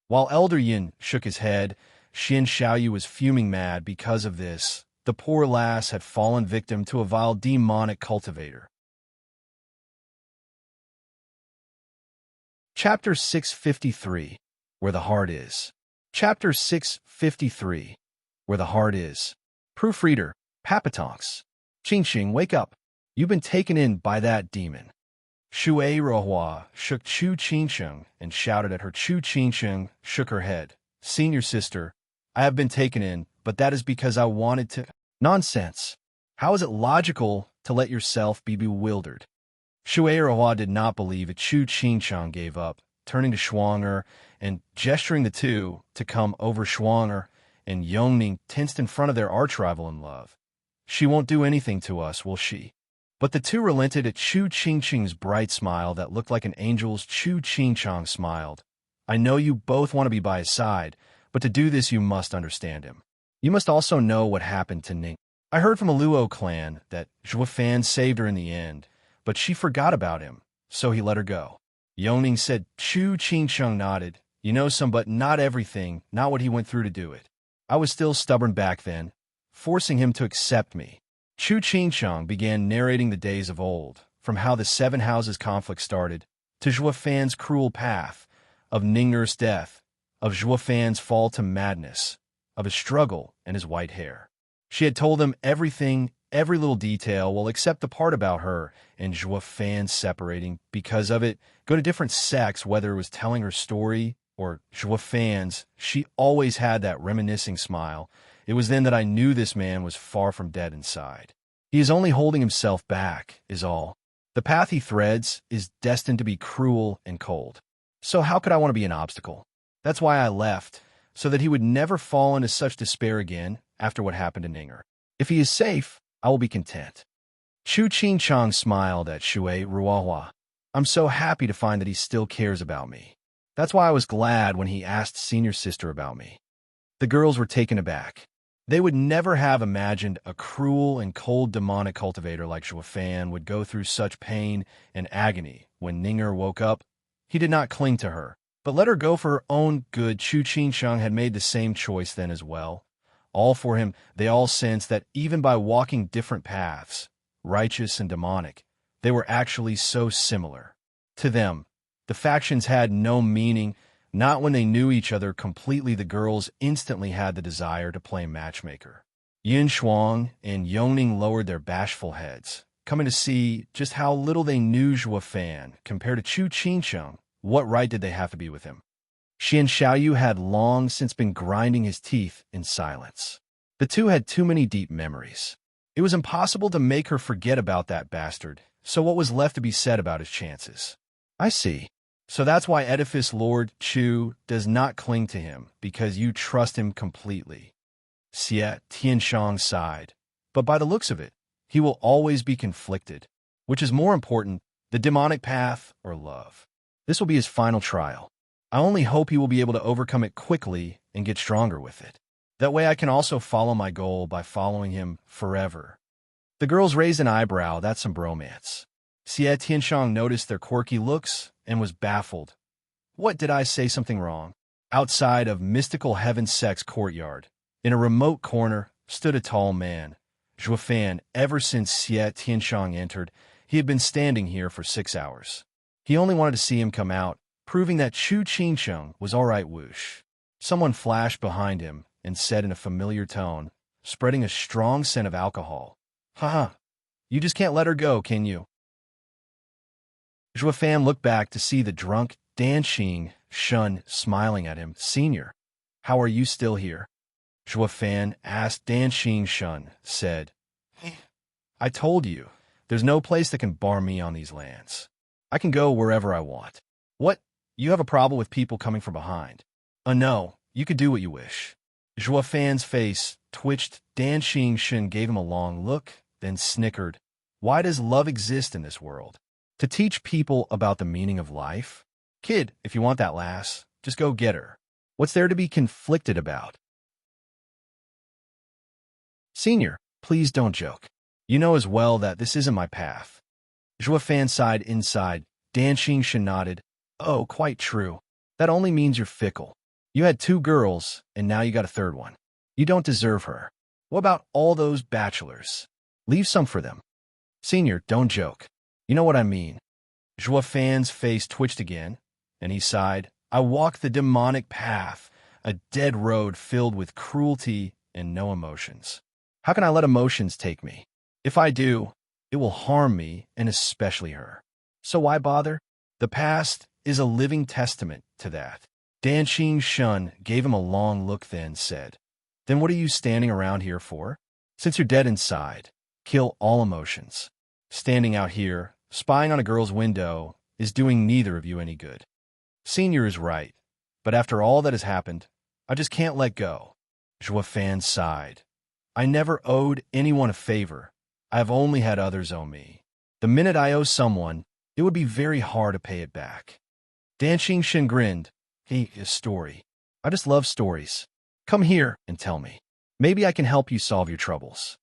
While Elder Yin shook his head, Xian Xiaoyu was fuming mad because of this. The poor lass had fallen victim to a vile demonic cultivator. Chapter 653, Where the Heart Is. Chapter 653, Where the Heart Is. Proofreader, Papatonks. Qingqing, wake up. You've been taken in by that demon. Shui Rohua shook Chu Qingcheng and shouted at her. Chu Qingcheng shook her head. Senior sister, I have been taken in, but that is because I wanted to. Nonsense. How is it logical to let yourself be bewildered? Shui Rohua did not believe it. Chu Qingcheng gave up, turning to Xuanger and gesturing the two to come over. Xuanger and Yongning tensed in front of their arch-rival in love. She won't do anything to us, will she? But the two relented at Chu Qingcheng's bright smile that looked like an angel's. Chu Qingcheng smiled. I know you both want to be by his side, but to do this you must understand him. You must also know what happened to Ning. I heard from a Luo clan that Zhuo Fan saved her in the end, but she forgot about him, so he let her go. Yongning said. Chu Qingcheng nodded. You know some, but not everything, not what he went through to do it. I was still stubborn back then, forcing him to accept me. Chu Qingsheng began narrating the days of old, from how the Seven Houses conflict started, to Zhuo Fan's cruel path, of Ning'er's death, of Zhuo Fan's fall to madness, of his struggle and his white hair. She had told him everything, every little detail, well, except the part about her and Zhuo Fan separating because of it, go to different sects, whether it was telling her story or Zhuo Fan's. She always had that reminiscing smile. It was then that I knew this man was far from dead inside. He is only holding himself back, is all. The path he threads is destined to be cruel and cold. So how could I want to be an obstacle? That's why I left, so that he would never fall into such despair again after what happened to Ning'er. If he is safe, I will be content. Chu Qingchang smiled at Shui Ruohua. I'm so happy to find that he still cares about me. That's why I was glad when he asked Senior Sister about me. The girls were taken aback. They would never have imagined a cruel and cold demonic cultivator like Zhuo Fan would go through such pain and agony. When Ning'er woke up, he did not cling to her, but let her go for her own good. Chu Qingsheng had made the same choice then as well. All for him, they all sensed that even by walking different paths, righteous and demonic, they were actually so similar. To them, the factions had no meaning. Not when they knew each other completely. The girls instantly had the desire to play matchmaker. Yin Shuang and Yongning lowered their bashful heads, coming to see just how little they knew Zhuo Fan compared to Chu Qingsheng. What right did they have to be with him? Xian Xiaoyu had long since been grinding his teeth in silence. The two had too many deep memories. It was impossible to make her forget about that bastard, so what was left to be said about his chances? I see. So that's why Edifice Lord Chu does not cling to him, because you trust him completely. Xie Tianshang sighed. But by the looks of it, he will always be conflicted. Which is more important, the demonic path or love? This will be his final trial. I only hope he will be able to overcome it quickly and get stronger with it. That way I can also follow my goal by following him forever. The girls raised an eyebrow. That's some bromance. Xie Tianshang noticed their quirky looks and was baffled. What, did I say something wrong? Outside of mystical heaven sect's courtyard, in a remote corner, stood a tall man. Zhuo Fan. Ever since Xie Tianshang entered, he had been standing here for 6 hours. He only wanted to see him come out, proving that Chu Qingsheng was all right. Whoosh. Someone flashed behind him and said in a familiar tone, spreading a strong scent of alcohol, "Haha, you just can't let her go, can you?" Zhuo Fan looked back to see the drunk Dan Shun smiling at him. "Senior, how are you still here?" Zhuo Fan asked. Dan Shun said, "I told you, there's no place that can bar me on these lands. I can go wherever I want." "What? You have a problem with people coming from behind?" No, you could do what you wish." Zhuo Fan's face twitched. Dan Shun gave him a long look, then snickered. "Why does love exist in this world? To teach people about the meaning of life? Kid, if you want that lass, just go get her. What's there to be conflicted about?" "Senior, please don't joke. You know as well that this isn't my path." Zhuo Fan sighed inside. Dan Shun nodded. "Oh, quite true. That only means you're fickle. You had 2 girls, and now you got a 3rd one. You don't deserve her. What about all those bachelors? Leave some for them." "Senior, don't joke. You know what I mean." Zhuo Fan's face twitched again, and he sighed. "I walk the demonic path, a dead road filled with cruelty and no emotions. How can I let emotions take me? If I do, it will harm me, and especially her. So why bother? The past is a living testament to that." Dan Shun gave him a long look, then said, "Then what are you standing around here for? Since you're dead inside, kill all emotions. Standing out here, spying on a girl's window, is doing neither of you any good." "Senior is right, but after all that has happened, I just can't let go." Zhuo Fan sighed. "I never owed anyone a favor. I have only had others owe me. The minute I owe someone, it would be very hard to pay it back." Dan Shun grinned. "Hey, a story. I just love stories. Come here and tell me. Maybe I can help you solve your troubles."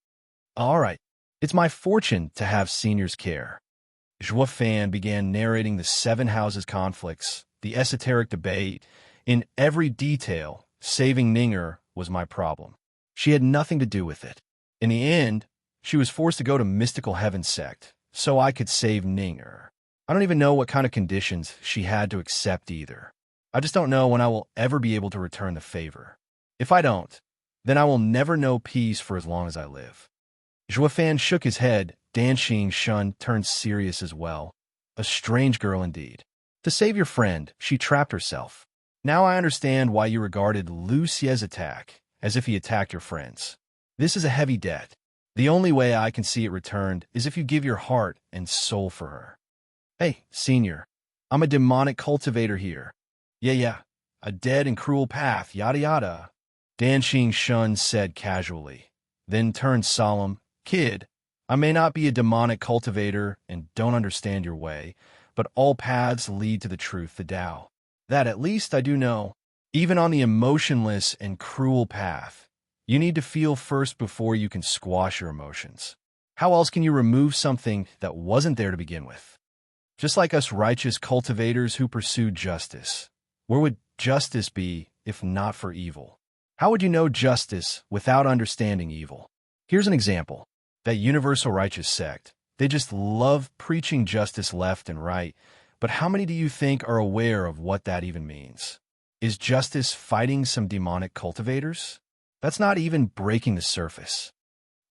"All right. It's my fortune to have Senior's care." Zhuo Fan began narrating the 7 houses conflicts, the esoteric debate, in every detail, saving Ning'er was my problem. She had nothing to do with it. In the end, she was forced to go to Mystical Heaven sect so I could save Ninger. I don't even know what kind of conditions she had to accept either. I just don't know when I will ever be able to return the favor. If I don't, then I will never know peace for as long as I live. Zhuofan shook his head. Danxing Shun turned serious as well. A strange girl indeed. To save your friend, she trapped herself. Now I understand why you regarded Lu Xie's attack as if he attacked your friends. This is a heavy debt. The only way I can see it returned is if you give your heart and soul for her. Hey, senior, I'm a demonic cultivator here. Yeah, a dead and cruel path, yada yada. Danxing Shun said casually, then turned solemn. Kid, I may not be a demonic cultivator and don't understand your way, but all paths lead to the truth, the Tao. That at least I do know. Even on the emotionless and cruel path, you need to feel first before you can squash your emotions. How else can you remove something that wasn't there to begin with? Just like us righteous cultivators who pursue justice. Where would justice be if not for evil? How would you know justice without understanding evil? Here's an example. That universal righteous sect, they just love preaching justice left and right, but how many do you think are aware of what that even means? Is justice fighting some demonic cultivators? That's not even breaking the surface.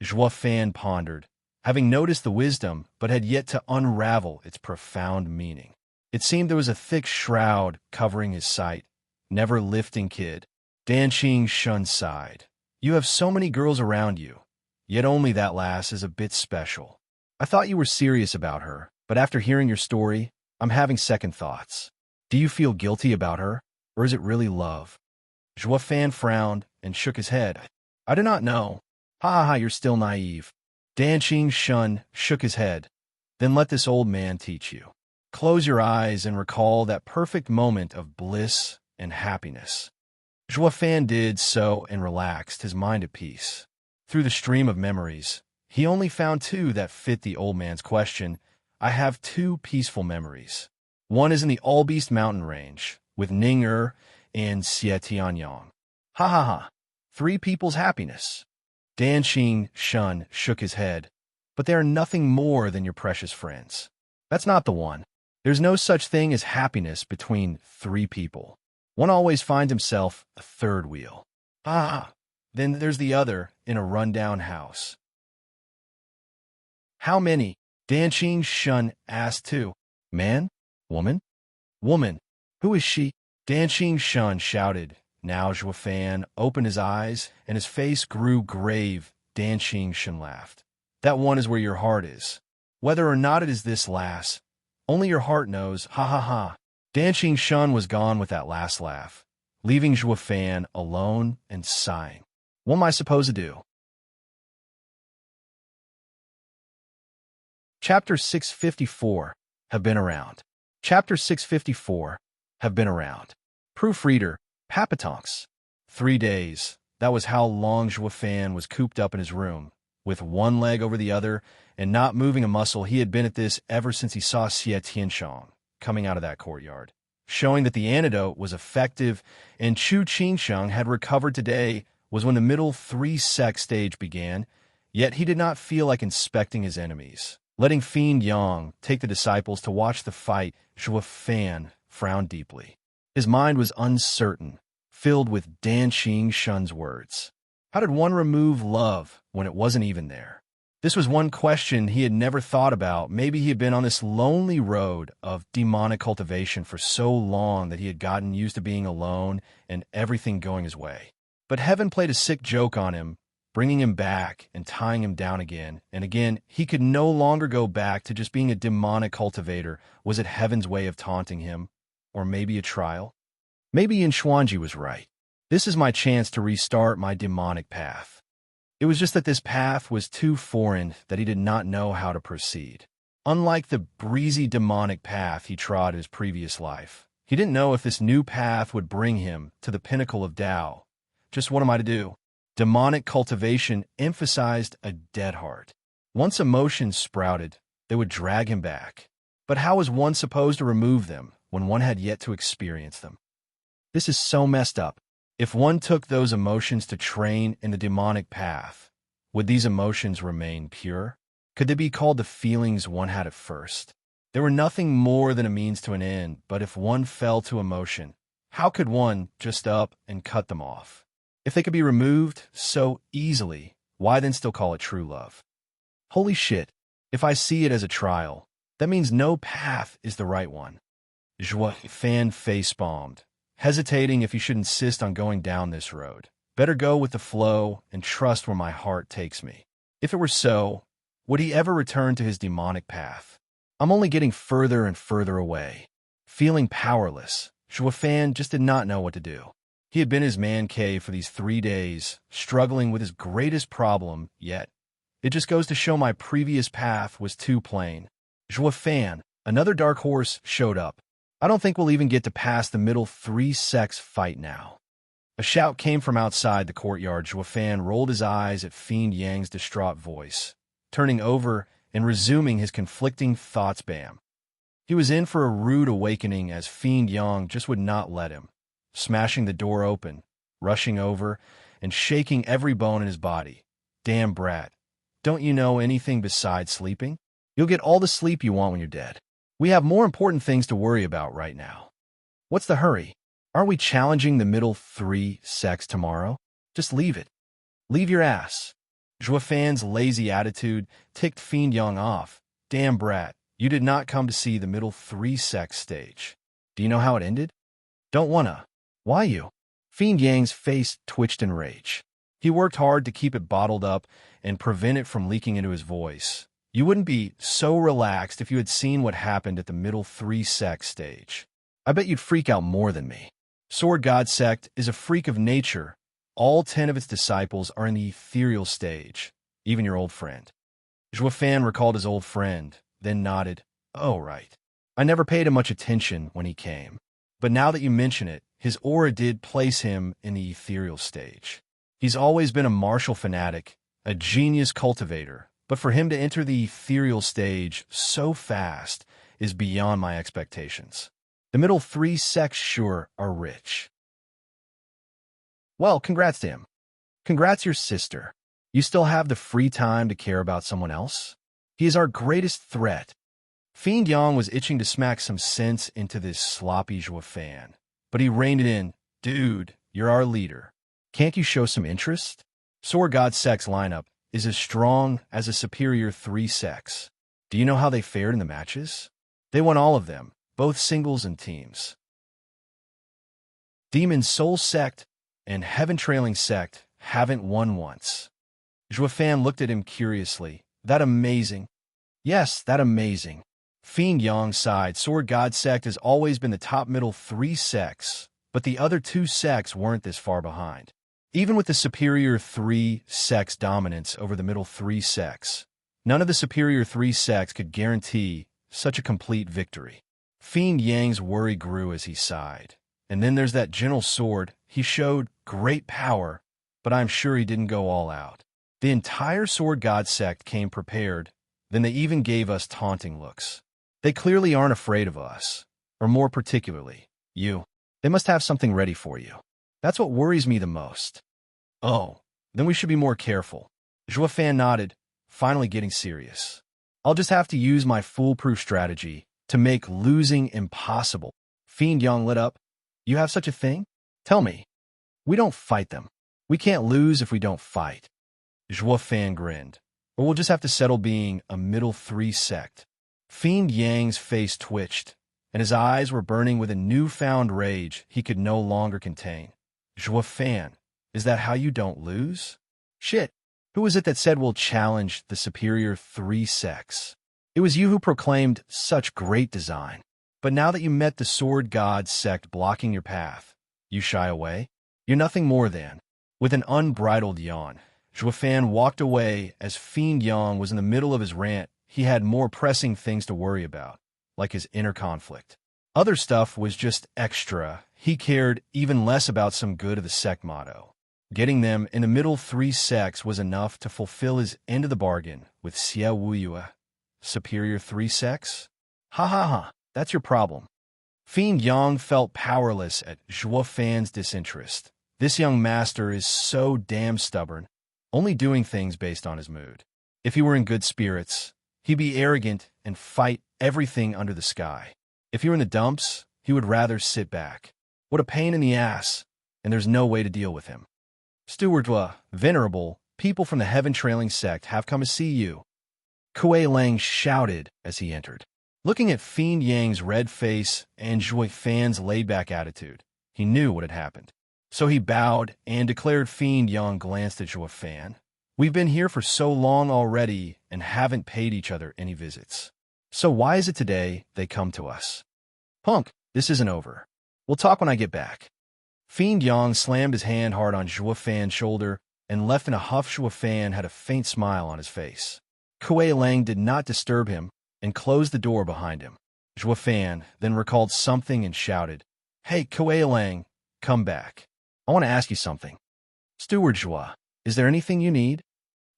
Zhuofan pondered, having noticed the wisdom, but had yet to unravel its profound meaning. It seemed there was a thick shroud covering his sight. Never lifting, kid. Danxing Shun sighed. You have so many girls around you, yet only that lass is a bit special. I thought you were serious about her, but after hearing your story, I'm having second thoughts. Do you feel guilty about her, or is it really love? Zhuofan frowned and shook his head. I do not know. Ha, you're still naive. Danxing Shun shook his head. Then let this old man teach you. Close your eyes and recall that perfect moment of bliss and happiness. Zhuofan did so and relaxed, his mind at peace. Through the stream of memories, he only found two that fit the old man's question. I have two peaceful memories. One is in the All-Beast mountain range, with Ninger and Xie Tianyang. Ha. 3 people's happiness. Danxing Shun shook his head. But they are nothing more than your precious friends. That's not the one. There's no such thing as happiness between 3 people. One always finds himself a third wheel. Then there's the other in a rundown house. How many? Danxing Shun asked too. Man? Woman? Woman. Who is she? Danxing Shun shouted. Now Zhuofan opened his eyes, and his face grew grave. Danxing Shun laughed. That one is where your heart is. Whether or not it is this lass, only your heart knows. Ha. Danxing Shun was gone with that last laugh, leaving Zhuofan alone and sighing. What am I supposed to do? Chapter 654, Have Been Around. Chapter 654, Have Been Around. Proofreader, Papatonks. 3 days. That was how long Zhuofan was cooped up in his room, with one leg over the other and not moving a muscle. He had been at this ever since he saw Xie Tianshang coming out of that courtyard, showing that the antidote was effective and Chu Qingsheng had recovered today was when the middle 3 sec stage began, yet he did not feel like inspecting his enemies. Letting Fiend Yang take the disciples to watch the fight, Zhuofan frowned deeply. His mind was uncertain, filled with Danxing Shun's words. How did one remove love when it wasn't even there? This was one question he had never thought about. Maybe he had been on this lonely road of demonic cultivation for so long that he had gotten used to being alone and everything going his way. But heaven played a sick joke on him, bringing him back and tying him down again. And again, he could no longer go back to just being a demonic cultivator. Was it heaven's way of taunting him? Or maybe a trial? Maybe Xuanji was right. This is my chance to restart my demonic path. It was just that this path was too foreign that he did not know how to proceed. Unlike the breezy demonic path he trod in his previous life, he didn't know if this new path would bring him to the pinnacle of Tao. Just what am I to do? Demonic cultivation emphasized a dead heart. Once emotions sprouted, they would drag him back. But how was one supposed to remove them when one had yet to experience them? This is so messed up. If one took those emotions to train in the demonic path, would these emotions remain pure? Could they be called the feelings one had at first? They were nothing more than a means to an end, but if one fell to emotion, how could one just up and cut them off? If they could be removed so easily, why then still call it true love? Holy shit, if I see it as a trial, that means no path is the right one. Joie fan face-palmed, hesitating if he should insist on going down this road. Better go with the flow and trust where my heart takes me. If it were so, would he ever return to his demonic path? I'm only getting further and further away. Feeling powerless, Fan just did not know what to do. He had been in his man cave for these 3 days, struggling with his greatest problem yet. It just goes to show my previous path was too plain. Fan, another dark horse, showed up. I don't think we'll even get to pass the middle 3 sects fight now. A shout came from outside the courtyard. Fan rolled his eyes at Fiend Yang's distraught voice, turning over and resuming his conflicting thoughts. Bam. He was in for a rude awakening as Fiend Yang just would not let him, smashing the door open, rushing over, and shaking every bone in his body. Damn brat, don't you know anything besides sleeping? You'll get all the sleep you want when you're dead. We have more important things to worry about right now. What's the hurry? Aren't we challenging the middle 3 sects tomorrow? Just leave it. Leave your ass. Fan's lazy attitude ticked Fiend Yang off. Damn brat, you did not come to see the middle 3 sects stage. Do you know how it ended? Don't wanna. Why you? Fiend Yang's face twitched in rage. He worked hard to keep it bottled up and prevent it from leaking into his voice. You wouldn't be so relaxed if you had seen what happened at the middle 3 sect stage. I bet you'd freak out more than me. Sword God sect is a freak of nature. All 10 of its disciples are in the ethereal stage, even your old friend. Fan recalled his old friend, then nodded. Oh, right. I never paid him much attention when he came. But now that you mention it, his aura did place him in the ethereal stage. He's always been a martial fanatic, a genius cultivator, but for him to enter the ethereal stage so fast is beyond my expectations. The middle 3 sects sure are rich. Well, congrats to him. Congrats your sister. You still have the free time to care about someone else? He is our greatest threat. Fiend Yang was itching to smack some sense into this sloppy Fan, but he reined it in. Dude, you're our leader. Can't you show some interest? Sword God sect's lineup is as strong as a superior 3 sects. Do you know how they fared in the matches? They won all of them, both singles and teams. Demon Soul sect and Heaven Trailing sect haven't won once. Fan looked at him curiously. That amazing. Yes, that amazing. Fiend Yang sighed. Sword God sect has always been the top middle 3 sects, but the other 2 sects weren't this far behind. Even with the superior 3 sects dominance over the middle 3 sects, none of the superior 3 sects could guarantee such a complete victory. Fiend Yang's worry grew as he sighed. And then there's that gentle sword. He showed great power, but I'm sure he didn't go all out. The entire Sword God sect came prepared, then they even gave us taunting looks. They clearly aren't afraid of us, or more particularly, you. They must have something ready for you. That's what worries me the most. Oh, then we should be more careful. Fan nodded, finally getting serious. I'll just have to use my foolproof strategy to make losing impossible. Fiend Yang lit up. You have such a thing? Tell me. We don't fight them. We can't lose if we don't fight. Fan grinned. Or we'll just have to settle being a middle 3 sect. Fiend Yang's face twitched, and his eyes were burning with a newfound rage he could no longer contain. Fan, is that how you don't lose? Shit, who was it that said we'll challenge the superior 3 sects? It was you who proclaimed such great design. But now that you met the Sword God sect blocking your path, you shy away? You're nothing more than. With an unbridled yawn, Fan walked away as Fiend Yang was in the middle of his rant. He had more pressing things to worry about, like his inner conflict. Other stuff was just extra. He cared even less about some good of the sect motto. Getting them in the middle 3 sects was enough to fulfill his end of the bargain with Xie Wuyue. Superior 3 sects? Ha ha ha, that's your problem. Fiend Yang felt powerless at Fan's disinterest. This young master is so damn stubborn, only doing things based on his mood. If he were in good spirits, he'd be arrogant and fight everything under the sky. If he were in the dumps, he would rather sit back. What a pain in the ass, and there's no way to deal with him. Stewardwa, venerable, people from the heaven-trailing sect have come to see you, Kuei Lang shouted as he entered. Looking at Fiend Yang's red face and Zhui Fan's laid-back attitude, he knew what had happened. So he bowed and declared. Fiend Yang glanced at Zhui Fan. We've been here for so long already and haven't paid each other any visits. So why is it today they come to us? Punk, this isn't over. We'll talk when I get back. Fiend Yang slammed his hand hard on Zhui Fan's shoulder and left in a huff. Zhui Fan had a faint smile on his face. Kuei Lang did not disturb him and closed the door behind him. Zhui Fan then recalled something and shouted, Hey, Kuei Lang, come back. I want to ask you something. Steward Zhui, is there anything you need?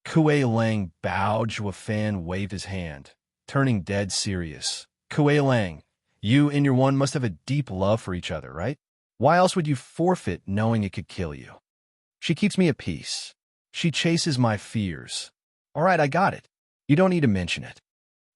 Kuei Lang bowed. Zhui Fan waved his hand, turning dead serious. Kuei Lang, you and your one must have a deep love for each other, right? Why else would you forfeit knowing it could kill you? She keeps me at peace. She chases my fears. All right, I got it. You don't need to mention it.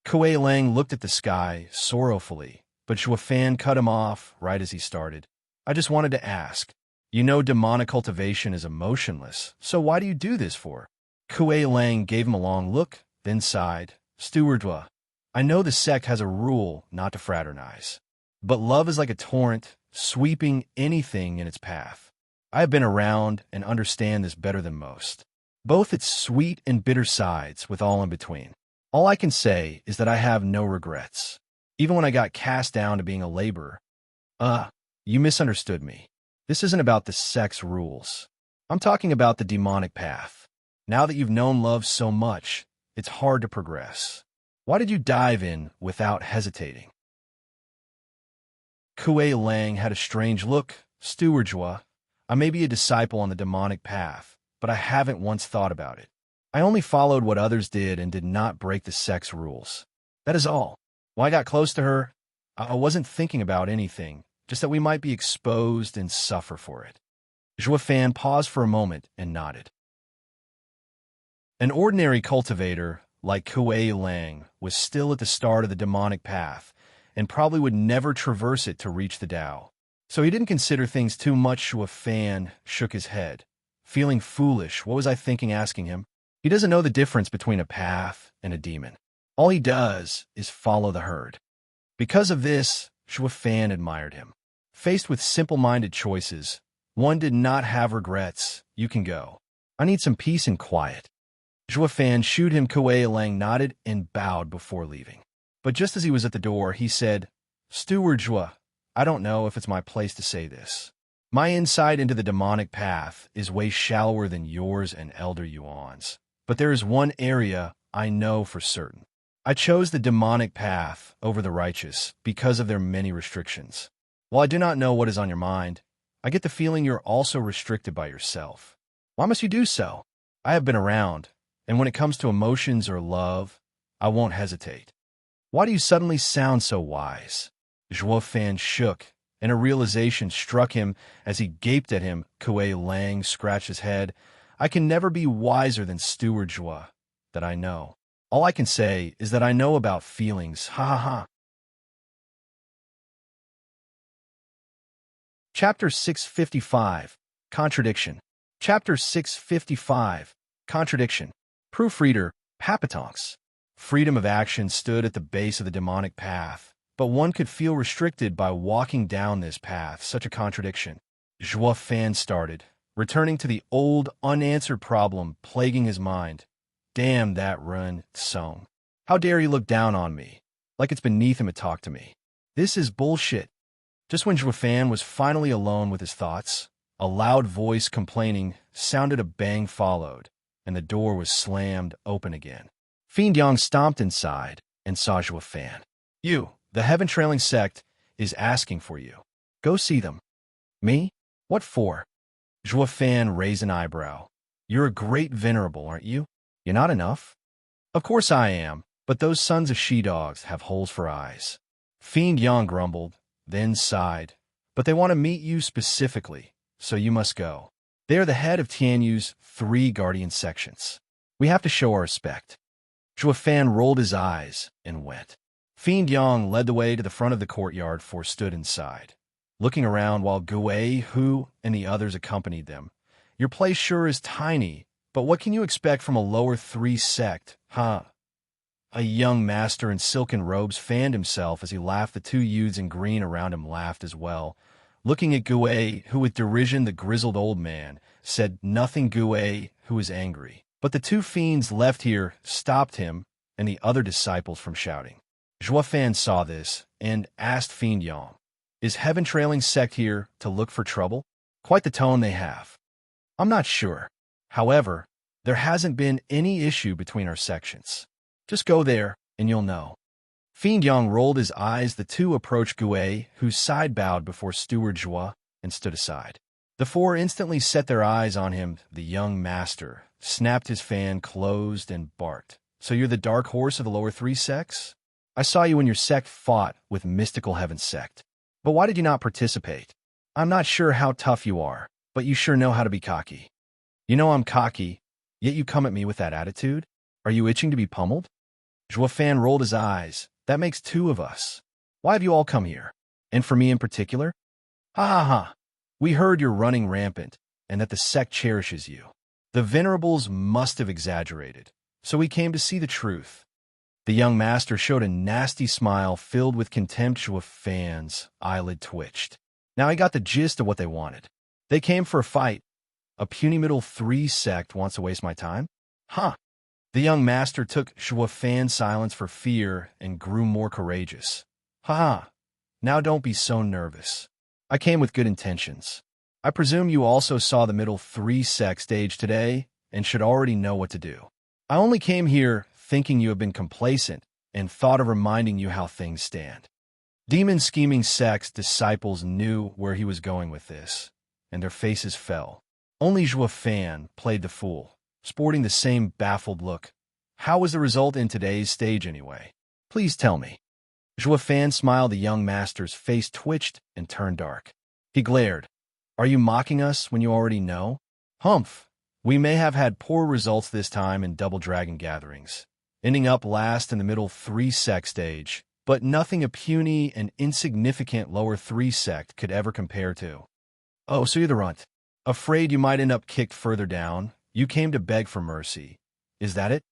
Kuei Lang looked at the sky sorrowfully, but Zhui Fan cut him off right as he started. I just wanted to ask. You know demonic cultivation is emotionless, so why do you do this for? Kuei Lang gave him a long look, then sighed. Stewardwa, I know the sect has a rule not to fraternize, but love is like a torrent, sweeping anything in its path. I have been around and understand this better than most. Both its sweet and bitter sides with all in between. All I can say is that I have no regrets. Even when I got cast down to being a laborer. You misunderstood me. This isn't about the sect's rules. I'm talking about the demonic path. Now that you've known love so much, it's hard to progress. Why did you dive in without hesitating? Kuei Lang had a strange look. Stewardwa, I may be a disciple on the demonic path, but I haven't once thought about it. I only followed what others did and did not break the sect's rules. That is all. When I got close to her, I wasn't thinking about anything, just that we might be exposed and suffer for it. Zhui Fan paused for a moment and nodded. An ordinary cultivator, like Kuei Lang, was still at the start of the demonic path, and probably would never traverse it to reach the Tao. So he didn't consider things too much. Zhui Fan shook his head. Feeling foolish, what was I thinking asking him? He doesn't know the difference between a path and a demon. All he does is follow the herd. Because of this, Zhui Fan admired him. Faced with simple-minded choices, one did not have regrets. You can go. I need some peace and quiet. Zhui Fan shooed him. Kuei Lang nodded and bowed before leaving. But just as he was at the door, he said, Steward Zhui, I don't know if it's my place to say this. My insight into the demonic path is way shallower than yours and Elder Yuan's. But there is one area I know for certain. I chose the demonic path over the righteous because of their many restrictions. While I do not know what is on your mind, I get the feeling you're also restricted by yourself. Why must you do so? I have been around, and when it comes to emotions or love, I won't hesitate. Why do you suddenly sound so wise? Zhui Fan shook, and a realization struck him as he gaped at him. Kuei Lang scratched his head. I can never be wiser than Steward Zhui, that I know. All I can say is that I know about feelings. Ha ha ha. Chapter 655, Contradiction. Chapter 655, Contradiction. Proofreader, Papatonks. Freedom of action stood at the base of the demonic path, but one could feel restricted by walking down this path. Such a contradiction. Zhui Fan started, returning to the old, unanswered problem plaguing his mind. Damn that Run Song. How dare he look down on me, like it's beneath him to talk to me. This is bullshit. Just when Zhui Fan was finally alone with his thoughts, a loud voice complaining sounded. A bang followed, and the door was slammed open again. Fiend Yang stomped inside and saw Zhui Fan. You, the heaven-trailing sect, is asking for you. Go see them. Me? What for? Zhui Fan raised an eyebrow. You're a great venerable, aren't you? You're not enough? Of course I am, but those sons of she-dogs have holes for eyes. Fiend Yang grumbled, then sighed. But they want to meet you specifically, so you must go. They are the head of Tianyu's 3 guardian sections. We have to show our respect. Zhuofan rolled his eyes and went. Fiend Yang led the way to the front of the courtyard, for stood inside, looking around while Gui, Hu, and the others accompanied them. Your place sure is tiny, but what can you expect from a lower 3 sect, huh? A young master in silken robes fanned himself as he laughed. The 2 youths in green around him laughed as well. Looking at Gui, who with derision, the grizzled old man, said nothing. Gui, who was angry. But the 2 fiends left here stopped him and the other disciples from shouting. Zhuofan saw this and asked Fiend Yang, "Is Heaven Trailing Sect here to look for trouble?" Quite the tone they have. I'm not sure. However, there hasn't been any issue between our sections. Just go there and you'll know. Fiend Yang rolled his eyes. The 2 approached Gui, whose side bowed before Steward Zhua, and stood aside. The 4 instantly set their eyes on him. The young master snapped his fan closed and barked. "So you're the dark horse of the lower 3 sects? I saw you when your sect fought with Mystical Heaven Sect. But why did you not participate? I'm not sure how tough you are, but you sure know how to be cocky. You know I'm cocky, yet you come at me with that attitude? Are you itching to be pummeled?" Zhuofan rolled his eyes. "That makes 2 of us. Why have you all come here? And for me in particular? Ha ha ha. We heard you're running rampant, and that the sect cherishes you. The venerables must have exaggerated, so we came to see the truth." The young master showed a nasty smile filled with contempt. Zhuofan's eyelid twitched. Now he got the gist of what they wanted. They came for a fight. A puny middle 3 sect wants to waste my time? Huh. The young master took Zhuofan's silence for fear and grew more courageous. Ha! Now don't be so nervous. I came with good intentions. I presume you also saw the middle 3 sect stage today and should already know what to do. I only came here thinking you have been complacent and thought of reminding you how things stand. Demon scheming sect's disciples knew where he was going with this, and their faces fell. Only Zhuofan played the fool, sporting the same baffled look. How was the result in today's stage anyway? Please tell me. Zhuofan smiled. The young master's face twitched and turned dark. He glared. Are you mocking us when you already know? Humph. We may have had poor results this time in Double Dragon gatherings, ending up last in the middle 3 sect stage, but nothing a puny and insignificant lower 3 sect could ever compare to. Oh, so you're the runt. Afraid you might end up kicked further down? You came to beg for mercy. Is that it?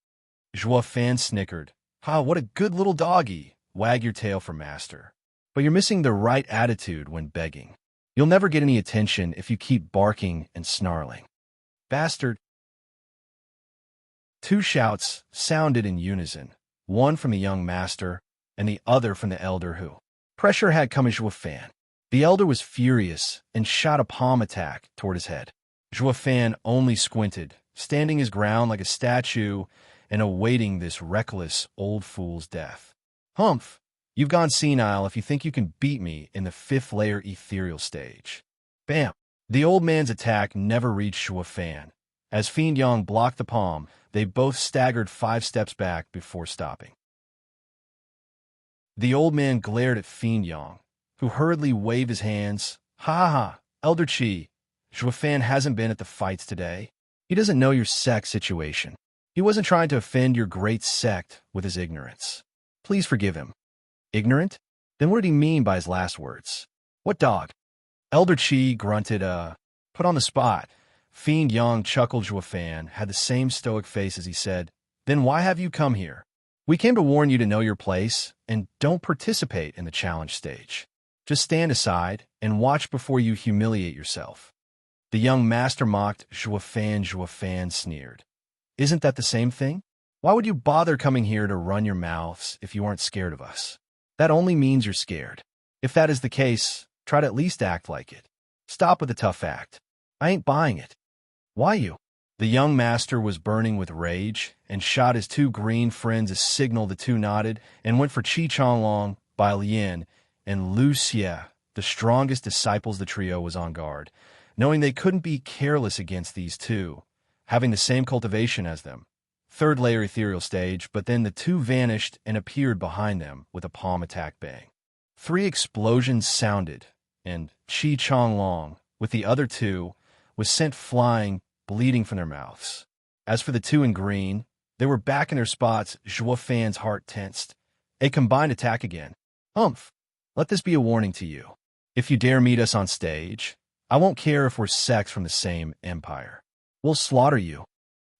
Zhuofan snickered. Ha, what a good little doggy. Wag your tail for master. But you're missing the right attitude when begging. You'll never get any attention if you keep barking and snarling. Bastard. 2 shouts sounded in unison, one from the young master and the other from the elder Hu. Pressure had come at Zhuofan. The elder was furious and shot a palm attack toward his head. Zhuofan only squinted, standing his ground like a statue and awaiting this reckless old fool's death. Humph, you've gone senile if you think you can beat me in the 5th layer ethereal stage. Bam! The old man's attack never reached Zhuofan. As Fiend Yang blocked the palm, they both staggered 5 steps back before stopping. The old man glared at Fiend Yang, who hurriedly waved his hands. Ha ha ha, Elder Chi, Zhuofan hasn't been at the fights today. He doesn't know your sect situation. He wasn't trying to offend your great sect with his ignorance. Please forgive him. Ignorant? Then what did he mean by his last words? What dog? Elder Chi grunted, put on the spot. Fiend Yang chuckled. Zhuofan had the same stoic face as he said, Then why have you come here? We came to warn you to know your place and don't participate in the challenge stage. Just stand aside and watch before you humiliate yourself. The young master mocked. Zhuofan sneered. Isn't that the same thing? Why would you bother coming here to run your mouths if you aren't scared of us? That only means you're scared. If that is the case, try to at least act like it. Stop with the tough act. I ain't buying it. Why you? The young master was burning with rage and shot his 2 green friends a signal. The 2 nodded and went for Qi Changlong, Bai Lian, and Lu Xie. The strongest disciples the trio was on guard, knowing they couldn't be careless against these 2, having the same cultivation as them. 3rd layer ethereal stage, but then the 2 vanished and appeared behind them with a palm attack bang. 3 explosions sounded, and Qi Changlong, with the other 2, was sent flying, bleeding from their mouths. As for the two in green, they were back in their spots. Zhuo Fan's heart tensed. A combined attack again. Umph. Let this be a warning to you. If you dare meet us on stage, I won't care if we're sects from the same empire. We'll slaughter you.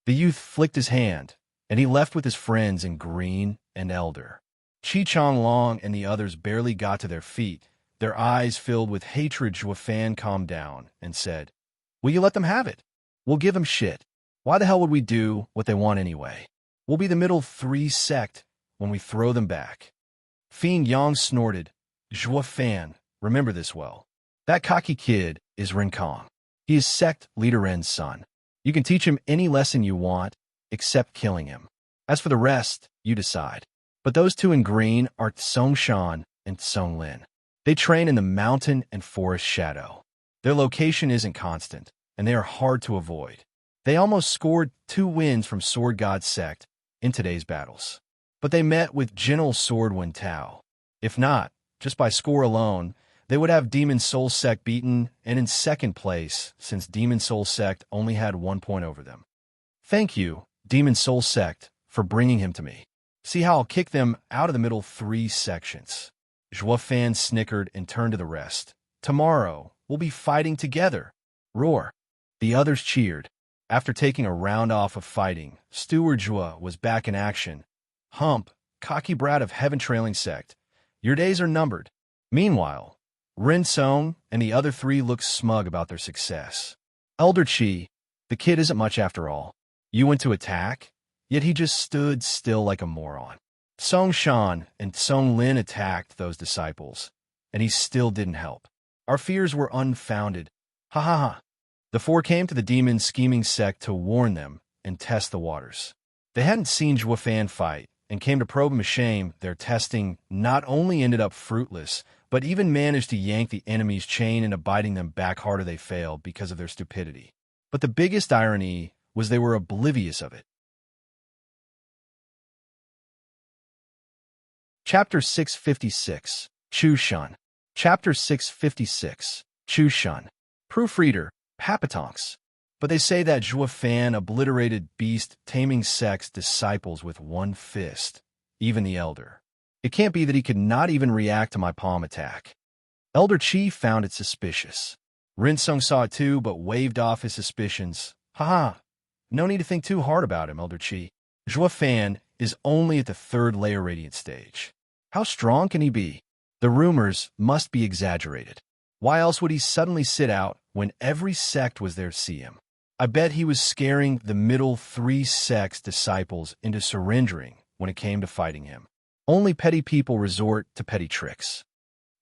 The youth flicked his hand, and he left with his friends in green and elder. Chi Chong Long and the others barely got to their feet, their eyes filled with hatred. Zhuo Fan calmed down and said, "Will you let them have it? We'll give them shit. Why the hell would we do what they want anyway? We'll be the middle three sect when we throw them back." Fiend Yang snorted. "Zhuo Fan, remember this well. That cocky kid is Rincong. He is sect leader Ren's son. You can teach him any lesson you want, except killing him. As for the rest, you decide. But those two in green are Tsong Shan and Tsong Lin. They train in the mountain and forest shadow. Their location isn't constant, and they are hard to avoid. They almost scored 2 wins from Sword God Sect in today's battles. But they met with General Swordwind Tao. If not, just by score alone, they would have Demon Soul Sect beaten and in second place, since Demon Soul Sect only had 1 point over them. Thank you, Demon Soul Sect, for bringing him to me. See how I'll kick them out of the middle 3 sections." Zhuo Fan snickered and turned to the rest. "Tomorrow, we'll be fighting together. Roar." The others cheered. After taking a round off of fighting, Steward Zhuo was back in action. "Hump, cocky brat of Heaven Trailing Sect, your days are numbered." Meanwhile, Rin Song and the other 3 looked smug about their success. "Elder Chi, the kid isn't much after all. You went to attack, yet he just stood still like a moron. Song Shan and Tsong Lin attacked those disciples, and he still didn't help. Our fears were unfounded. Ha ha ha." The 4 came to the demon scheming sect to warn them and test the waters. They hadn't seen Zhuo Fan fight and came to probe him. A shame their testing not only ended up fruitless, but even managed to yank the enemy's chain into biting them back harder. They failed because of their stupidity. But the biggest irony was they were oblivious of it. Chapter 656, Chu Shun. Chapter 656, Chu Shun. Proofreader, Papatonks. But they say that Zhuo Fan obliterated beast-taming sect's disciples with 1 fist, even the elder. It can't be that he could not even react to my palm attack. Elder Chi found it suspicious. Rinsung saw it too, but waved off his suspicions. Haha, no need to think too hard about him, Elder Chi. Zhuo Fan is only at the 3rd layer radiant stage. How strong can he be? The rumors must be exaggerated. Why else would he suddenly sit out when every sect was there to see him? I bet he was scaring the middle 3 sects' disciples into surrendering when it came to fighting him. Only petty people resort to petty tricks.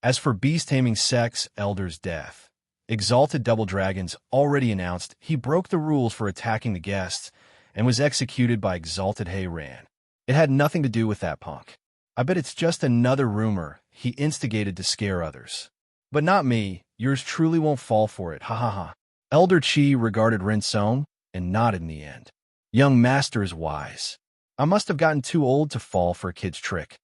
As for beast-taming sects' elder's death, Exalted Double Dragons already announced he broke the rules for attacking the guests and was executed by Exalted Hei Ran. It had nothing to do with that punk. I bet it's just another rumor he instigated to scare others. But not me. Yours truly won't fall for it. Ha ha ha. Elder Chi regarded Rinsong and nodded in the end. Young master is wise. I must have gotten too old to fall for a kid's trick.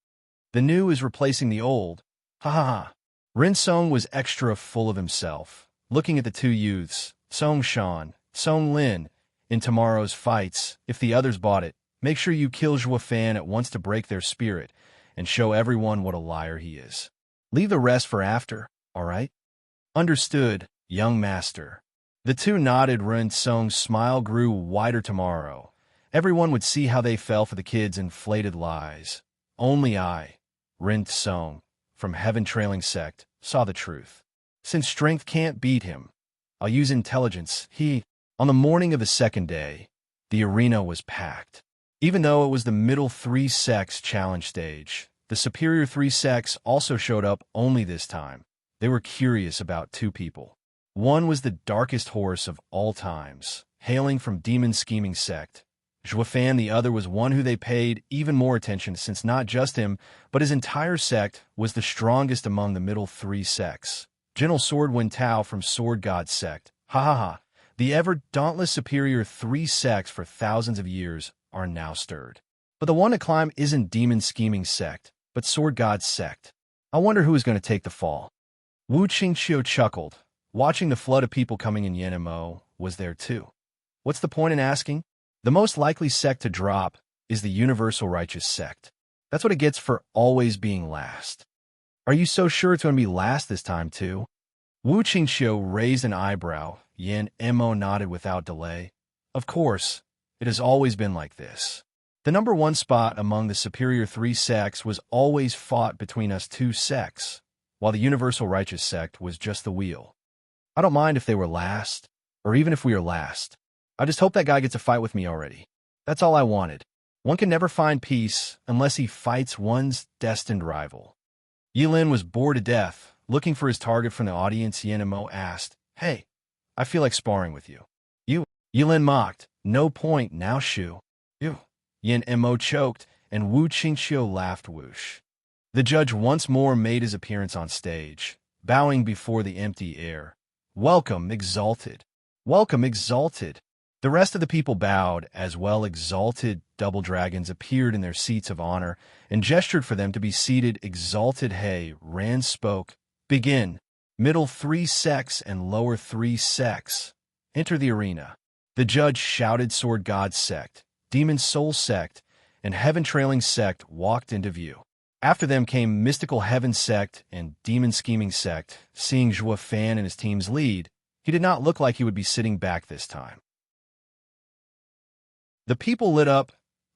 The new is replacing the old. Ha ha ha. Rinsong was extra full of himself, looking at the 2 youths, Song Shan, Tsong Lin, in tomorrow's fights. If the others bought it, make sure you kill Zhuo Fan at once to break their spirit and show everyone what a liar he is. Leave the rest for after, all right? Understood, young master. The 2 nodded. Rinsong's smile grew wider. Tomorrow, everyone would see how they fell for the kid's inflated lies. Only I, Rinsong, from Heaven Trailing Sect, saw the truth. Since strength can't beat him, I'll use intelligence. On the morning of the 2nd day, the arena was packed. Even though it was the middle 3 sects challenge stage, the superior 3 sects also showed up. Only this time, they were curious about 2 people. One was the darkest horse of all times, hailing from Demon Scheming Sect. Zhuo Fan, the other, was one who they paid even more attention, since not just him, but his entire sect was the strongest among the middle 3 sects. General Swordwind Tao from Sword God Sect. Ha ha ha. The ever-dauntless superior 3 sects for thousands of years are now stirred. But the one to climb isn't Demon Scheming Sect, but Sword God Sect. I wonder who is going to take the fall. Wu Qingqiu chuckled. watching the flood of people coming in Yenmo, was there too. What's the point in asking? The most likely sect to drop is the universal righteous sect. That's what it gets for always being last. Are you so sure it's going to be last this time too? Wu Qingxiu raised an eyebrow. Yan Mo nodded without delay. Of course, it has always been like this. The number one spot among the superior three sects was always fought between us two sects, while the universal righteous sect was just the wheel. I don't mind if they were last, or even if we are last. I just hope that guy gets a fight with me already. That's all I wanted. One can never find peace unless he fights one's destined rival. Yilin was bored to death. Looking for his target from the audience, Yenmo asked, "Hey, I feel like sparring with you." "You?" Yilin mocked. "No point now, Shu." "You?" Yenmo choked, and Wu Qingxiu laughed whoosh. The judge once more made his appearance on stage, bowing before the empty air. "Welcome, exalted. Welcome, exalted." The rest of the people bowed as well. Exalted double dragons appeared in their seats of honor and gestured for them to be seated. Exalted He Ran spoke. "Begin. Middle three sects and lower three sects. Enter the arena." The judge shouted. Sword God sect, Demon Soul sect, and Heaven Trailing sect walked into view. After them came Mystical Heaven sect and Demon Scheming sect. Seeing Zhuo Fan and his team's lead, he did not look like he would be sitting back this time. The people lit up,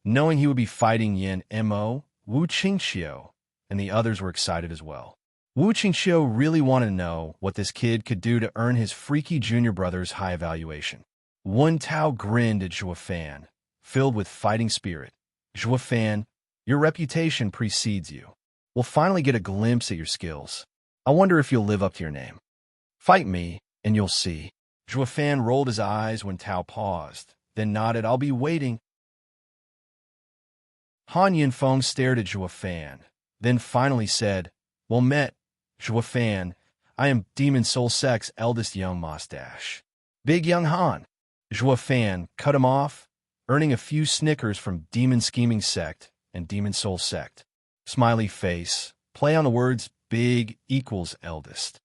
knowing he would be fighting Yan Mo, Wu Qingxiu, and the others were excited as well. Wu Qingxiu really wanted to know what this kid could do to earn his freaky junior brother's high evaluation. Wen Tao grinned at Zhuo Fan, filled with fighting spirit. "Zhuo Fan, your reputation precedes you. We'll finally get a glimpse at your skills. I wonder if you'll live up to your name. Fight me, and you'll see." Zhuo Fan rolled his eyes when Tao paused, then nodded. "I'll be waiting." Han Yinfeng stared at Zhuo Fan, then finally said, "Well met, Zhuo Fan. I am Demon Soul Sect's eldest young mustache. Big Young Han." Zhuo Fan cut him off, earning a few snickers from Demon Scheming Sect and Demon Soul Sect. Smiley face, play on the words big equals eldest.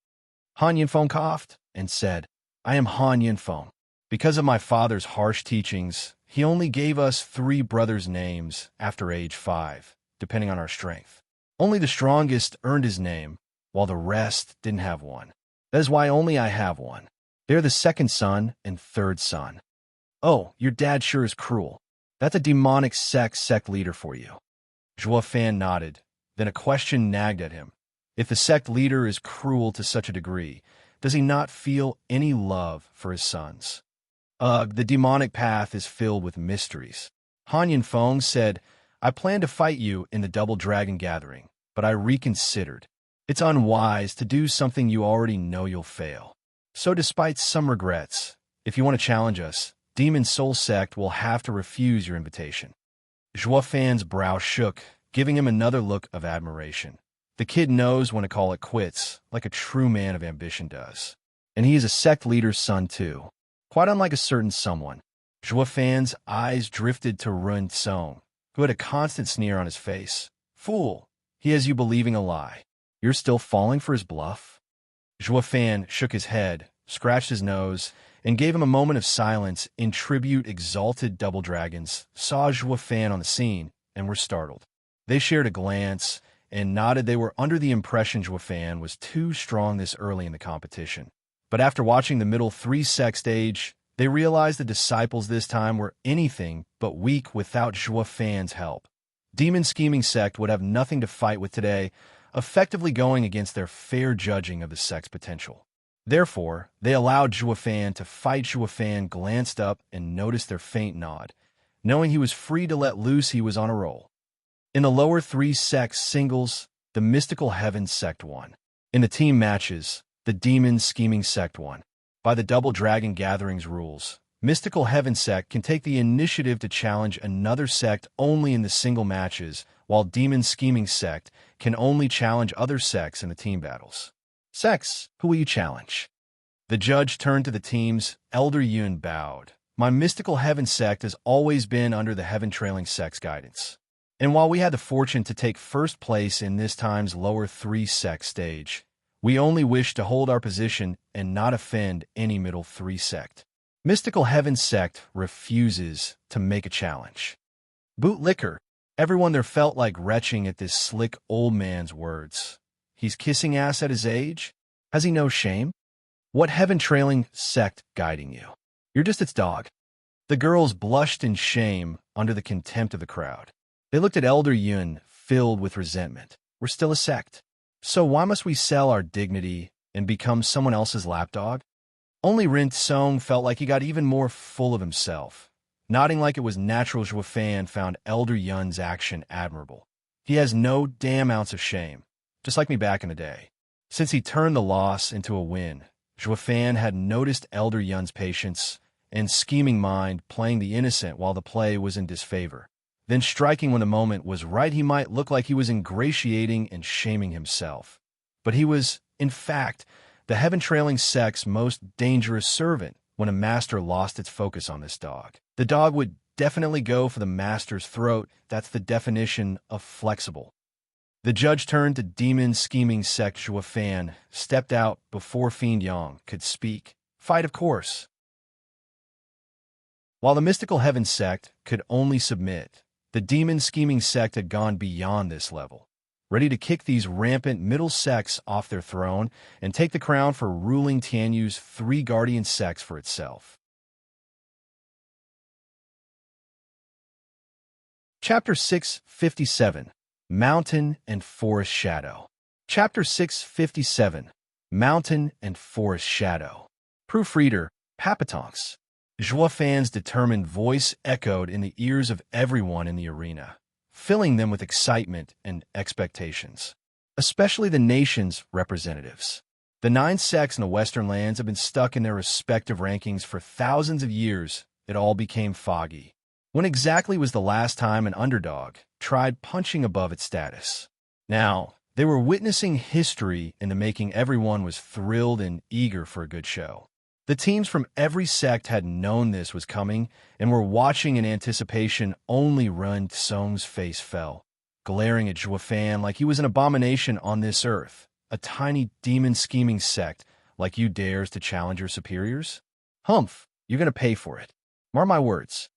Han Yinfeng coughed and said, "I am Han Yinfeng. Because of my father's harsh teachings, he only gave us 3 brothers' names after age 5, depending on our strength. Only the strongest earned his name, while the rest didn't have one. That is why only I have one. They're the second son and third son." "Oh, your dad sure is cruel. That's a demonic sect leader for you." Zhuo Fan nodded. Then a question nagged at him. If the sect leader is cruel to such a degree, does he not feel any love for his sons? "Ugh, the demonic path is filled with mysteries." Han Yinfeng said, "I planned to fight you in the Double Dragon Gathering, but I reconsidered. It's unwise to do something you already know you'll fail. So despite some regrets, if you want to challenge us, Demon Soul Sect will have to refuse your invitation." Zhuo Fan's brow shook, giving him another look of admiration. The kid knows when to call it quits, like a true man of ambition does. And he is a sect leader's son too. Quite unlike a certain someone. Zhuo Fan's eyes drifted to Run Song, who had a constant sneer on his face. "Fool, he has you believing a lie. You're still falling for his bluff?" Zhuo Fan shook his head, scratched his nose, and gave him a moment of silence in tribute. Exalted double dragons saw Zhuo Fan on the scene and were startled. They shared a glance and nodded. They were under the impression Zhuo Fan was too strong this early in the competition. But after watching the middle 3 sect stage, they realized the disciples this time were anything but weak without Zhuo Fan's help. Demon Scheming Sect would have nothing to fight with today, effectively going against their fair judging of the sect's potential. Therefore, they allowed Zhuo Fan to fight. Zhuo Fan glanced up and noticed their faint nod. Knowing he was free to let loose, he was on a roll. In the lower 3 sects singles, the Mystical Heaven Sect won. In the team matches, the Demon Scheming Sect won. By the Double Dragon Gatherings rules, Mystical Heaven Sect can take the initiative to challenge another sect only in the single matches, while Demon Scheming Sect can only challenge other sects in the team battles. "Sects, who will you challenge?" The judge turned to the teams. Elder Yun bowed. "My Mystical Heaven Sect has always been under the Heaven Trailing Sect's guidance. And while we had the fortune to take first place in this time's lower 3 sect stage, We only wish to hold our position and not offend any middle three sect. Mystical Heaven sect refuses to make a challenge. Bootlicker. Everyone there felt like retching at this slick old man's words. He's kissing ass at his age? Has he no shame? What heaven-trailing sect guiding you? You're just its dog. The girls blushed in shame under the contempt of the crowd. They looked at Elder Yun, filled with resentment. We're still a sect. So why must we sell our dignity and become someone else's lapdog? Only Rin Song felt like he got even more full of himself. Nodding like it was natural, Zhuo Fan found Elder Yun's action admirable. He has no damn ounce of shame, just like me back in the day. Since he turned the loss into a win, Zhuo Fan had noticed Elder Yun's patience and scheming mind playing the innocent while the play was in disfavor. Then striking when the moment was right, he might look like he was ingratiating and shaming himself. But he was, in fact, the heaven-trailing sect's most dangerous servant when a master lost its focus on this dog. The dog would definitely go for the master's throat. That's the definition of flexible. The judge turned to demon-scheming sect Zhuo Fan, stepped out before Fiend Yang could speak. Fight, of course. While the mystical heaven sect could only submit, the demon-scheming sect had gone beyond this level, ready to kick these rampant middle sects off their throne and take the crown for ruling Tianyu's three guardian sects for itself. Chapter 657, Mountain and Forest Shadow. Chapter 657, Mountain and Forest Shadow. Proofreader, Papatonks. Zhuo Fan's determined voice echoed in the ears of everyone in the arena, filling them with excitement and expectations, especially the nation's representatives. The 9 sects in the Western lands have been stuck in their respective rankings for thousands of years. It all became foggy. When exactly was the last time an underdog tried punching above its status? Now, they were witnessing history in the making. Everyone was thrilled and eager for a good show. The teams from every sect had known this was coming and were watching in anticipation. Only Ren Tsong's face fell, glaring at Zhuo Fan like he was an abomination on this earth. A tiny demon-scheming sect like you dares to challenge your superiors? Humph, you're going to pay for it. Mark my words.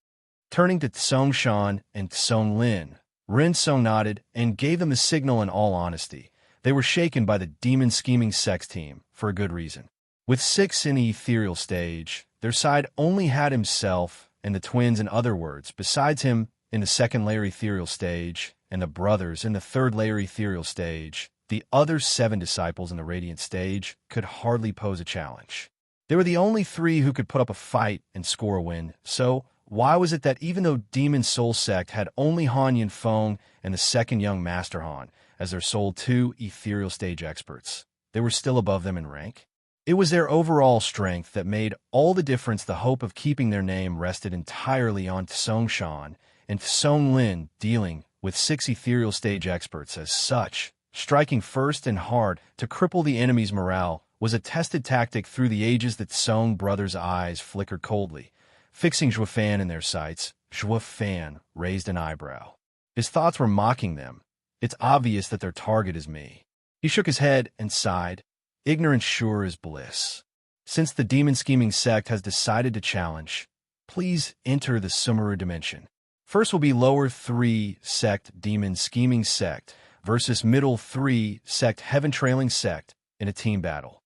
Turning to Tsong Shan and Tsong Lin, Ren Tsong nodded and gave them the signal. In all honesty, they were shaken by the demon-scheming sects team for a good reason. With 6 in the ethereal stage, their side only had himself and the twins, in other words, besides him in the second layer ethereal stage, and the brothers in the third layer ethereal stage. The other 7 disciples in the radiant stage could hardly pose a challenge. They were the only 3 who could put up a fight and score a win. So why was it that even though Demon Soul Sect had only Han Yinfeng and the second young Master Han as their sole 2 ethereal stage experts, they were still above them in rank? It was their overall strength that made all the difference. The hope of keeping their name rested entirely on Tsong Shan and Tsong Lin, dealing with 6 ethereal stage experts as such. Striking first and hard to cripple the enemy's morale was a tested tactic through the ages. The Tsong brothers' eyes flickered coldly, fixing Zhuo Fan in their sights. Zhuo Fan raised an eyebrow. His thoughts were mocking them. It's obvious that their target is me. He shook his head and sighed. Ignorance sure is bliss. Since the demon-scheming sect has decided to challenge, please enter the Sumeru dimension. First will be lower 3 sect demon-scheming sect versus middle 3 sect heaven-trailing sect in a team battle.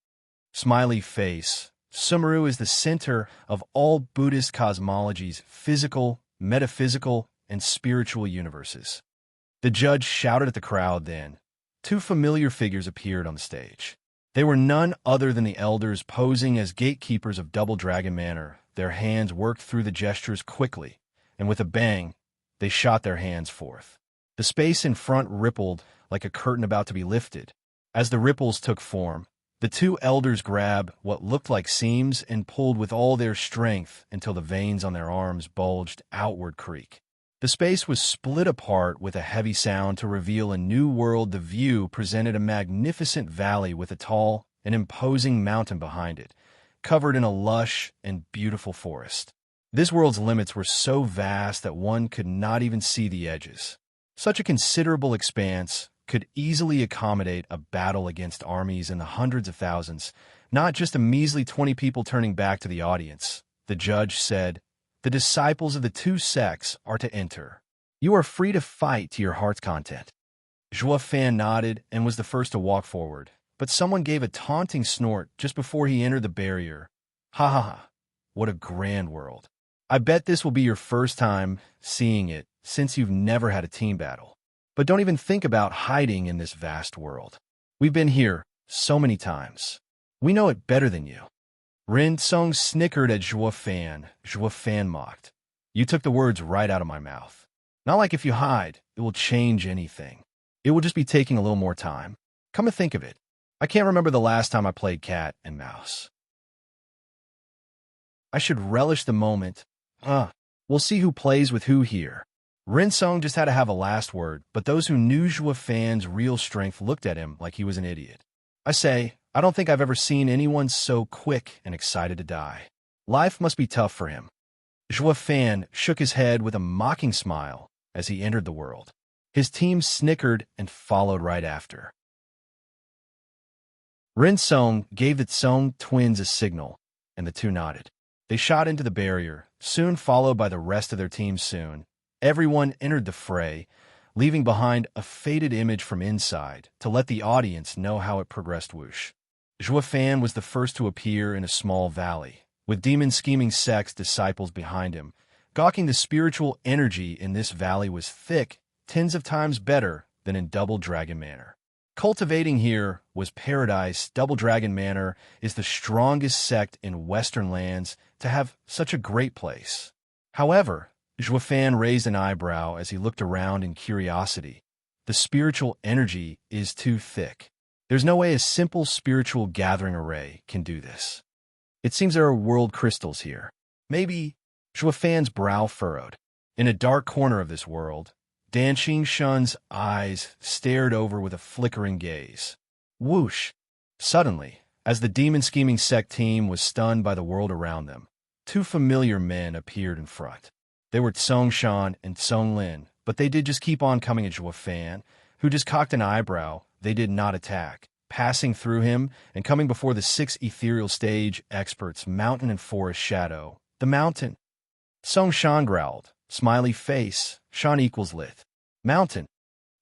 Smiley face. Sumeru is the center of all Buddhist cosmology's physical, metaphysical, and spiritual universes. The judge shouted at the crowd. Then 2 familiar figures appeared on the stage. They were none other than the elders posing as gatekeepers of Double Dragon Manor. Their hands worked through the gestures quickly, and with a bang, they shot their hands forth. The space in front rippled like a curtain about to be lifted. As the ripples took form, the 2 elders grabbed what looked like seams and pulled with all their strength until the veins on their arms bulged outward. Creak. The space was split apart with a heavy sound to reveal a new world. The view presented a magnificent valley with a tall and imposing mountain behind it, covered in a lush and beautiful forest. This world's limits were so vast that one could not even see the edges. Such a considerable expanse could easily accommodate a battle against armies in the hundreds of thousands, not just a measly 20 people turning back to the audience. The judge said, "The disciples of the two sects are to enter. You are free to fight to your heart's content." Zhuo Fan nodded and was the first to walk forward, but someone gave a taunting snort just before he entered the barrier. "Ha ha ha, what a grand world. I bet this will be your first time seeing it since you've never had a team battle. But don't even think about hiding in this vast world. We've been here so many times. We know it better than you." Rin Song snickered at Zhuo Fan. Zhuo Fan mocked, "You took the words right out of my mouth. Not like if you hide, it will change anything. It will just be taking a little more time. Come to think of it, I can't remember the last time I played cat and mouse. I should relish the moment. We'll see who plays with who here." Rin Song just had to have a last word, but those who knew Zhuo Fan's real strength looked at him like he was an idiot. I don't think I've ever seen anyone so quick and excited to die. Life must be tough for him." Zhuo Fan shook his head with a mocking smile as he entered the world. His team snickered and followed right after. Rin Song gave the Song twins a signal, and the two nodded. They shot into the barrier, soon followed by the rest of their team. Soon, everyone entered the fray, leaving behind a faded image from inside to let the audience know how it progressed. Whoosh. Zhuo Fan was the first to appear in a small valley, with demon-scheming sects disciples behind him. Gawking, the spiritual energy in this valley was thick, tens of times better than in Double Dragon Manor. Cultivating here was paradise. Double Dragon Manor is the strongest sect in Western lands to have such a great place. However, Zhuo Fan raised an eyebrow as he looked around in curiosity. The spiritual energy is too thick. There's no way a simple spiritual gathering array can do this. It seems there are world crystals here. Maybe. Zhuo Fan's brow furrowed. In a dark corner of this world, Dan Xingshun's eyes stared over with a flickering gaze. Whoosh! Suddenly, as the demon-scheming sect team was stunned by the world around them, two familiar men appeared in front. They were Tsong Shan and Tsong Lin, but they did just keep on coming at Zhuo Fan, who just cocked an eyebrow. They did not attack. Passing through him and coming before the 6 ethereal stage experts, Mountain and Forest Shadow. The Mountain. Tsong Shan growled. Smiley face. Shan equals lit. Mountain.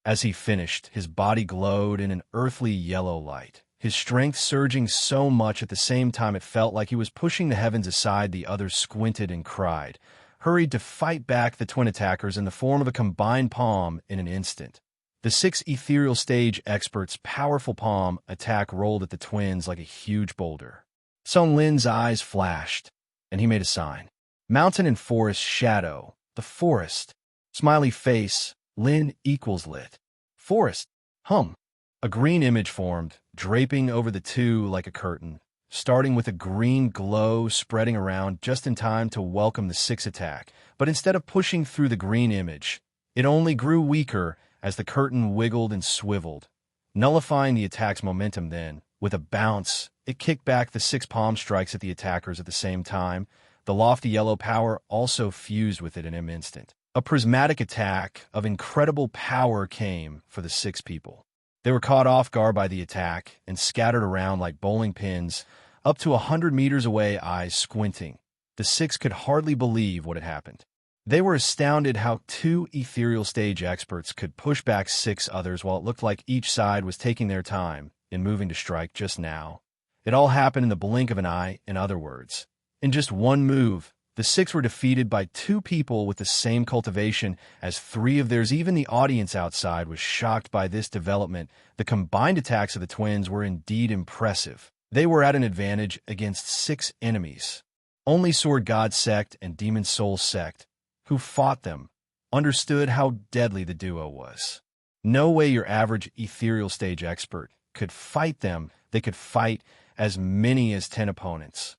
As he finished, his body glowed in an earthly yellow light, his strength surging so much at the same time it felt like he was pushing the heavens aside. The others squinted and cried, hurried to fight back the twin attackers in the form of a combined palm in an instant. The 6 ethereal stage experts' powerful palm attack rolled at the twins like a huge boulder. Song Lin's eyes flashed, and he made a sign. Mountain and Forest Shadow. The Forest. Smiley face. Lin equals lit. Forest. Hum. A green image formed, draping over the two like a curtain, starting with a green glow spreading around just in time to welcome the 6 attack. But instead of pushing through the green image, it only grew weaker as the curtain wiggled and swiveled, nullifying the attack's momentum. Then, with a bounce, it kicked back the 6 palm strikes at the attackers at the same time. The lofty yellow power also fused with it in an instant. A prismatic attack of incredible power came for the 6 people. They were caught off guard by the attack and scattered around like bowling pins, up to 100 meters away, eyes squinting. The 6 could hardly believe what had happened. They were astounded how 2 ethereal stage experts could push back 6 others while it looked like each side was taking their time in moving to strike just now. It all happened in the blink of an eye, in other words. In just one move, the 6 were defeated by 2 people with the same cultivation as 3 of theirs. Even the audience outside was shocked by this development. The combined attacks of the twins were indeed impressive. They were at an advantage against 6 enemies. Only Sword God Sect and Demon Soul Sect, who fought them, understood how deadly the duo was. No way your average ethereal stage expert could fight them. They could fight as many as 10 opponents.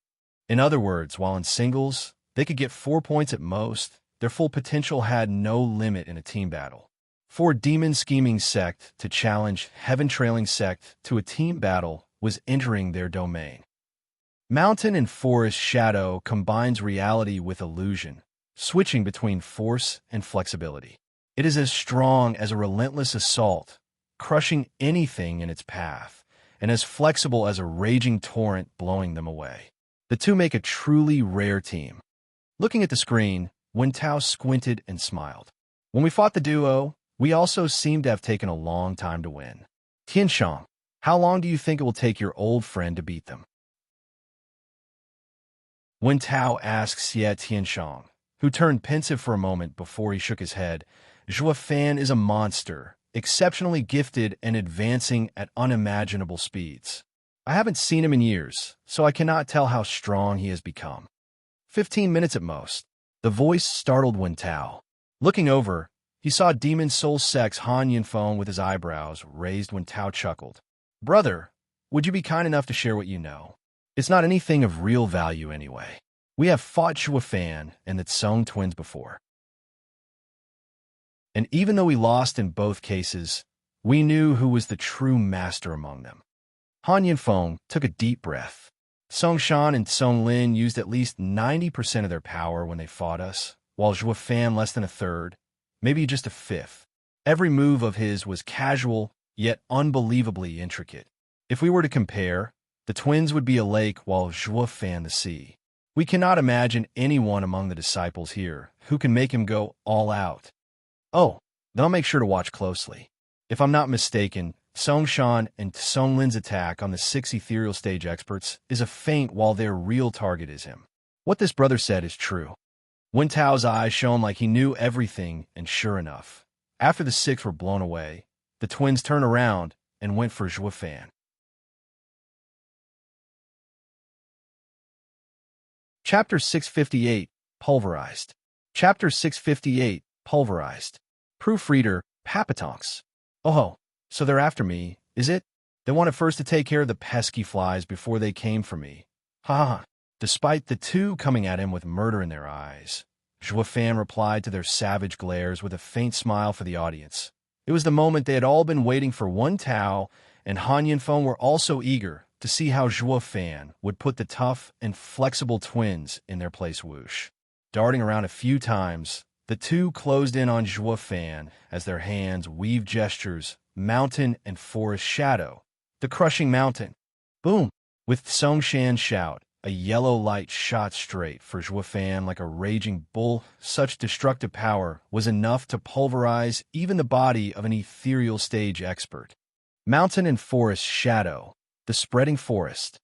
In other words, while in singles, they could get 4 points at most. Their full potential had no limit in a team battle. For Demon Scheming Sect to challenge Heaven Trailing Sect to a team battle was entering their domain. Mountain and Forest Shadow combines reality with illusion, switching between force and flexibility. It is as strong as a relentless assault, crushing anything in its path, and as flexible as a raging torrent blowing them away. The two make a truly rare team. Looking at the screen, Wen Tao squinted and smiled. When we fought the duo, we also seemed to have taken a long time to win. Tianshang, how long do you think it will take your old friend to beat them? Wen Tao asked Xie Tianshang, who turned pensive for a moment before he shook his head. Zhuo Fan is a monster, exceptionally gifted and advancing at unimaginable speeds. I haven't seen him in years, so I cannot tell how strong he has become. 15 minutes at most. The voice startled Wen Tao. Looking over, he saw Demon Soul Sex Han Yunfeng with his eyebrows raised. Wen Tao chuckled. Brother, would you be kind enough to share what you know? It's not anything of real value anyway. We have fought Zhuo Fan and the Song twins before. And even though we lost in both cases, we knew who was the true master among them. Han Yunfeng took a deep breath. Song Shan and Song Lin used at least 90% of their power when they fought us, while Zhuo Fan less than a third, maybe just a fifth. Every move of his was casual, yet unbelievably intricate. If we were to compare, the twins would be a lake while Zhuo Fan the sea. We cannot imagine anyone among the disciples here who can make him go all out. Oh, then I'll make sure to watch closely. If I'm not mistaken, Song Shan and Song Lin's attack on the 6 ethereal stage experts is a feint while their real target is him. What this brother said is true. Wen Tao's eyes shone like he knew everything, and sure enough, after the 6 were blown away, the twins turned around and went for Zhuo Fan. Chapter 658, Pulverized. Chapter 658, Pulverized. Proofreader, Papatonks. Oh, so they're after me, is it? They wanted first to take care of the pesky flies before they came for me. Ha ha ha. Despite the two coming at him with murder in their eyes, Zhuo Fan replied to their savage glares with a faint smile for the audience. It was the moment they had all been waiting for. Wen Tao and Han Yunfeng were also eager to see how Zhuo Fan would put the tough and flexible twins in their place. Whoosh. Darting around a few times, the two closed in on Zhuo Fan as their hands weaved gestures, mountain and forest shadow, the crushing mountain. Boom! With Song Shan's shout, a yellow light shot straight for Zhuo Fan like a raging bull. Such destructive power was enough to pulverize even the body of an ethereal stage expert. Mountain and forest shadow, the spreading forest.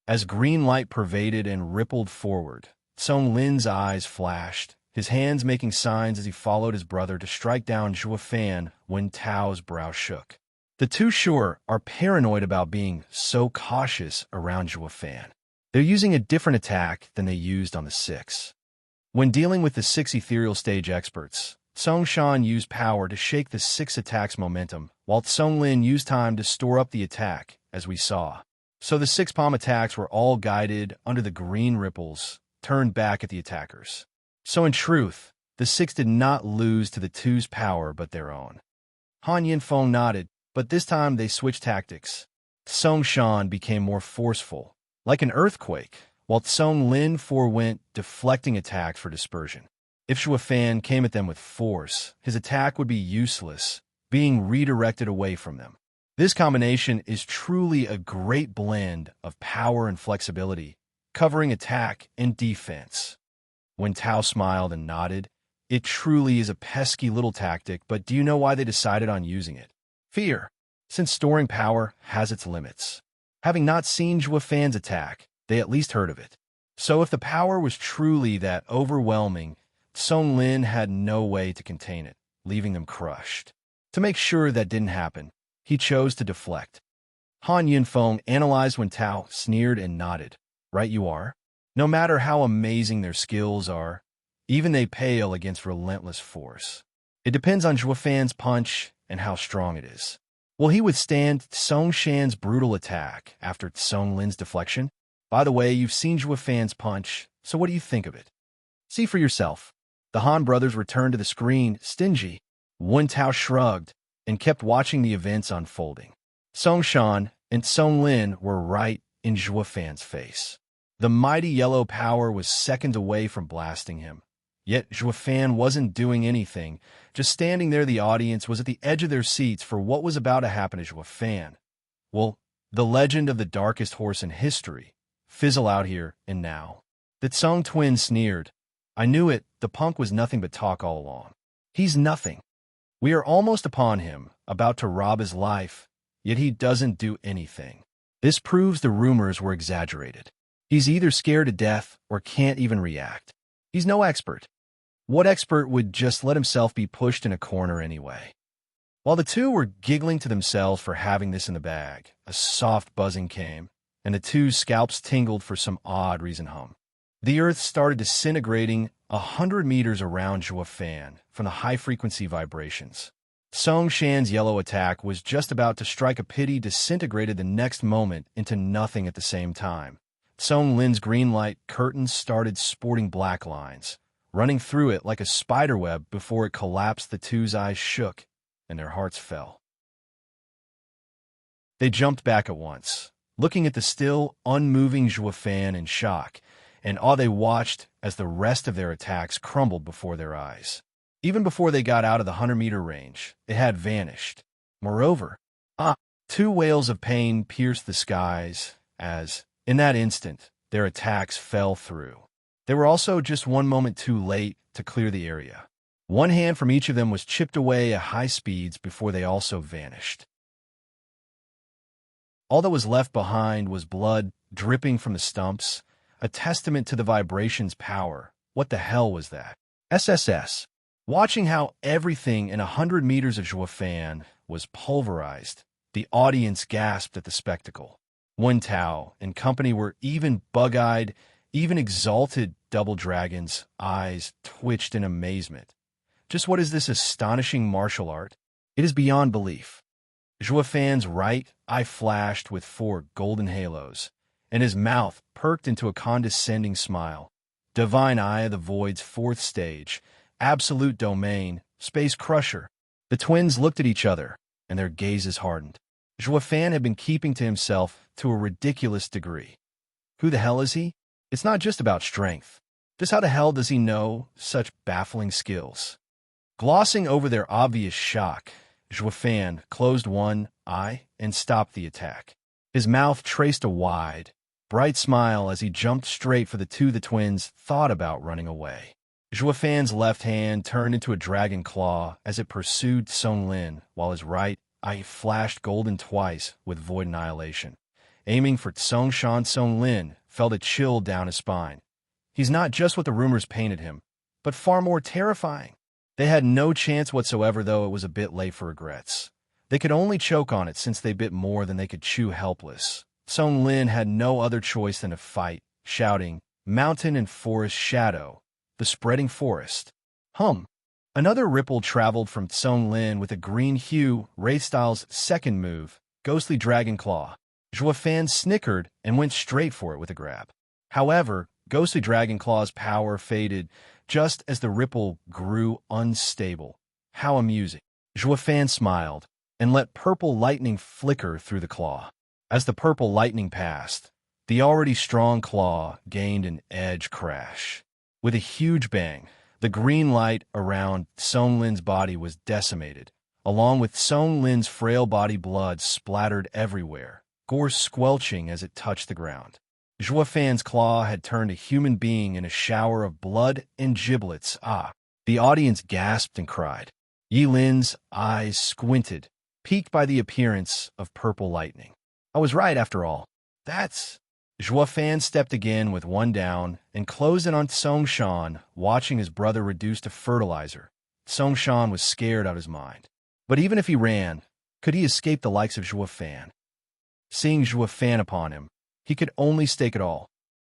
As green light pervaded and rippled forward, Song Lin's eyes flashed, his hands making signs as he followed his brother to strike down Zhuo Fan. Wen Tao's brow shook. The two sure are paranoid about being so cautious around Zhuo Fan. They're using a different attack than they used on the 6. When dealing with the 6 ethereal stage experts, Song Shan used power to shake the 6 attack's momentum, while Song Lin used time to store up the attack, as we saw. So the 6 palm attacks were all guided under the green ripples, turned back at the attackers. So in truth, the 6 did not lose to the 2's power but their own. Han Yunfeng nodded, but this time they switched tactics. Song Shan became more forceful, like an earthquake, while Song Lin forewent, deflecting attacks for dispersion. If Zhuo Fan came at them with force, his attack would be useless, being redirected away from them. This combination is truly a great blend of power and flexibility, covering attack and defense. Wen Tao smiled and nodded. It truly is a pesky little tactic, but do you know why they decided on using it? Fear. Since storing power has its limits. Having not seen Zhuo Fan's attack, they at least heard of it. So if the power was truly that overwhelming, Song Lin had no way to contain it, leaving them crushed. To make sure that didn't happen, he chose to deflect. Han Yunfeng analyzed Wen Tao, sneered and nodded. Right you are. No matter how amazing their skills are, even they pale against relentless force. It depends on Zhuo Fan's punch and how strong it is. Will he withstand Song Shan's brutal attack after Song Lin's deflection? By the way, you've seen Zhuo Fan's punch, so what do you think of it? See for yourself. The Han brothers returned to the screen, stingy. Wen Tao shrugged and kept watching the events unfolding. Song Shan and Song Lin were right in Zhuo Fan's face. The mighty yellow power was seconds away from blasting him, Yet Juefan wasn't doing anything. Just standing there, the audience was at the edge of their seats for what was about to happen to Juefan. Well, the legend of the darkest horse in history fizzle out here and now. The Tsung twins sneered. I knew it, the punk was nothing but talk all along. He's nothing. We are almost upon him, about to rob his life, yet he doesn't do anything. This proves the rumors were exaggerated. He's either scared to death or can't even react. He's no expert. What expert would just let himself be pushed in a corner anyway? While the two were giggling to themselves for having this in the bag, a soft buzzing came, and the two's scalps tingled for some odd reason. The earth started disintegrating 100 meters around Juefan from the high-frequency vibrations. Song Shan's yellow attack was just about to strike a pity disintegrated the next moment into nothing at the same time. Song Lin's green light curtains started sporting black lines, running through it like a spiderweb before it collapsed. The two's eyes shook, and their hearts fell. They jumped back at once, looking at the still, unmoving Juefan in shock, and awe. They watched as the rest of their attacks crumbled before their eyes. Even before they got out of the 100-meter range, it had vanished. Moreover, two wails of pain pierced the skies as, in that instant, their attacks fell through. They were also just one moment too late to clear the area. One hand from each of them was chipped away at high speeds before they also vanished. All that was left behind was blood dripping from the stumps, a testament to the vibration's power. What the hell was that? SSS. Watching how everything in 100 meters of Juefan was pulverized, the audience gasped at the spectacle. Wen Tao and company were even bug-eyed, even exalted. Double Dragon's eyes twitched in amazement. Just what is this astonishing martial art? It is beyond belief. Juefan's right eye flashed with 4 golden halos, and his mouth perked into a condescending smile. Divine Eye of the Void's 4th stage, absolute domain, Space Crusher. The twins looked at each other, and their gazes hardened. Juefan had been keeping to himself to a ridiculous degree. Who the hell is he? It's not just about strength. Just how the hell does he know such baffling skills? Glossing over their obvious shock, Juefan closed one eye and stopped the attack. His mouth traced a wide, bright smile as he jumped straight for the two. The twins thought about running away. Juefan's left hand turned into a dragon claw as it pursued Song Lin, while his right eye flashed golden twice with void annihilation. Aiming for Song Shan, Song Lin felt a chill down his spine. He's not just what the rumors painted him, but far more terrifying. They had no chance whatsoever, though it was a bit late for regrets. They could only choke on it since they bit more than they could chew helpless. Song Lin had no other choice than to fight, shouting, "Mountain and forest shadow, the spreading forest." Another ripple traveled from Song Lin with a green hue, Wraith Style's second move, Ghostly Dragon Claw. Juefan snickered and went straight for it with a grab. However, Ghostly Dragon Claw's power faded just as the ripple grew unstable. How amusing. Juefan smiled and let purple lightning flicker through the claw. As the purple lightning passed, the already strong claw gained an edge crash. With a huge bang, the green light around Song Lin's body was decimated. Along with Song Lin's frail body, blood splattered everywhere, gore squelching as it touched the ground. Juefan's claw had turned a human being in a shower of blood and giblets. The audience gasped and cried. Yi Lin's eyes squinted, piqued by the appearance of purple lightning. I was right after all. That's... Juefan stepped again with one down and closed in on Song Shan, watching his brother reduced to fertilizer. Song Shan was scared out of his mind. But even if he ran, could he escape the likes of Juefan? Seeing Juefan upon him, he could only stake it all.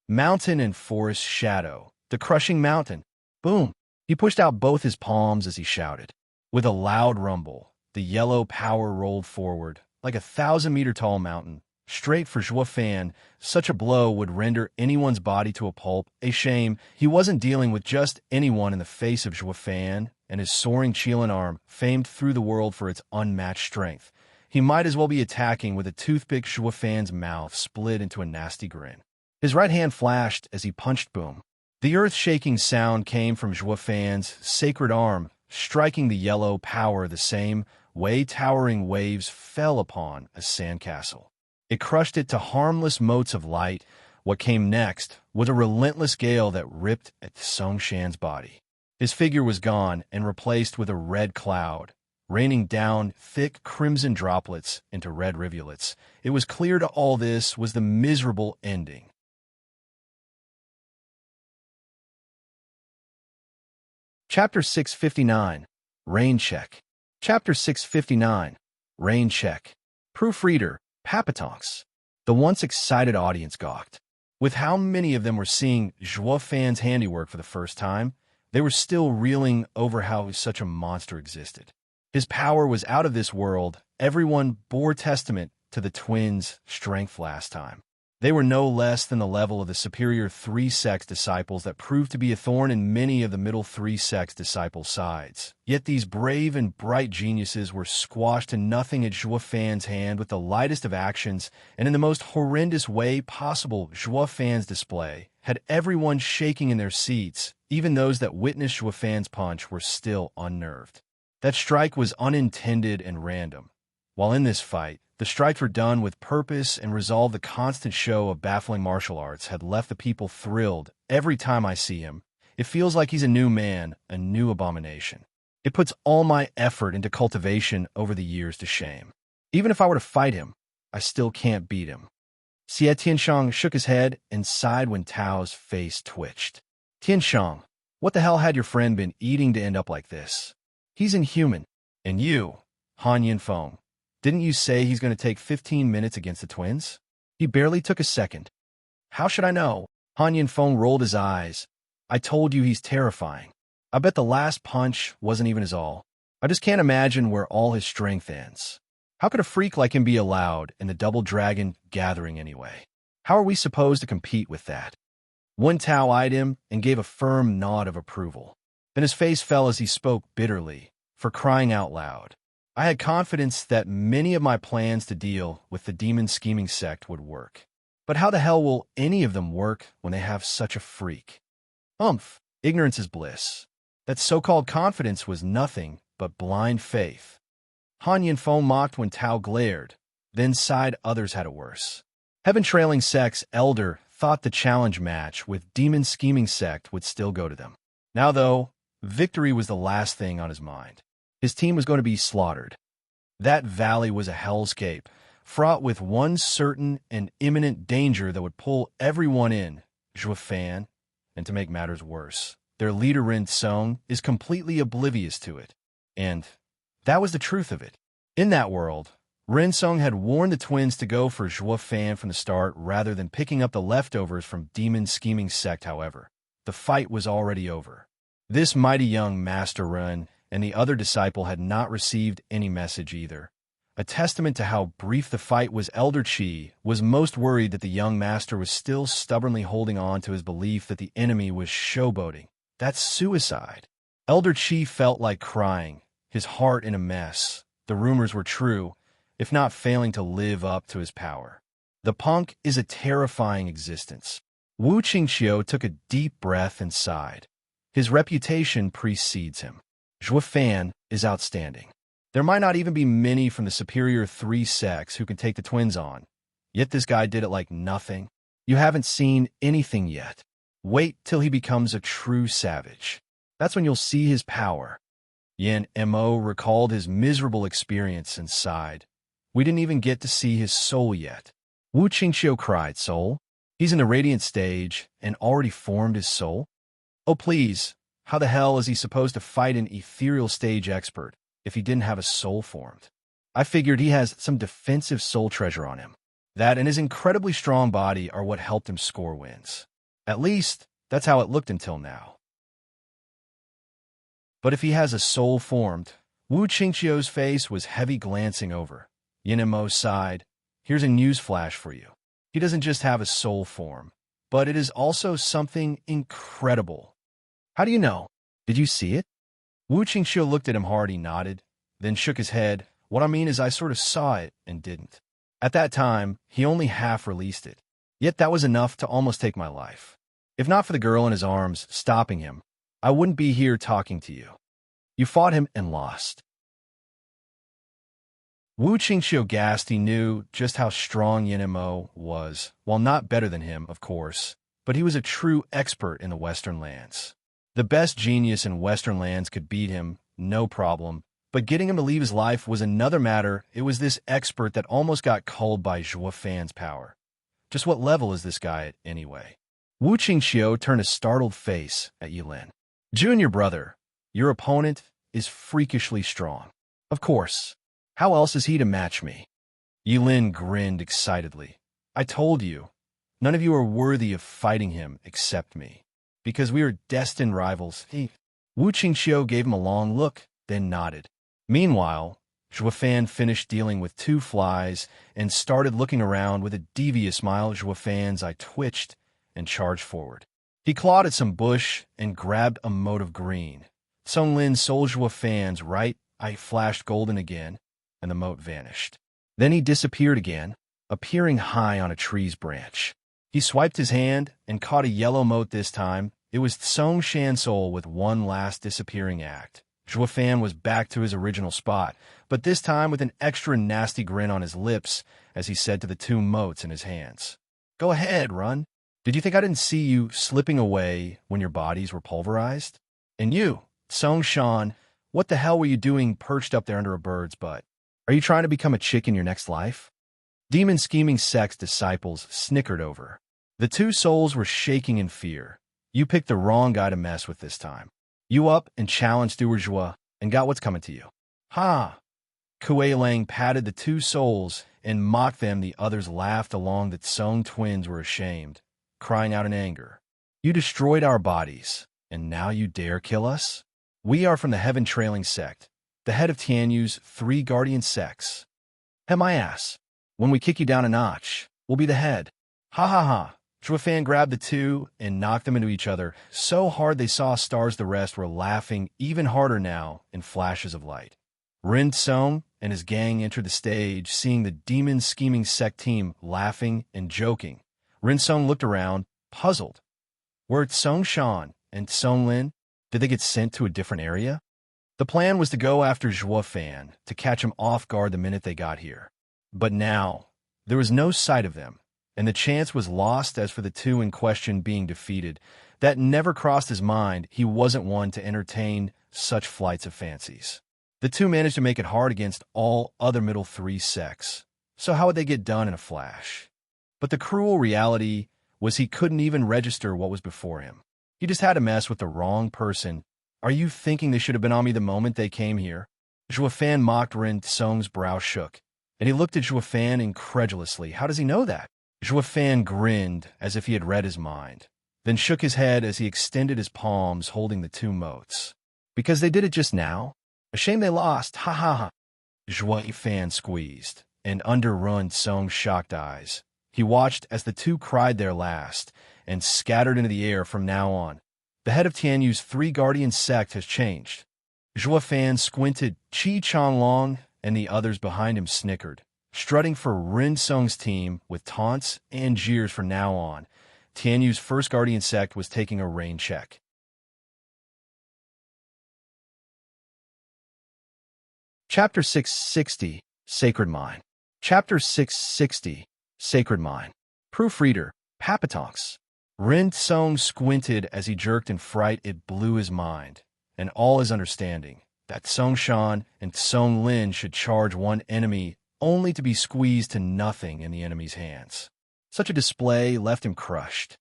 Mountain and forest shadow, the crushing mountain. Boom! He pushed out both his palms as he shouted. With a loud rumble, the yellow power rolled forward, like a 1,000-meter-tall mountain, straight for Juefan. Such a blow would render anyone's body to a pulp. A shame he wasn't dealing with just anyone in the face of Juefan and his soaring Qilin arm, famed through the world for its unmatched strength. He might as well be attacking with a toothpick. Juefan's mouth split into a nasty grin. His right hand flashed as he punched. Boom. The earth-shaking sound came from Zhuo Fan's sacred arm, striking the yellow power the same way towering waves fell upon a sandcastle. It crushed it to harmless motes of light. What came next was a relentless gale that ripped at Song Shan's body. His figure was gone and replaced with a red cloud, raining down thick crimson droplets into red rivulets. It was clear to all this was the miserable ending. Chapter 659, Rain Check. Chapter 659, Rain Check. Proofreader, Papatonks. The once excited audience gawked. With how many of them were seeing Zhuo Fan's handiwork for the first time, they were still reeling over how such a monster existed. His power was out of this world. Everyone bore testament to the twins' strength last time. They were no less than the level of the superior three-sex disciples that proved to be a thorn in many of the middle three-sex disciples' sides. Yet these brave and bright geniuses were squashed to nothing at Zhuo Fan's hand with the lightest of actions, and in the most horrendous way possible. Zhuo Fan's display had everyone shaking in their seats. Even those that witnessed Zhuo Fan's punch were still unnerved. That strike was unintended and random. While in this fight, the strikes were done with purpose and resolve. The constant show of baffling martial arts had left the people thrilled. Every time I see him, it feels like he's a new man, a new abomination. It puts all my effort into cultivation over the years to shame. Even if I were to fight him, I still can't beat him. Xie Tianshang shook his head and sighed when Tao's face twitched. Tianshang, what the hell had your friend been eating to end up like this? He's inhuman. And you, Han Yinfeng, didn't you say he's going to take 15 minutes against the twins? He barely took a second. How should I know? Han Yinfeng rolled his eyes. I told you he's terrifying. I bet the last punch wasn't even his all. I just can't imagine where all his strength ends. How could a freak like him be allowed in the Double Dragon gathering anyway? How are we supposed to compete with that? Wen Tao eyed him and gave a firm nod of approval. Then his face fell as he spoke bitterly, for crying out loud. I had confidence that many of my plans to deal with the demon scheming sect would work. But how the hell will any of them work when they have such a freak? Ignorance is bliss. That so-called confidence was nothing but blind faith. Han Yinfeng mocked when Tao glared, then sighed others had it worse. Heaven-trailing sect's elder thought the challenge match with demon scheming sect would still go to them. Now, though, victory was the last thing on his mind. His team was going to be slaughtered. That valley was a hellscape, fraught with one certain and imminent danger that would pull everyone in, Zhuo Fan, and to make matters worse, their leader Rin Song is completely oblivious to it. And that was the truth of it. In that world, Rin Song had warned the twins to go for Zhuo Fan from the start rather than picking up the leftovers from demon scheming sect. However, the fight was already over. This mighty young Master Ren and the other disciple had not received any message either. A testament to how brief the fight was. Elder Qi was most worried that the young master was still stubbornly holding on to his belief that the enemy was showboating. That's suicide. Elder Qi felt like crying, his heart in a mess. The rumors were true, if not failing to live up to his power. The punk is a terrifying existence. Wu Qingqiu took a deep breath and sighed. His reputation precedes him. Zhuo Fan is outstanding. There might not even be many from the superior three sects who can take the twins on. Yet this guy did it like nothing. You haven't seen anything yet. Wait till he becomes a true savage. That's when you'll see his power. Yin Mo recalled his miserable experience and sighed. We didn't even get to see his soul yet. Wu Qingqiu cried, soul? He's in the radiant stage and already formed his soul? Oh please, how the hell is he supposed to fight an ethereal stage expert if he didn't have a soul formed? I figured he has some defensive soul treasure on him. That and his incredibly strong body are what helped him score wins. At least, that's how it looked until now. But if he has a soul formed, Wu Qingqiu's face was heavy, glancing over. Yin Mo sighed. Here's a news flash for you. He doesn't just have a soul form, but it is also something incredible. How do you know? Did you see it? Wu Qingqiu looked at him hard. He nodded, then shook his head. What I mean is I sort of saw it and didn't. At that time, he only half released it. Yet that was enough to almost take my life. If not for the girl in his arms stopping him, I wouldn't be here talking to you. You fought him and lost. Wu Qingxiu gasped. He knew just how strong Yin was, while not better than him, of course, but he was a true expert in the Western lands. The best genius in Western lands could beat him, no problem, but getting him to leave his life was another matter. It was this expert that almost got culled by Zhuo Fan's power. Just what level is this guy at, anyway? Wu Qingxiu turned a startled face at Yilin. Junior brother, your opponent is freakishly strong. Of course. How else is he to match me? Yilin grinned excitedly. I told you, none of you are worthy of fighting him except me, because we are destined rivals. Wu Qingxiu gave him a long look, then nodded. Meanwhile, Zhuo Fan finished dealing with 2 flies and started looking around with a devious smile. Zhuo Fan's eye twitched and charged forward. He clawed at some bush and grabbed a mote of green. Song Lin sold Zhuo Fan's right eye flashed golden again, and the mote vanished. Then he disappeared again, appearing high on a tree's branch. He swiped his hand and caught a yellow mote this time. It was Song Shansol with one last disappearing act. Zhuo Fan was back to his original spot, but this time with an extra nasty grin on his lips as he said to the 2 motes in his hands, Go ahead, run. Did you think I didn't see you slipping away when your bodies were pulverized? And you, Song Shan, what the hell were you doing perched up there under a bird's butt? Are you trying to become a chick in your next life? Demon scheming sex disciples snickered over. The 2 souls were shaking in fear. You picked the wrong guy to mess with this time. You up and challenged Steward Zhua and got what's coming to you. Ha! Kuei Lang patted the 2 souls and mocked them. The others laughed along. The Tsong twins were ashamed, crying out in anger. You destroyed our bodies, and now you dare kill us? We are from the Heaven Trailing Sect, the head of Tianyu's 3 guardian sects. My ass. When we kick you down a notch, we'll be the head. Ha ha ha. Zhuo Fan grabbed the 2 and knocked them into each other so hard they saw stars. The rest were laughing even harder now in flashes of light. Rin Song and his gang entered the stage, seeing the demon scheming sect team laughing and joking. Rin Song looked around, puzzled. Were it Song Shan and Song Lin? Did they get sent to a different area? The plan was to go after Zhuo Fan, to catch him off guard the minute they got here. But now, there was no sight of them, and the chance was lost. As for the 2 in question being defeated, that never crossed his mind. He wasn't one to entertain such flights of fancies. The 2 managed to make it hard against all other middle 3 sects, so how would they get done in a flash? But the cruel reality was he couldn't even register what was before him. He just had to mess with the wrong person. Are you thinking they should have been on me the moment they came here? Zhuo Fan mocked. Rin Song's brow shook, and he looked at Zhuo Fan incredulously. How does he know that? Zhuo Fan grinned as if he had read his mind, then shook his head as he extended his palms holding the 2 motes. Because they did it just now? A shame they lost. Ha ha ha. Zhuo Fan squeezed, and under Rin Song's shocked eyes, he watched as the 2 cried their last and scattered into the air. From now on, the head of Tianyu's 3 guardian sect has changed. Zhuo Fan squinted. Qi Changlong and the others behind him snickered, strutting for Rin Song's team with taunts and jeers. From now on, Tianyu's first guardian sect was taking a rain check. Chapter 660, Sacred Mine. Chapter 660, Sacred Mine. Proofreader, Papatonks. Rin Song squinted as he jerked in fright. It blew his mind, and all his understanding, that Song Shan and Song Lin should charge one enemy only to be squeezed to nothing in the enemy's hands. Such a display left him crushed.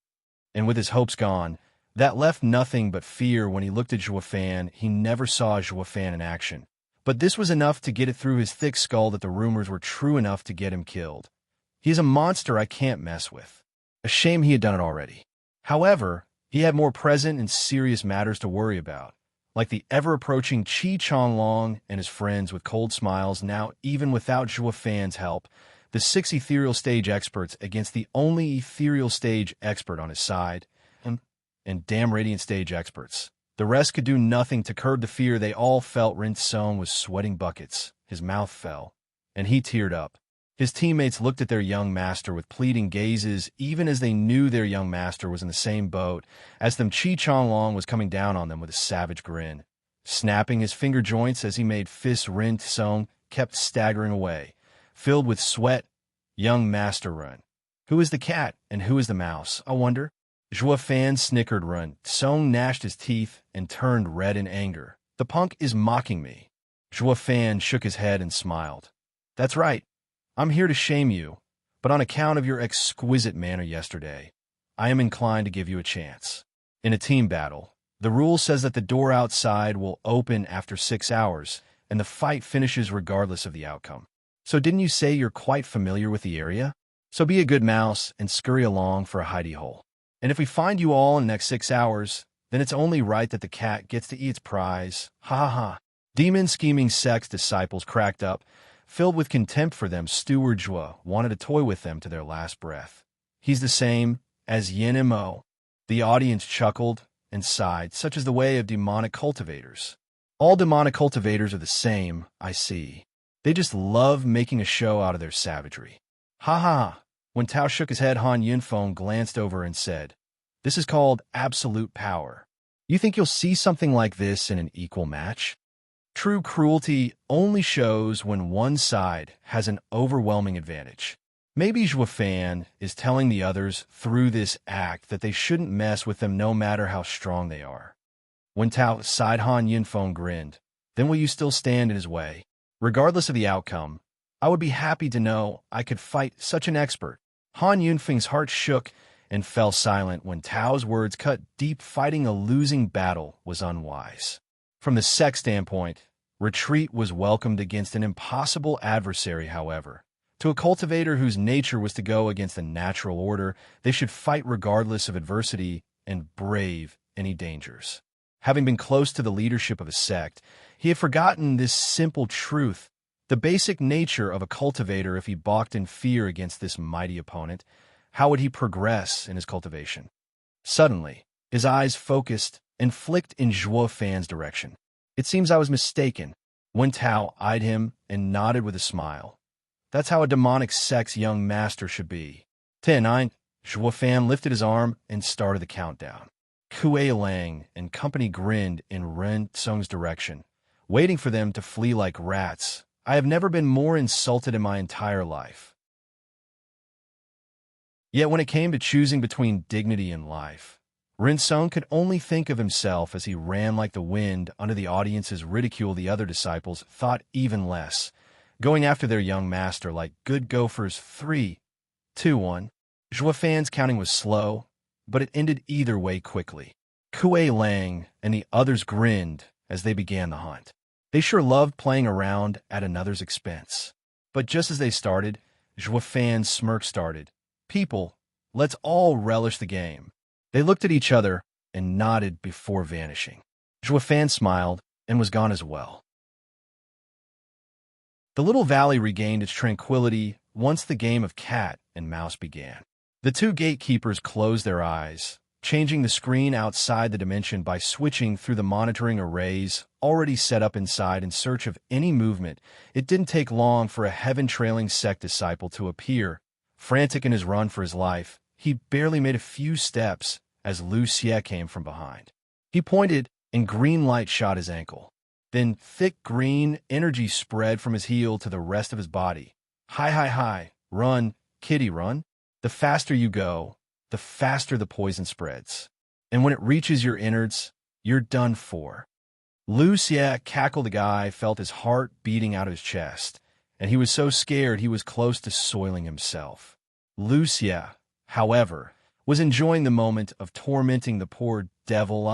And with his hopes gone, that left nothing but fear. When he looked at Zhuo Fan, he never saw Zhuo Fan in action. But this was enough to get it through his thick skull that the rumors were true enough to get him killed. He is a monster I can't mess with. A shame he had done it already. However, he had more present and serious matters to worry about, like the ever-approaching Qi Changlong and his friends with cold smiles. Now, even without Zhuo Fan's help, the 6 ethereal stage experts against the only ethereal stage expert on his side, and damn radiant stage experts. The rest could do nothing to curb the fear they all felt. Rin Song was sweating buckets. His mouth fell, and he teared up. His teammates looked at their young master with pleading gazes, even as they knew their young master was in the same boat as them. Chi Long was coming down on them with a savage grin. Snapping his finger joints as he made fists, Rin Song kept staggering away, filled with sweat. Young master Run. Who is the cat and who is the mouse, I wonder? Zhua Fan snickered. Run Song gnashed his teeth and turned red in anger. The punk is mocking me. Zhua Fan shook his head and smiled. That's right. I'm here to shame you, but on account of your exquisite manner yesterday, I am inclined to give you a chance. In a team battle, the rule says that the door outside will open after 6 hours, and the fight finishes regardless of the outcome. So didn't you say you're quite familiar with the area? So be a good mouse and scurry along for a hidey hole. And if we find you all in the next 6 hours, then it's only right that the cat gets to eat its prize. Ha ha ha. Demon scheming sex disciples cracked up. Filled with contempt for them, Steward Zhua wanted to toy with them to their last breath. He's the same as Yin Mo. The audience chuckled and sighed, such is the way of demonic cultivators. All demonic cultivators are the same, I see. They just love making a show out of their savagery. Ha ha. When Tao shook his head, Han Yunfeng glanced over and said, This is called absolute power. You think you'll see something like this in an equal match? True cruelty only shows when one side has an overwhelming advantage. Maybe Zhua Fan is telling the others through this act that they shouldn't mess with them no matter how strong they are. When Tao sighed, Han Yunfeng grinned. Then will you still stand in his way? Regardless of the outcome, I would be happy to know I could fight such an expert. Han Yunfeng's heart shook and fell silent when Tao's words cut deep. Fighting a losing battle was unwise. From the sex standpoint, retreat was welcomed against an impossible adversary, however. To a cultivator whose nature was to go against the natural order, they should fight regardless of adversity and brave any dangers. Having been close to the leadership of a sect, he had forgotten this simple truth, the basic nature of a cultivator. If he balked in fear against this mighty opponent, how would he progress in his cultivation? Suddenly, his eyes focused and flicked in Zhuo Fan's direction. It seems I was mistaken. Wen Tao eyed him and nodded with a smile. That's how a demonic sex young master should be. 10, 9, Zhuo Fan lifted his arm and started the countdown. Kuei Lang and company grinned in Ren Song's direction, waiting for them to flee like rats. I have never been more insulted in my entire life. Yet when it came to choosing between dignity and life, Rin Song could only think of himself as he ran like the wind under the audience's ridicule. The other disciples thought even less, going after their young master like good gophers. 3, 2, 1. Zhua Fan's counting was slow, but it ended either way quickly. Kuei Lang and the others grinned as they began the hunt. They sure loved playing around at another's expense. But just as they started, Zhua Fan's smirk started. People, let's all relish the game. They looked at each other and nodded before vanishing. Zhua Fan smiled and was gone as well. The little valley regained its tranquility once the game of cat and mouse began. The two gatekeepers closed their eyes, changing the screen outside the dimension by switching through the monitoring arrays already set up inside in search of any movement. It didn't take long for a heaven-trailing sect disciple to appear. Frantic in his run for his life, he barely made a few steps as Lu Xie came from behind. He pointed, and green light shot his ankle. Then thick green energy spread from his heel to the rest of his body. Hi, run, kitty, run. The faster you go, the faster the poison spreads. And when it reaches your innards, you're done for. Lu Xie cackled. The guy felt his heart beating out of his chest, and he was so scared he was close to soiling himself. Lu Xie, however, was enjoying the moment of tormenting the poor devil.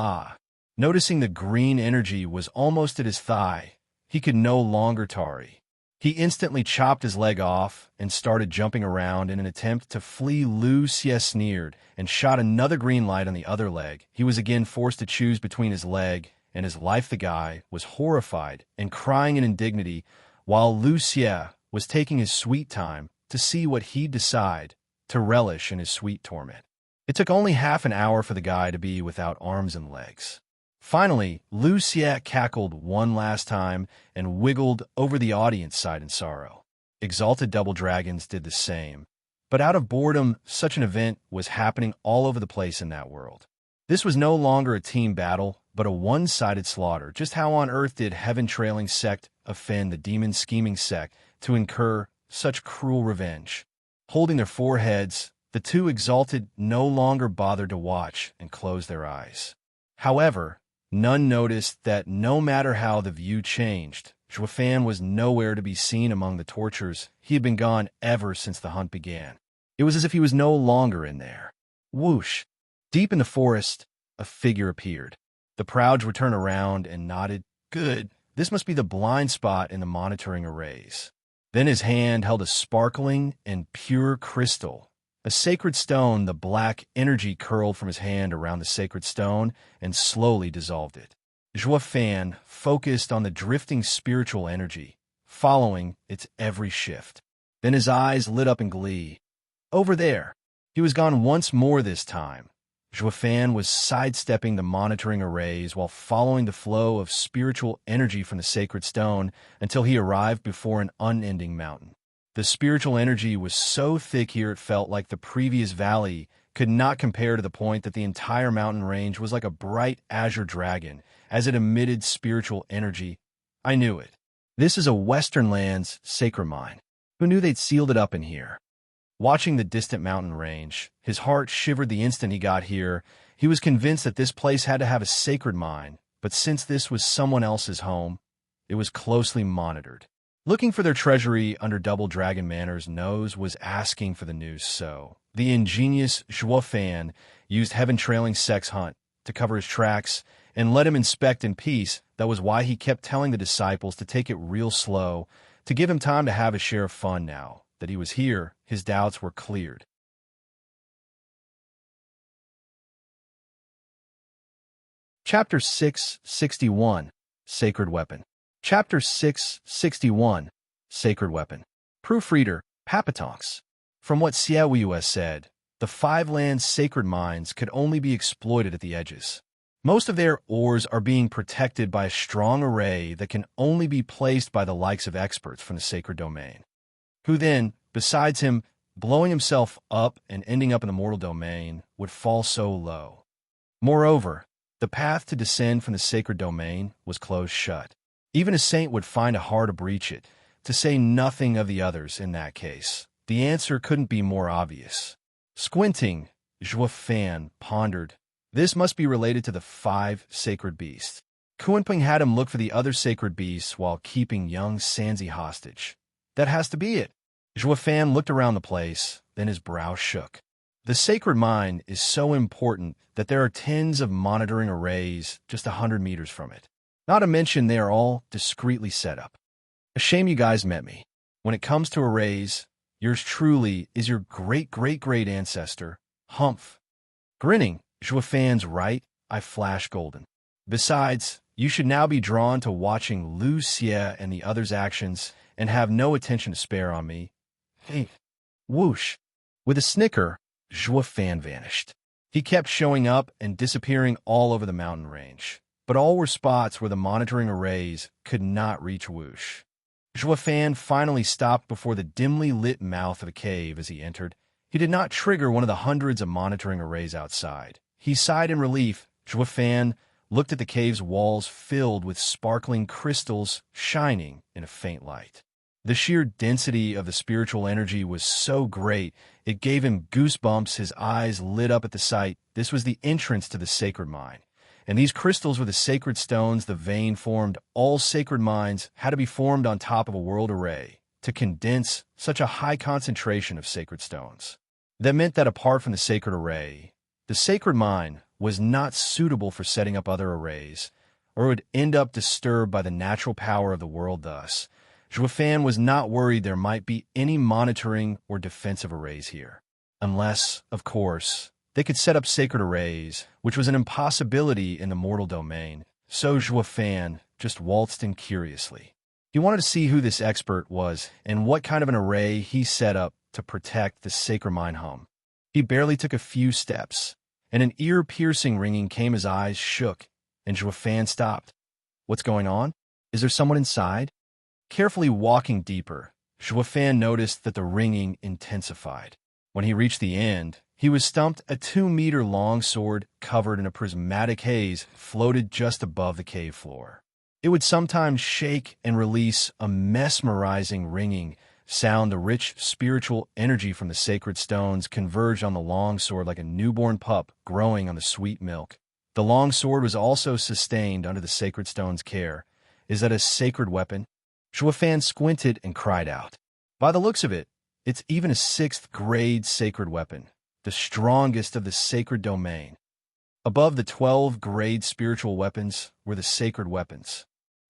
Noticing the green energy was almost at his thigh, he could no longer tarry. He instantly chopped his leg off and started jumping around in an attempt to flee. Lu Xie sneered and shot another green light on the other leg. He was again forced to choose between his leg and his life. The guy was horrified and crying in indignity, while Lu Xie was taking his sweet time to see what he'd decide to relish in his sweet torment. It took only half an hour for the guy to be without arms and legs. Finally, Lu Xie cackled one last time and wiggled over the audience side in sorrow. Exalted double dragons did the same. But out of boredom, such an event was happening all over the place in that world. This was no longer a team battle, but a one-sided slaughter. Just how on earth did heaven-trailing sect offend the demon-scheming sect to incur such cruel revenge? Holding their foreheads, the two exalted no longer bothered to watch and closed their eyes. However, none noticed that no matter how the view changed, Zhuofan was nowhere to be seen among the tortures. He had been gone ever since the hunt began. It was as if he was no longer in there. Whoosh! Deep in the forest, a figure appeared. The Prouds would turn around and nodded. Good. This must be the blind spot in the monitoring arrays. Then his hand held a sparkling and pure crystal. A sacred stone, the black energy curled from his hand around the sacred stone and slowly dissolved it. Zhuofan focused on the drifting spiritual energy, following its every shift. Then his eyes lit up in glee. Over there. He was gone once more this time. Zhuofan was sidestepping the monitoring arrays while following the flow of spiritual energy from the sacred stone until he arrived before an unending mountain. The spiritual energy was so thick here it felt like the previous valley could not compare to the point that the entire mountain range was like a bright azure dragon as it emitted spiritual energy. I knew it. This is a Western Lands sacred mine. Who knew they'd sealed it up in here? Watching the distant mountain range, his heart shivered the instant he got here. He was convinced that this place had to have a sacred mine, but since this was someone else's home, it was closely monitored. Looking for their treasury under Double Dragon Manor's nose was asking for the news, so the ingenious Zhuofan used heaven-trailing sex hunt to cover his tracks and let him inspect in peace. That was why he kept telling the disciples to take it real slow, to give him time to have his share of fun. Now that he was here, his doubts were cleared. Chapter 661, Sacred Weapon. Chapter 661, Sacred Weapon. Proofreader, Papatonks. From what Xiaoyu said, the 5 land sacred mines could only be exploited at the edges. Most of their ores are being protected by a strong array that can only be placed by the likes of experts from the sacred domain, who then, besides him, blowing himself up and ending up in the mortal domain, would fall so low. Moreover, the path to descend from the sacred domain was closed shut. Even a saint would find it hard to breach it, to say nothing of the others in that case. The answer couldn't be more obvious. Squinting, Zhuofan pondered. This must be related to the 5 sacred beasts. Kuanping had him look for the other sacred beasts while keeping young Sanzi hostage. That has to be it. Zhuofan looked around the place, then his brow shook. The sacred mine is so important that there are tens of monitoring arrays just 100 meters from it. Not to mention they are all discreetly set up. A shame you guys met me. When it comes to arrays, yours truly is your great-great-great ancestor, Humph. Grinning, Zhuofan's right eye flashed golden. Besides, you should now be drawn to watching Lu Xie and the others' actions and have no attention to spare on me. Hey, whoosh. With a snicker, Zhuofan vanished. He kept showing up and disappearing all over the mountain range, but all were spots where the monitoring arrays could not reach whoosh. Zhuofan finally stopped before the dimly lit mouth of a cave as he entered. He did not trigger one of the hundreds of monitoring arrays outside. He sighed in relief. Zhuofan looked at the cave's walls filled with sparkling crystals shining in a faint light. The sheer density of the spiritual energy was so great, it gave him goosebumps. His eyes lit up at the sight. This was the entrance to the sacred mine. And these crystals were the sacred stones the vein formed. All sacred mines had to be formed on top of a world array to condense such a high concentration of sacred stones. That meant that apart from the sacred array, the sacred mine was not suitable for setting up other arrays, or would end up disturbed by the natural power of the world. Thus, Zhuofan was not worried there might be any monitoring or defensive arrays here. Unless, of course, they could set up sacred arrays, which was an impossibility in the mortal domain. So Zhuofan just waltzed in curiously. He wanted to see who this expert was and what kind of an array he set up to protect the sacred mine home. He barely took a few steps, and an ear-piercing ringing came. His eyes shook, and Zhuofan stopped. What's going on? Is there someone inside? Carefully walking deeper, Fan noticed that the ringing intensified. When he reached the end, he was stumped. A 2-meter long sword covered in a prismatic haze floated just above the cave floor. It would sometimes shake and release a mesmerizing ringing sound. The rich spiritual energy from the sacred stones converged on the long sword like a newborn pup growing on the sweet milk. The long sword was also sustained under the sacred stone's care. Is that a sacred weapon? Fan squinted and cried out. By the looks of it, it's even a 6th-grade sacred weapon, the strongest of the sacred domain. Above the 12-grade spiritual weapons were the sacred weapons.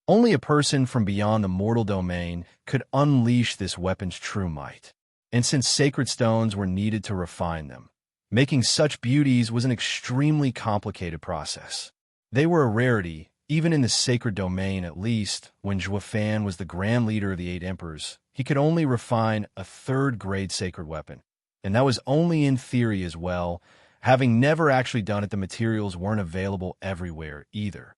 Only a person from beyond the mortal domain could unleash this weapon's true might. And since sacred stones were needed to refine them, making such beauties was an extremely complicated process. They were a rarity, even in the sacred domain. At least, when Fan was the grand leader of the 8 emperors, he could only refine a 3rd-grade sacred weapon. And that was only in theory as well. Having never actually done it, the materials weren't available everywhere either.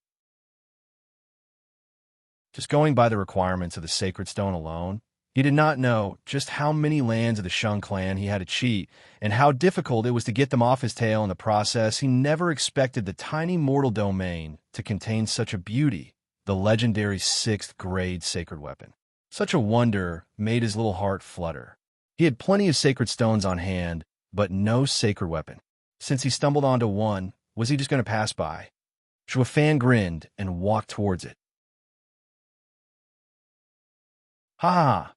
Just going by the requirements of the sacred stone alone, he did not know just how many lands of the Shun clan he had to cheat, and how difficult it was to get them off his tail in the process. He never expected the tiny mortal domain to contain such a beauty, the legendary 6th-grade sacred weapon. Such a wonder made his little heart flutter. He had plenty of sacred stones on hand, but no sacred weapon. Since he stumbled onto one, was he just going to pass by? Fan grinned and walked towards it. Ha ha!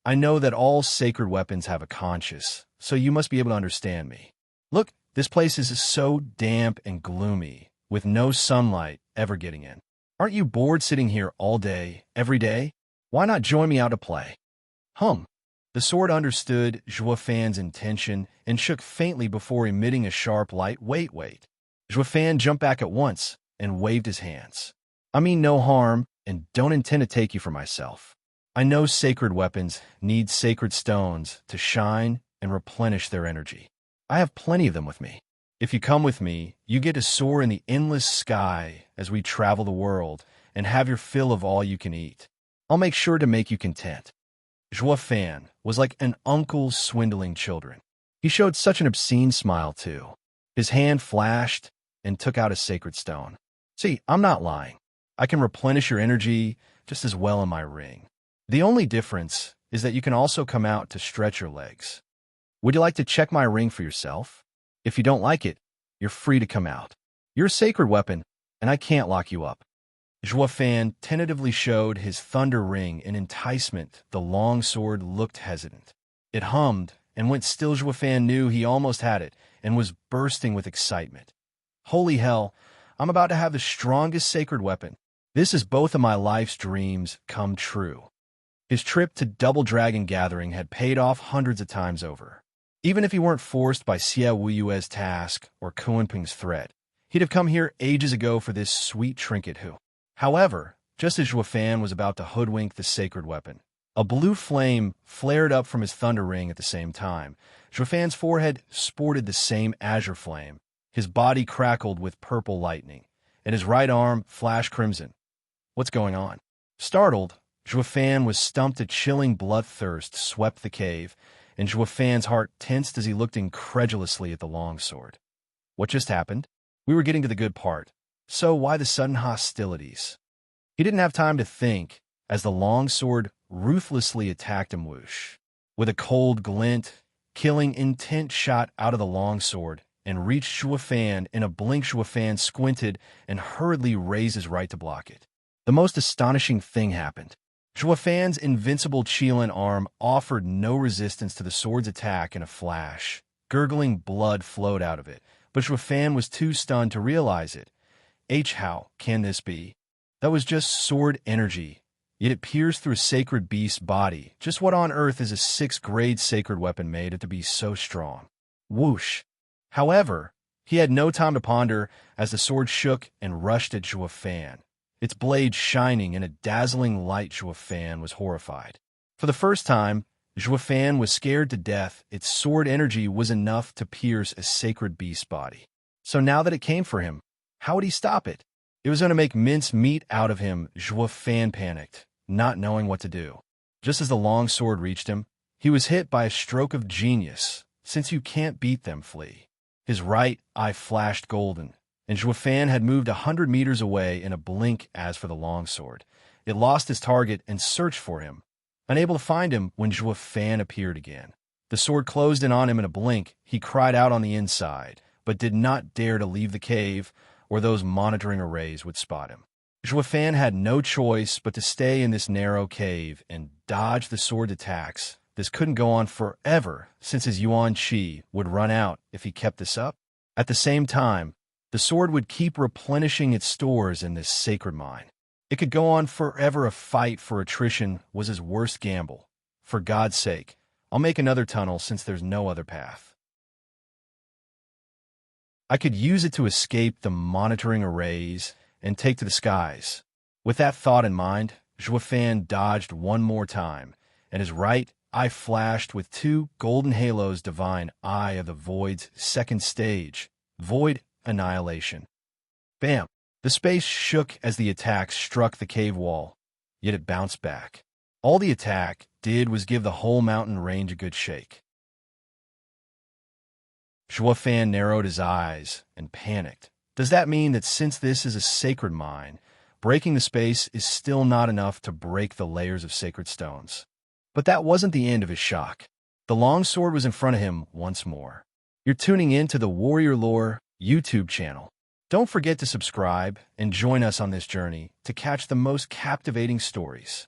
I know that all sacred weapons have a conscience, so you must be able to understand me. Look, this place is so damp and gloomy, with no sunlight ever getting in. Aren't you bored sitting here all day, every day? Why not join me out to play? The sword understood Fan's intention and shook faintly before emitting a sharp light. Wait. Fan jumped back at once and waved his hands. I mean no harm and don't intend to take you for myself. I know sacred weapons need sacred stones to shine and replenish their energy. I have plenty of them with me. If you come with me, you get to soar in the endless sky as we travel the world and have your fill of all you can eat. I'll make sure to make you content. Fan was like an uncle swindling children. He showed such an obscene smile, too. His hand flashed and took out a sacred stone. See, I'm not lying. I can replenish your energy just as well in my ring. The only difference is that you can also come out to stretch your legs. Would you like to check my ring for yourself? If you don't like it, you're free to come out. You're a sacred weapon, and I can't lock you up. Fan tentatively showed his thunder ring in enticement. The long sword looked hesitant. It hummed, and when still Fan knew he almost had it, and was bursting with excitement. Holy hell, I'm about to have the strongest sacred weapon. This is both of my life's dreams come true. His trip to Double Dragon Gathering had paid off hundreds of times over. Even if he weren't forced by Xie Wuyue's task or Kuanping's threat, he'd have come here ages ago for this sweet trinket. However, just as Fan was about to hoodwink the sacred weapon, a blue flame flared up from his thunder ring at the same time. Fan's forehead sported the same azure flame. His body crackled with purple lightning, and his right arm flashed crimson. What's going on? Startled, Fan was stumped. A chilling bloodthirst swept the cave, and Fan's heart tensed as he looked incredulously at the longsword. What just happened? We were getting to the good part. So why the sudden hostilities? He didn't have time to think as the longsword ruthlessly attacked him. Whoosh! With a cold glint, killing intent shot out of the longsword and reached Fan. In a blink, Fan squinted and hurriedly raised his right to block it. The most astonishing thing happened. Fan's invincible Qilin arm offered no resistance to the sword's attack. In a flash, gurgling blood flowed out of it, but Fan was too stunned to realize it. How can this be? That was just sword energy, yet it pierced through a sacred beast's body. Just what on earth is a 6th-grade sacred weapon made it to be so strong? Whoosh! However, he had no time to ponder as the sword shook and rushed at Fan. Its blade shining in a dazzling light. Fan was horrified. For the first time, Fan was scared to death. Its sword energy was enough to pierce a sacred beast's body. So now that it came for him, how would he stop it? It was going to make mince meat out of him. Fan panicked, not knowing what to do. Just as the long sword reached him, he was hit by a stroke of genius. Since you can't beat them, flee. His right eye flashed golden, and Zhuofan had moved 100 meters away in a blink. As for the longsword, it lost its target and searched for him, unable to find him when Zhuofan appeared again. The sword closed in on him in a blink. He cried out on the inside, but did not dare to leave the cave, or those monitoring arrays would spot him. Zhuofan had no choice but to stay in this narrow cave and dodge the sword attacks. This couldn't go on forever, since his yuan qi would run out if he kept this up. At the same time, the sword would keep replenishing its stores in this sacred mine. It could go on forever. A fight for attrition was his worst gamble. For God's sake, I'll make another tunnel since there's no other path. I could use it to escape the monitoring arrays and take to the skies. With that thought in mind, Zhuofan dodged one more time, and his right eye flashed with two golden halos. Divine Eye of the Void's second stage, Void Annihilation. Bam! The space shook as the attack struck the cave wall, yet it bounced back. All the attack did was give the whole mountain range a good shake. Zhuofan narrowed his eyes and panicked. Does that mean that since this is a sacred mine, breaking the space is still not enough to break the layers of sacred stones? But that wasn't the end of his shock. The longsword was in front of him once more. You're tuning in to the Warrior Lore YouTube channel. Don't forget to subscribe and join us on this journey to catch the most captivating stories.